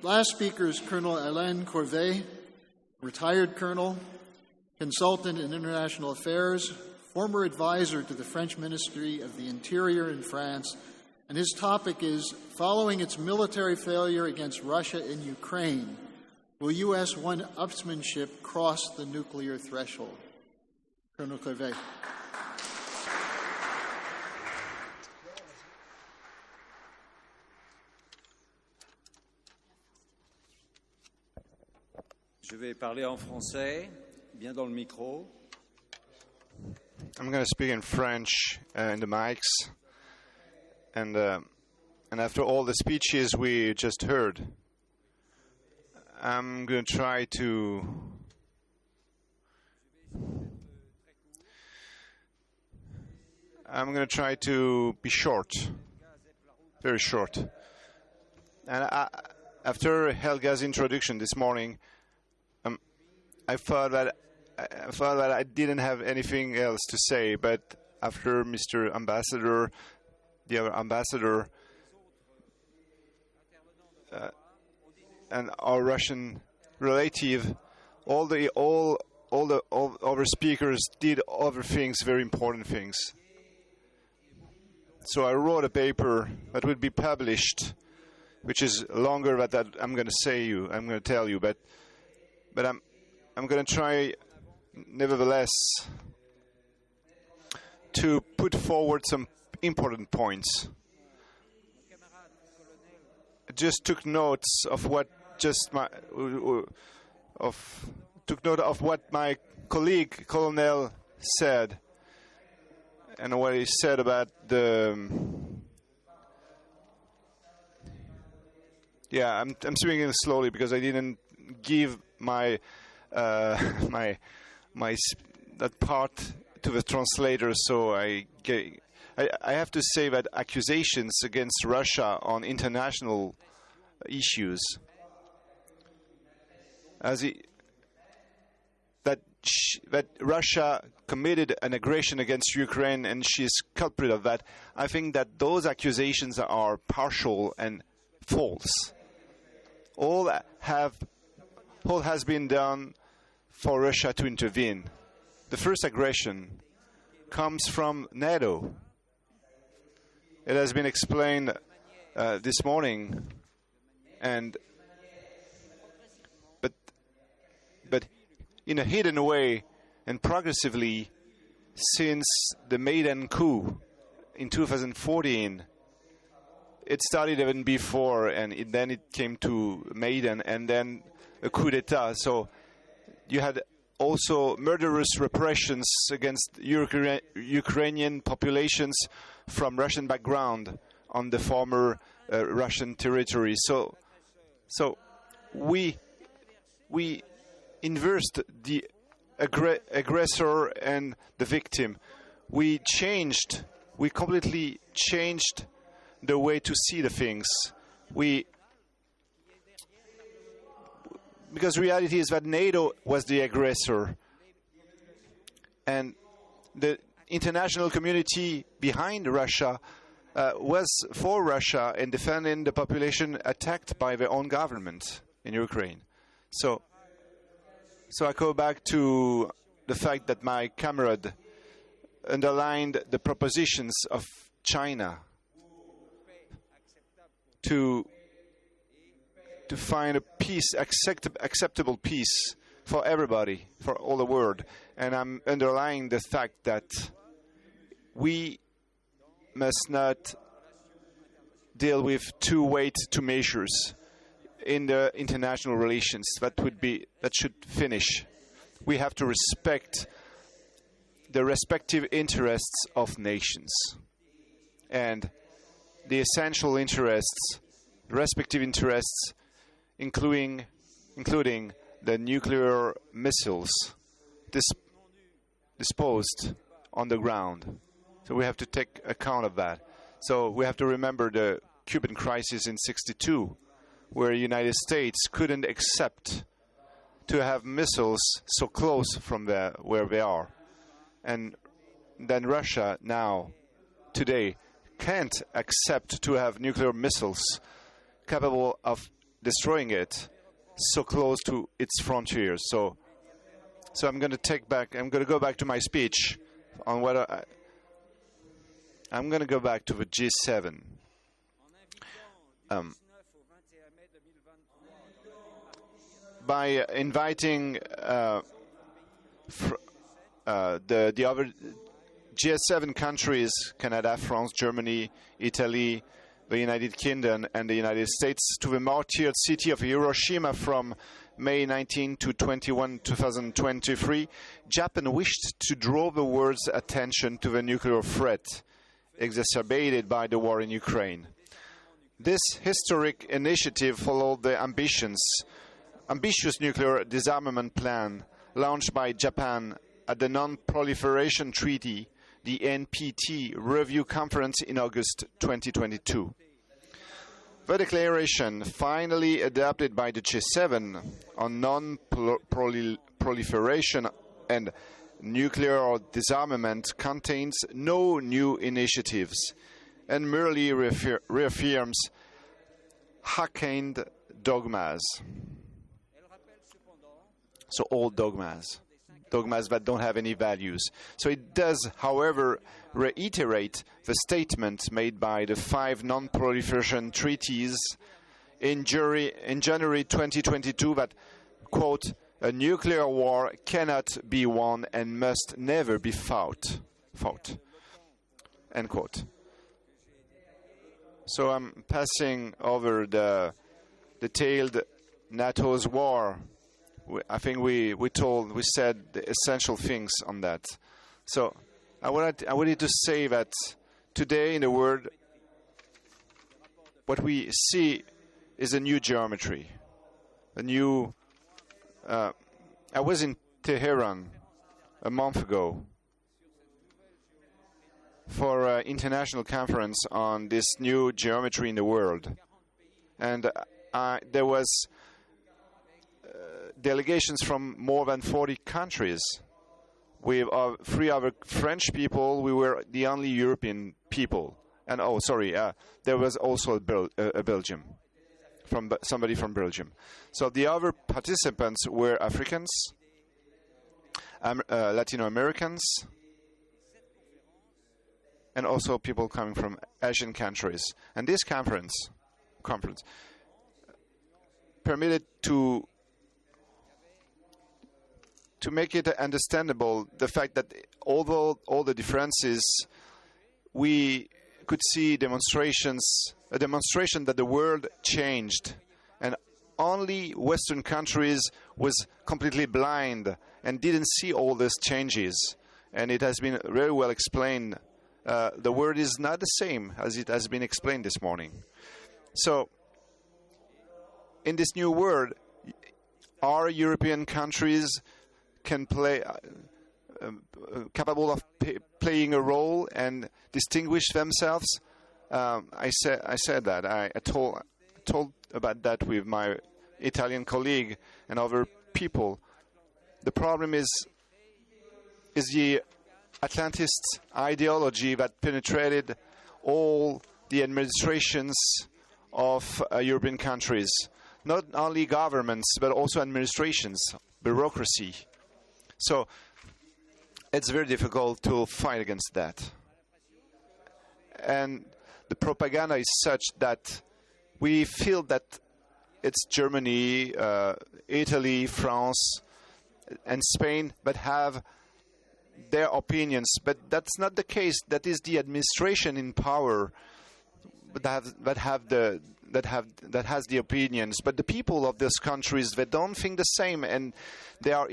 last speaker is Colonel Alain Corvée, retired colonel, consultant in international affairs, former advisor to the French Ministry of the Interior in France, and his topic is, following its military failure against Russia in Ukraine, will U.S. one-upsmanship cross the nuclear threshold? Colonel Corvée. Je vais parler en français, bien dans le micro. I'm going to speak in French in the mics. And after all the speeches we just heard, I'm going to try to be short, very short. And after Helga's introduction this morning, I thought that I didn't have anything else to say. But after Mr. Ambassador, the other ambassador, and our Russian relative, all the other speakers did other things, very important things. So I wrote a paper that would be published, which is longer than that I'm going to tell you, but I'm going to try, nevertheless, to put forward some important points. I just took notes of what my colleague Colonel said, and what he said about I'm speaking slowly because I didn't give my that part to the translator, so I have to say that accusations against Russia on international issues, that Russia committed an aggression against Ukraine and she is culprit of that, I think that those accusations are partial and false. All has been done for Russia to intervene. The first aggression comes from NATO. It has been explained this morning, but in a hidden way and progressively since the Maidan coup in 2014. It started even before, and then it came to Maidan, and then a coup d'etat. So you had also murderous repressions against Ukrainian populations from Russian background on the former Russian territory. So we inversed the aggressor and the victim. We completely changed the way to see the things. Because reality is that NATO was the aggressor, and the international community behind Russia was for Russia and defending the population attacked by their own government in Ukraine. So I go back to the fact that my comrade underlined the propositions of China to find a peace, acceptable peace for everybody, for all the world. And I'm underlying the fact that we must not deal with two weights, two measures in the international relations. That should finish. We have to respect the respective interests of nations and the essential interests, respective interests, including the nuclear missiles disposed on the ground. So we have to take account of that. So we have to remember the Cuban crisis in '62, where the United States couldn't accept to have missiles so close from where they are. And then Russia now, today, can't accept to have nuclear missiles capable of destroying it so close to its frontiers. So I'm going to go back to my speech on whether I'm going to go back to the G7. By inviting the other G7 countries, Canada, France, Germany, Italy, the United Kingdom, and the United States, to the martyred city of Hiroshima from May 19 to 21, 2023, Japan wished to draw the world's attention to the nuclear threat exacerbated by the war in Ukraine. This historic initiative followed the ambitious nuclear disarmament plan launched by Japan at the Non-Proliferation Treaty, the NPT Review Conference in August 2022. The declaration, finally adopted by the G7 on non-proliferation and nuclear disarmament, contains no new initiatives and merely reaffirms hackneyed dogmas. So old dogmas that don't have any values. So it does, however, reiterate the statement made by the 5 non-proliferation treaties in January 2022 that, quote, a nuclear war cannot be won and must never be fought, end quote. So I'm passing over the detailed NATO's war. I think we said the essential things on that. So I wanted to say that today in the world, what we see is a new geometry, a new. I was in Tehran a month ago for an international conference on this new geometry in the world, and there was delegations from more than 40 countries. With 3 other French people, we were the only European people. And there was also a Belgium, somebody from Belgium. So the other participants were Africans, Latino Americans, and also people coming from Asian countries. And this conference permitted to make it understandable the fact that although all the differences, we could see a demonstration that the world changed, and only Western countries was completely blind and didn't see all these changes. And it has been very well explained. The world is not the same as it has been explained this morning. So, in this new world, our European countries can play, capable of playing a role and distinguish themselves. I said that. I told about that with my Italian colleague and other people. The problem is the Atlantist ideology that penetrated all the administrations of European countries. Not only governments, but also administrations, bureaucracy. So it's very difficult to fight against that. And the propaganda is such that we feel that it's Germany, Italy, France, and Spain that have their opinions, but that's not the case. That is the administration in power that has the opinions. But the people of those countries, they don't think the same, and they are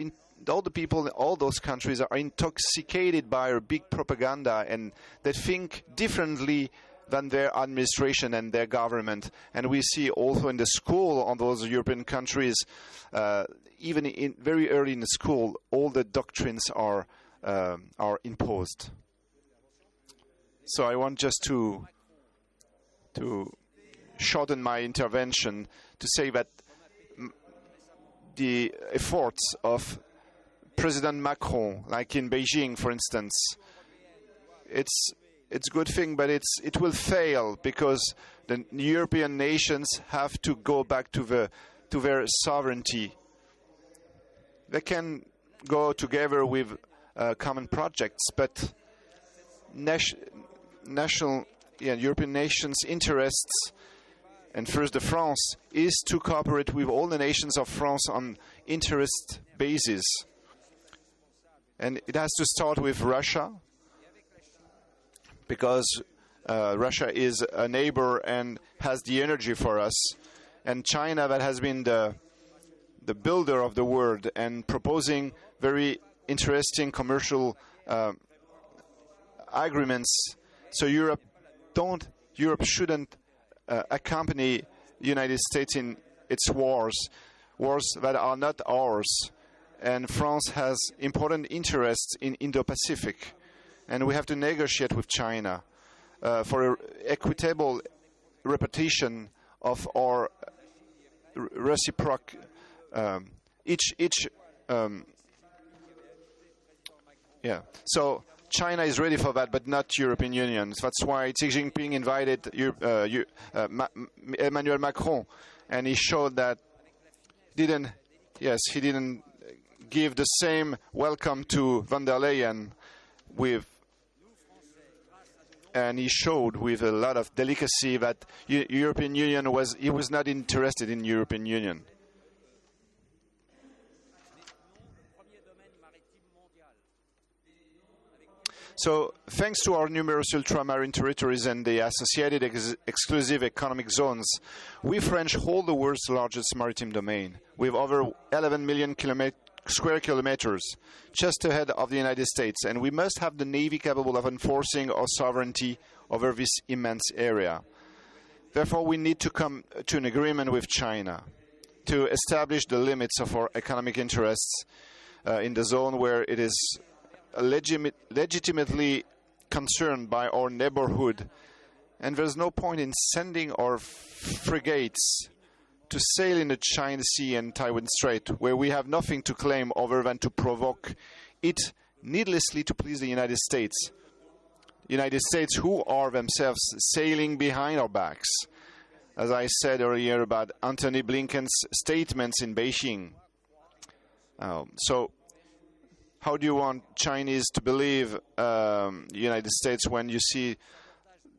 all the people in all those countries are intoxicated by a big propaganda, and they think differently than their administration and their government. And we see also in the school on those European countries, even very early in the school, all the doctrines are imposed. So I want just to shorten my intervention to say that the efforts of President Macron, like in Beijing, for instance, it's a good thing, but it will fail because the European nations have to go back to their sovereignty. They can go together with common projects, but European nations' interests, and first the France, is to cooperate with all the nations of France on interest basis. And it has to start with Russia, because Russia is a neighbor and has the energy for us, and China, that has been the builder of the world and proposing very interesting commercial agreements. So Europe shouldn't accompany the United States in its wars that are not ours. And France has important interests in Indo-Pacific, and we have to negotiate with China for an equitable repetition of our reciproc. So China is ready for that, but not European Union. That's why Xi Jinping invited Emmanuel Macron, and he showed that he didn't give the same welcome to von der Leyen and he showed with a lot of delicacy that European Union was not interested in European Union. So, thanks to our numerous ultramarine territories and the associated exclusive economic zones, we French hold the world's largest maritime domain, with over 11 million square kilometers, just ahead of the United States, and we must have the Navy capable of enforcing our sovereignty over this immense area. Therefore, we need to come to an agreement with China to establish the limits of our economic interests in the zone where it is legitimately concerned by our neighborhood, and there's no point in sending our frigates to sail in the China Sea and Taiwan Strait, where we have nothing to claim other than to provoke it needlessly to please the United States. United States who are themselves sailing behind our backs, as I said earlier about Antony Blinken's statements in Beijing. So how do you want Chinese to believe the United States when you see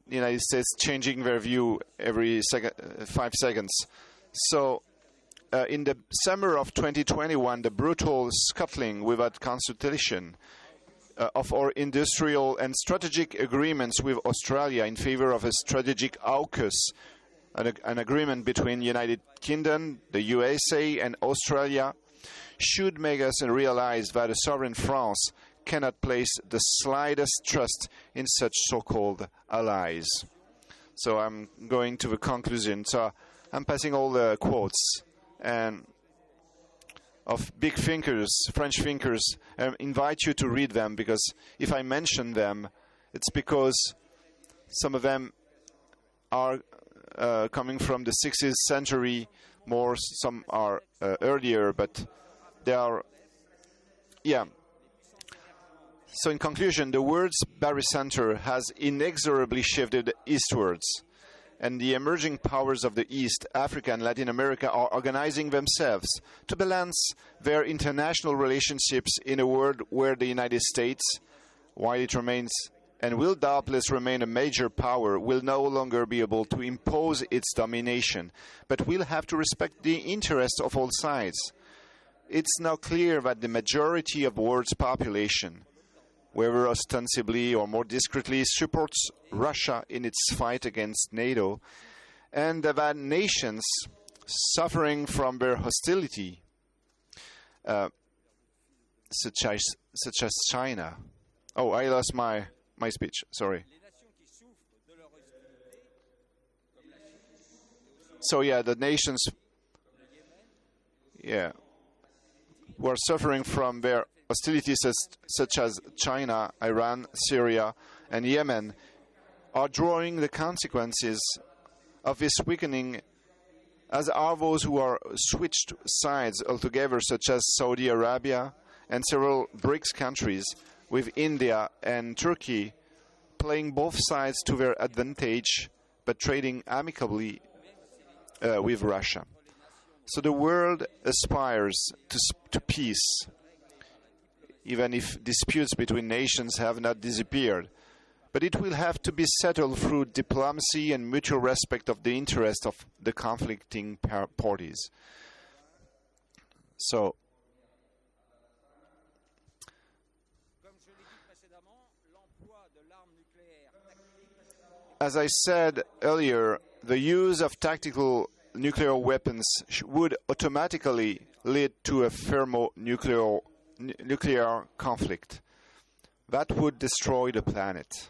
the United States changing their view every 5 seconds? So in the summer of 2021, the brutal scuttling without consultation of our industrial and strategic agreements with Australia in favor of a strategic AUKUS, an agreement between United Kingdom, the USA and Australia, should make us realize that a sovereign France cannot place the slightest trust in such so-called allies. So I'm going to the conclusion. So I'm passing all the quotes and of big thinkers, French thinkers. I invite you to read them, because if I mention them, it's because some of them are coming from the 16th century, more some are earlier, but they are, So in conclusion, the world's barycenter has inexorably shifted eastwards, and the emerging powers of the East, Africa and Latin America are organizing themselves to balance their international relationships in a world where the United States, while it remains and will doubtless remain a major power, will no longer be able to impose its domination, but will have to respect the interests of all sides. It's now clear that the majority of the world's population whether ostensibly or more discreetly, supports Russia in its fight against NATO, and that nations suffering from their hostility, such as China. Oh, I lost my speech, sorry. So yeah, the nations who are suffering from their hostilities such as China, Iran, Syria, and Yemen are drawing the consequences of this weakening, as are those who are switched sides altogether, such as Saudi Arabia and several BRICS countries, with India and Turkey playing both sides to their advantage, but trading amicably with Russia. So the world aspires to peace, even if disputes between nations have not disappeared. But it will have to be settled through diplomacy and mutual respect of the interests of the conflicting parties. So, as I said earlier, the use of tactical nuclear weapons would automatically lead to a thermonuclear conflict that would destroy the planet.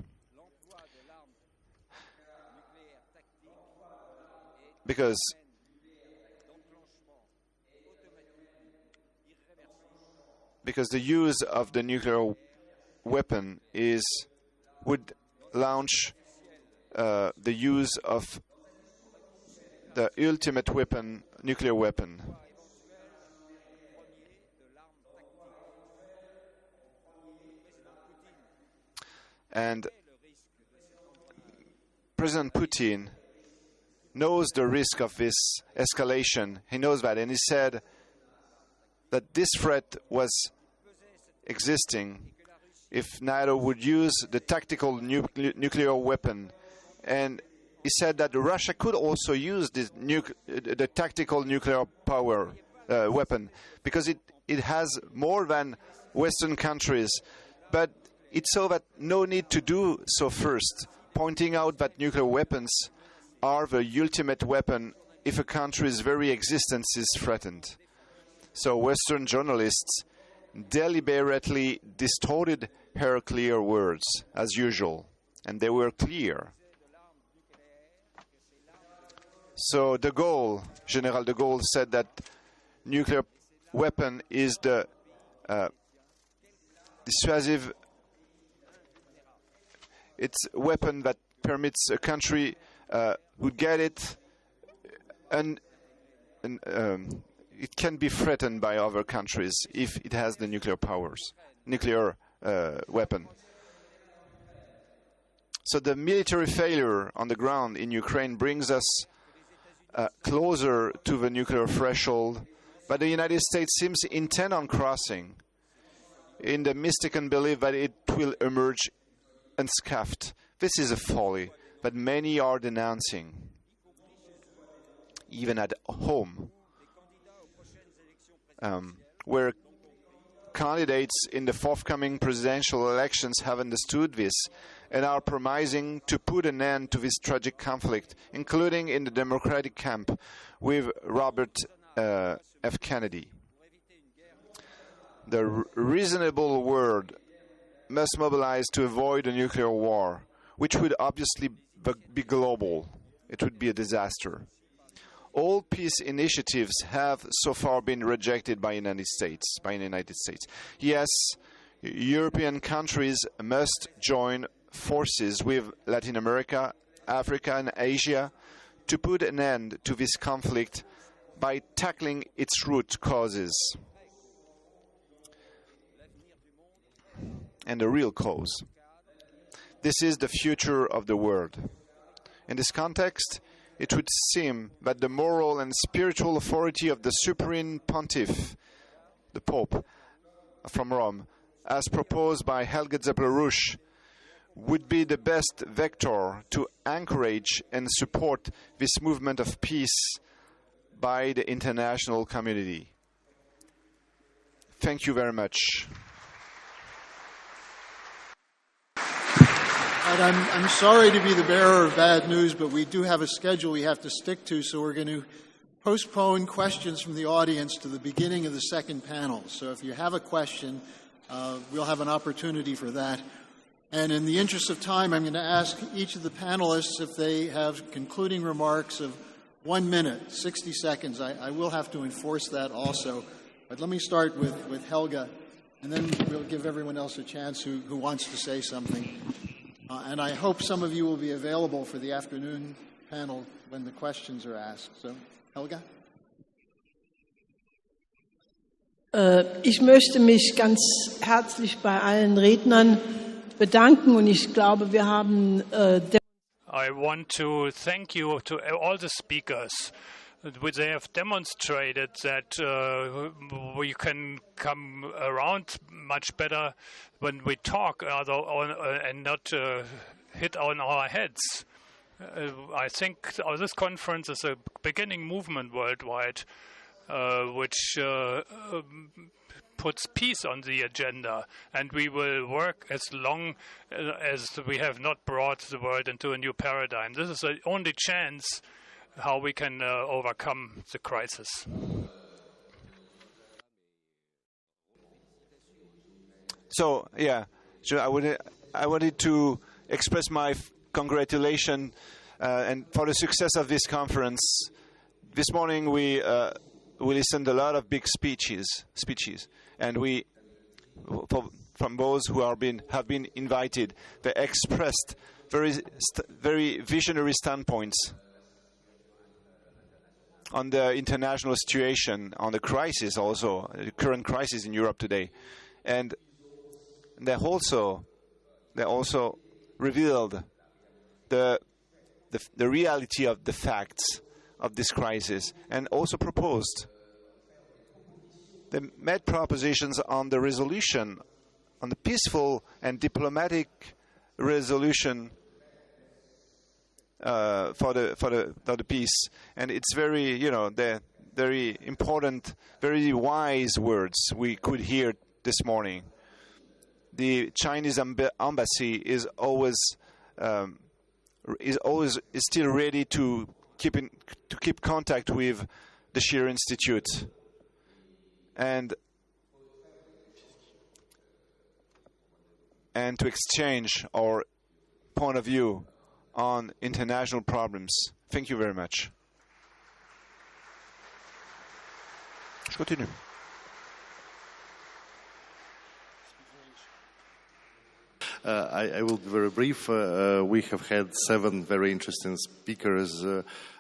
Because the use of the nuclear weapon would launch the use of the ultimate weapon, nuclear weapon. And President Putin knows the risk of this escalation. He knows that, and he said that this threat was existing if NATO would use the tactical nuclear weapon. And he said that Russia could also use the tactical nuclear power weapon, because it has more than Western countries. But it saw that no need to do so first, pointing out that nuclear weapons are the ultimate weapon if a country's very existence is threatened. So Western journalists deliberately distorted her clear words, as usual, and they were clear. So General de Gaulle said that nuclear weapon is the dissuasive. It's a weapon that permits a country who get it, and it can be threatened by other countries if it has the nuclear weapon. So the military failure on the ground in Ukraine brings us closer to the nuclear threshold, but the United States seems intent on crossing, in the mistaken belief that it will emerge unscuffed. This is a folly that many are denouncing, even at home, where candidates in the forthcoming presidential elections have understood this and are promising to put an end to this tragic conflict, including in the Democratic camp with Robert F. Kennedy. The reasonable world must mobilize to avoid a nuclear war, which would obviously be global. It would be a disaster. All peace initiatives have so far been rejected by the United States. Yes, European countries must join forces with Latin America, Africa, and Asia to put an end to this conflict by tackling its root causes. And the real cause. This is the future of the world. In this context, it would seem that the moral and spiritual authority of the Supreme Pontiff, the Pope from Rome, as proposed by Helga Zepp-LaRouche, would be the best vector to encourage and support this movement of peace by the international community. Thank you very much. But I'm sorry to be the bearer of bad news, but we do have a schedule we have to stick to, so we're going to postpone questions from the audience to the beginning of the second panel. So if you have a question, we'll have an opportunity for that. And in the interest of time, I'm going to ask each of the panelists if they have concluding remarks of 1 minute, 60 seconds. I will have to enforce that also. But let me start with Helga, and then we'll give everyone else a chance who wants to say something. And I hope some of you will be available for the afternoon panel when the questions are asked. So, Helga? Ich möchte mich ganz herzlich bei allen Rednern bedanken und ich glaube, wir haben I want to thank you to all the speakers. They have demonstrated that we can come around much better when we talk and not hit on our heads. I think this conference is a beginning movement worldwide which puts peace on the agenda, and we will work as long as we have not brought the world into a new paradigm. This is the only chance how we can overcome the crisis. So, I wanted to express my congratulations and for the success of this conference. This morning we listened to a lot of big speeches, and from those who have been invited, they expressed very visionary standpoints on the international situation, on the crisis also, the current crisis in Europe today. And they also revealed the reality of the facts of this crisis, and also proposed. They made propositions on the resolution, on the peaceful and diplomatic resolution for the peace. And it's very, they're very important, very wise words we could hear this morning. The Chinese embassy is still ready to keep contact with the Schiller Institute and to exchange our point of view on international problems. Thank you very much. Je continue. I will be very brief. We have had 7 very interesting speakers,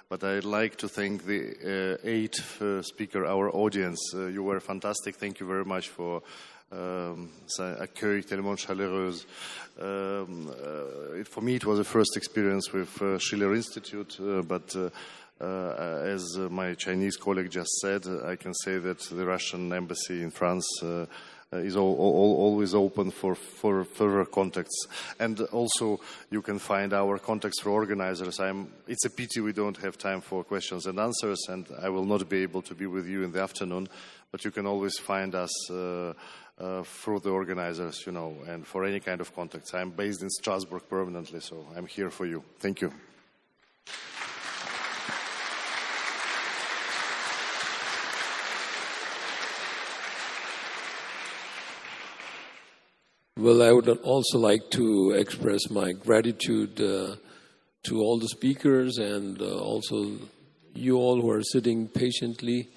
but I'd like to thank the 8th speaker, our audience. You were fantastic. Thank you very much for accueil tellement chaleureuse. For me, it was a first experience with Schiller Institute, but as my Chinese colleague just said, I can say that the Russian embassy in France is always open for further contacts. And also, you can find our contacts for organizers. It's a pity we don't have time for questions and answers, and I will not be able to be with you in the afternoon, but you can always find us through the organizers, and for any kind of contacts. I'm based in Strasbourg permanently, so I'm here for you. Thank you. Well, I would also like to express my gratitude to all the speakers and also you all who are sitting patiently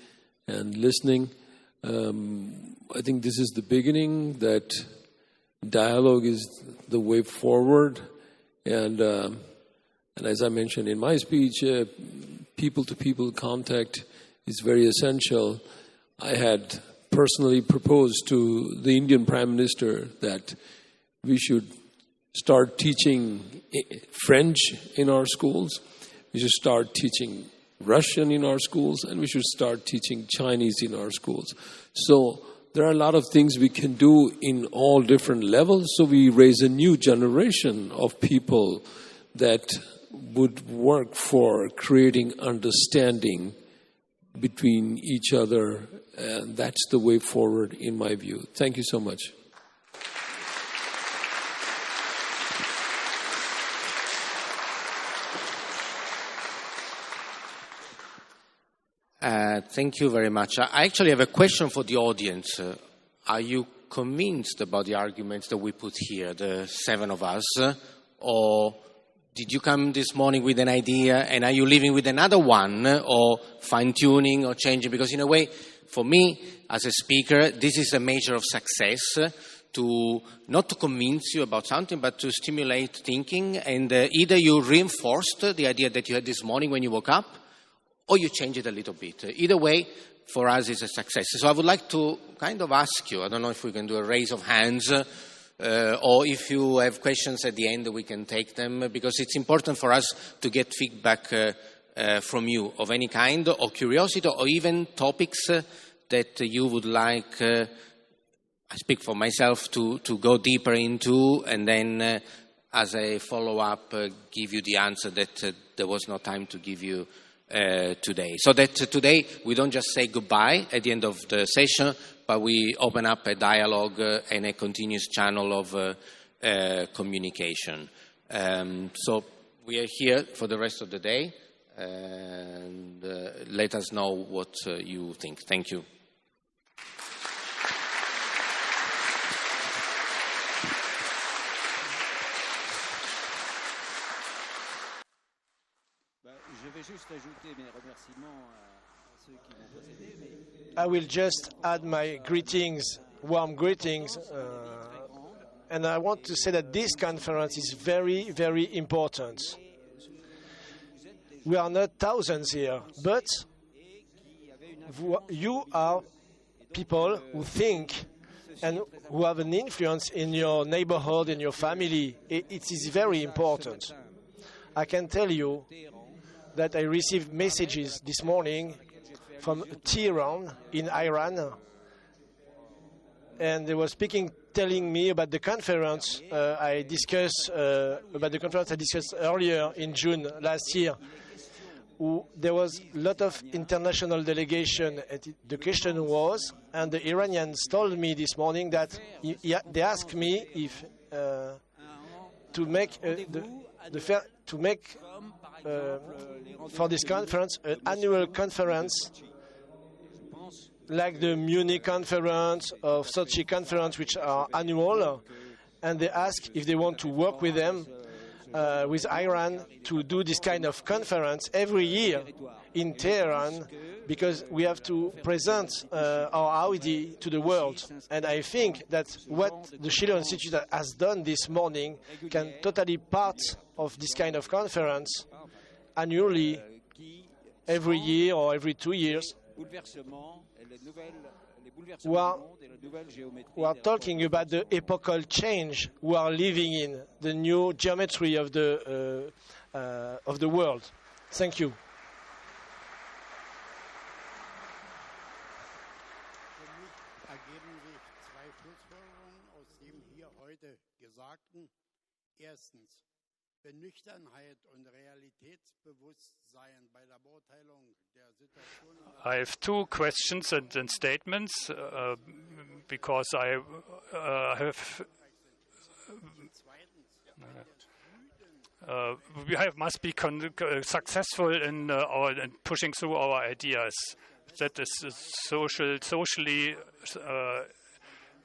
and listening. I think this is the beginning, that dialogue is the way forward. And as I mentioned in my speech, people-to-people contact is very essential. I had personally proposed to the Indian Prime Minister that we should start teaching French in our schools, we should start teaching Russian in our schools, and we should start teaching Chinese in our schools. So there are a lot of things we can do in all different levels, so we raise a new generation of people that would work for creating understanding between each other, and that's the way forward in my view. Thank you so much. Thank you very much. I actually have a question for the audience. Are you convinced about the arguments that we put here, the 7 of us, or did you come this morning with an idea and are you leaving with another one, or fine-tuning or changing? Because in a way, for me, as a speaker, this is a measure of success, not to convince you about something, but to stimulate thinking, and either you reinforced the idea that you had this morning when you woke up, or you change it a little bit. Either way, for us, is a success. So I would like to kind of ask you, I don't know if we can do a raise of hands, or if you have questions at the end, we can take them, because it's important for us to get feedback from you of any kind, or curiosity, or even topics that you would like, I speak for myself, to go deeper into, and then as a follow-up, give you the answer that there was no time to give you today. So that today we don't just say goodbye at the end of the session, but we open up a dialogue and a continuous channel of communication. So we are here for the rest of the day, and let us know what you think. Thank you. I will just add my greetings, warm greetings, and I want to say that this conference is very, very important. We are not thousands here, but you are people who think and who have an influence in your neighborhood, in your family. It is very important. I can tell you that I received messages this morning from Tehran in Iran, and they were telling me about the conference I discussed earlier in June last year. There was a lot of international delegation. The question was, and the Iranians told me this morning that they asked me if to make for this conference an annual conference like the Munich conference or Sochi conference, which are annual, and they ask if they want to work with them, with Iran, to do this kind of conference every year in Tehran, because we have to present our idea to the world. And I think that what the Schiller Institute has done this morning can totally part of this kind of conference annually, every year or every 2 years. We are talking about the epochal change we are living in, the new geometry of the world. Thank you. I have 2 questions and statements, because I must be successful in pushing through our ideas. That is socially.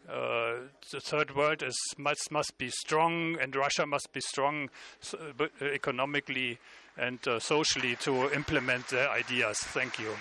The third world must be strong, and Russia must be strong economically and socially to implement their ideas. Thank you.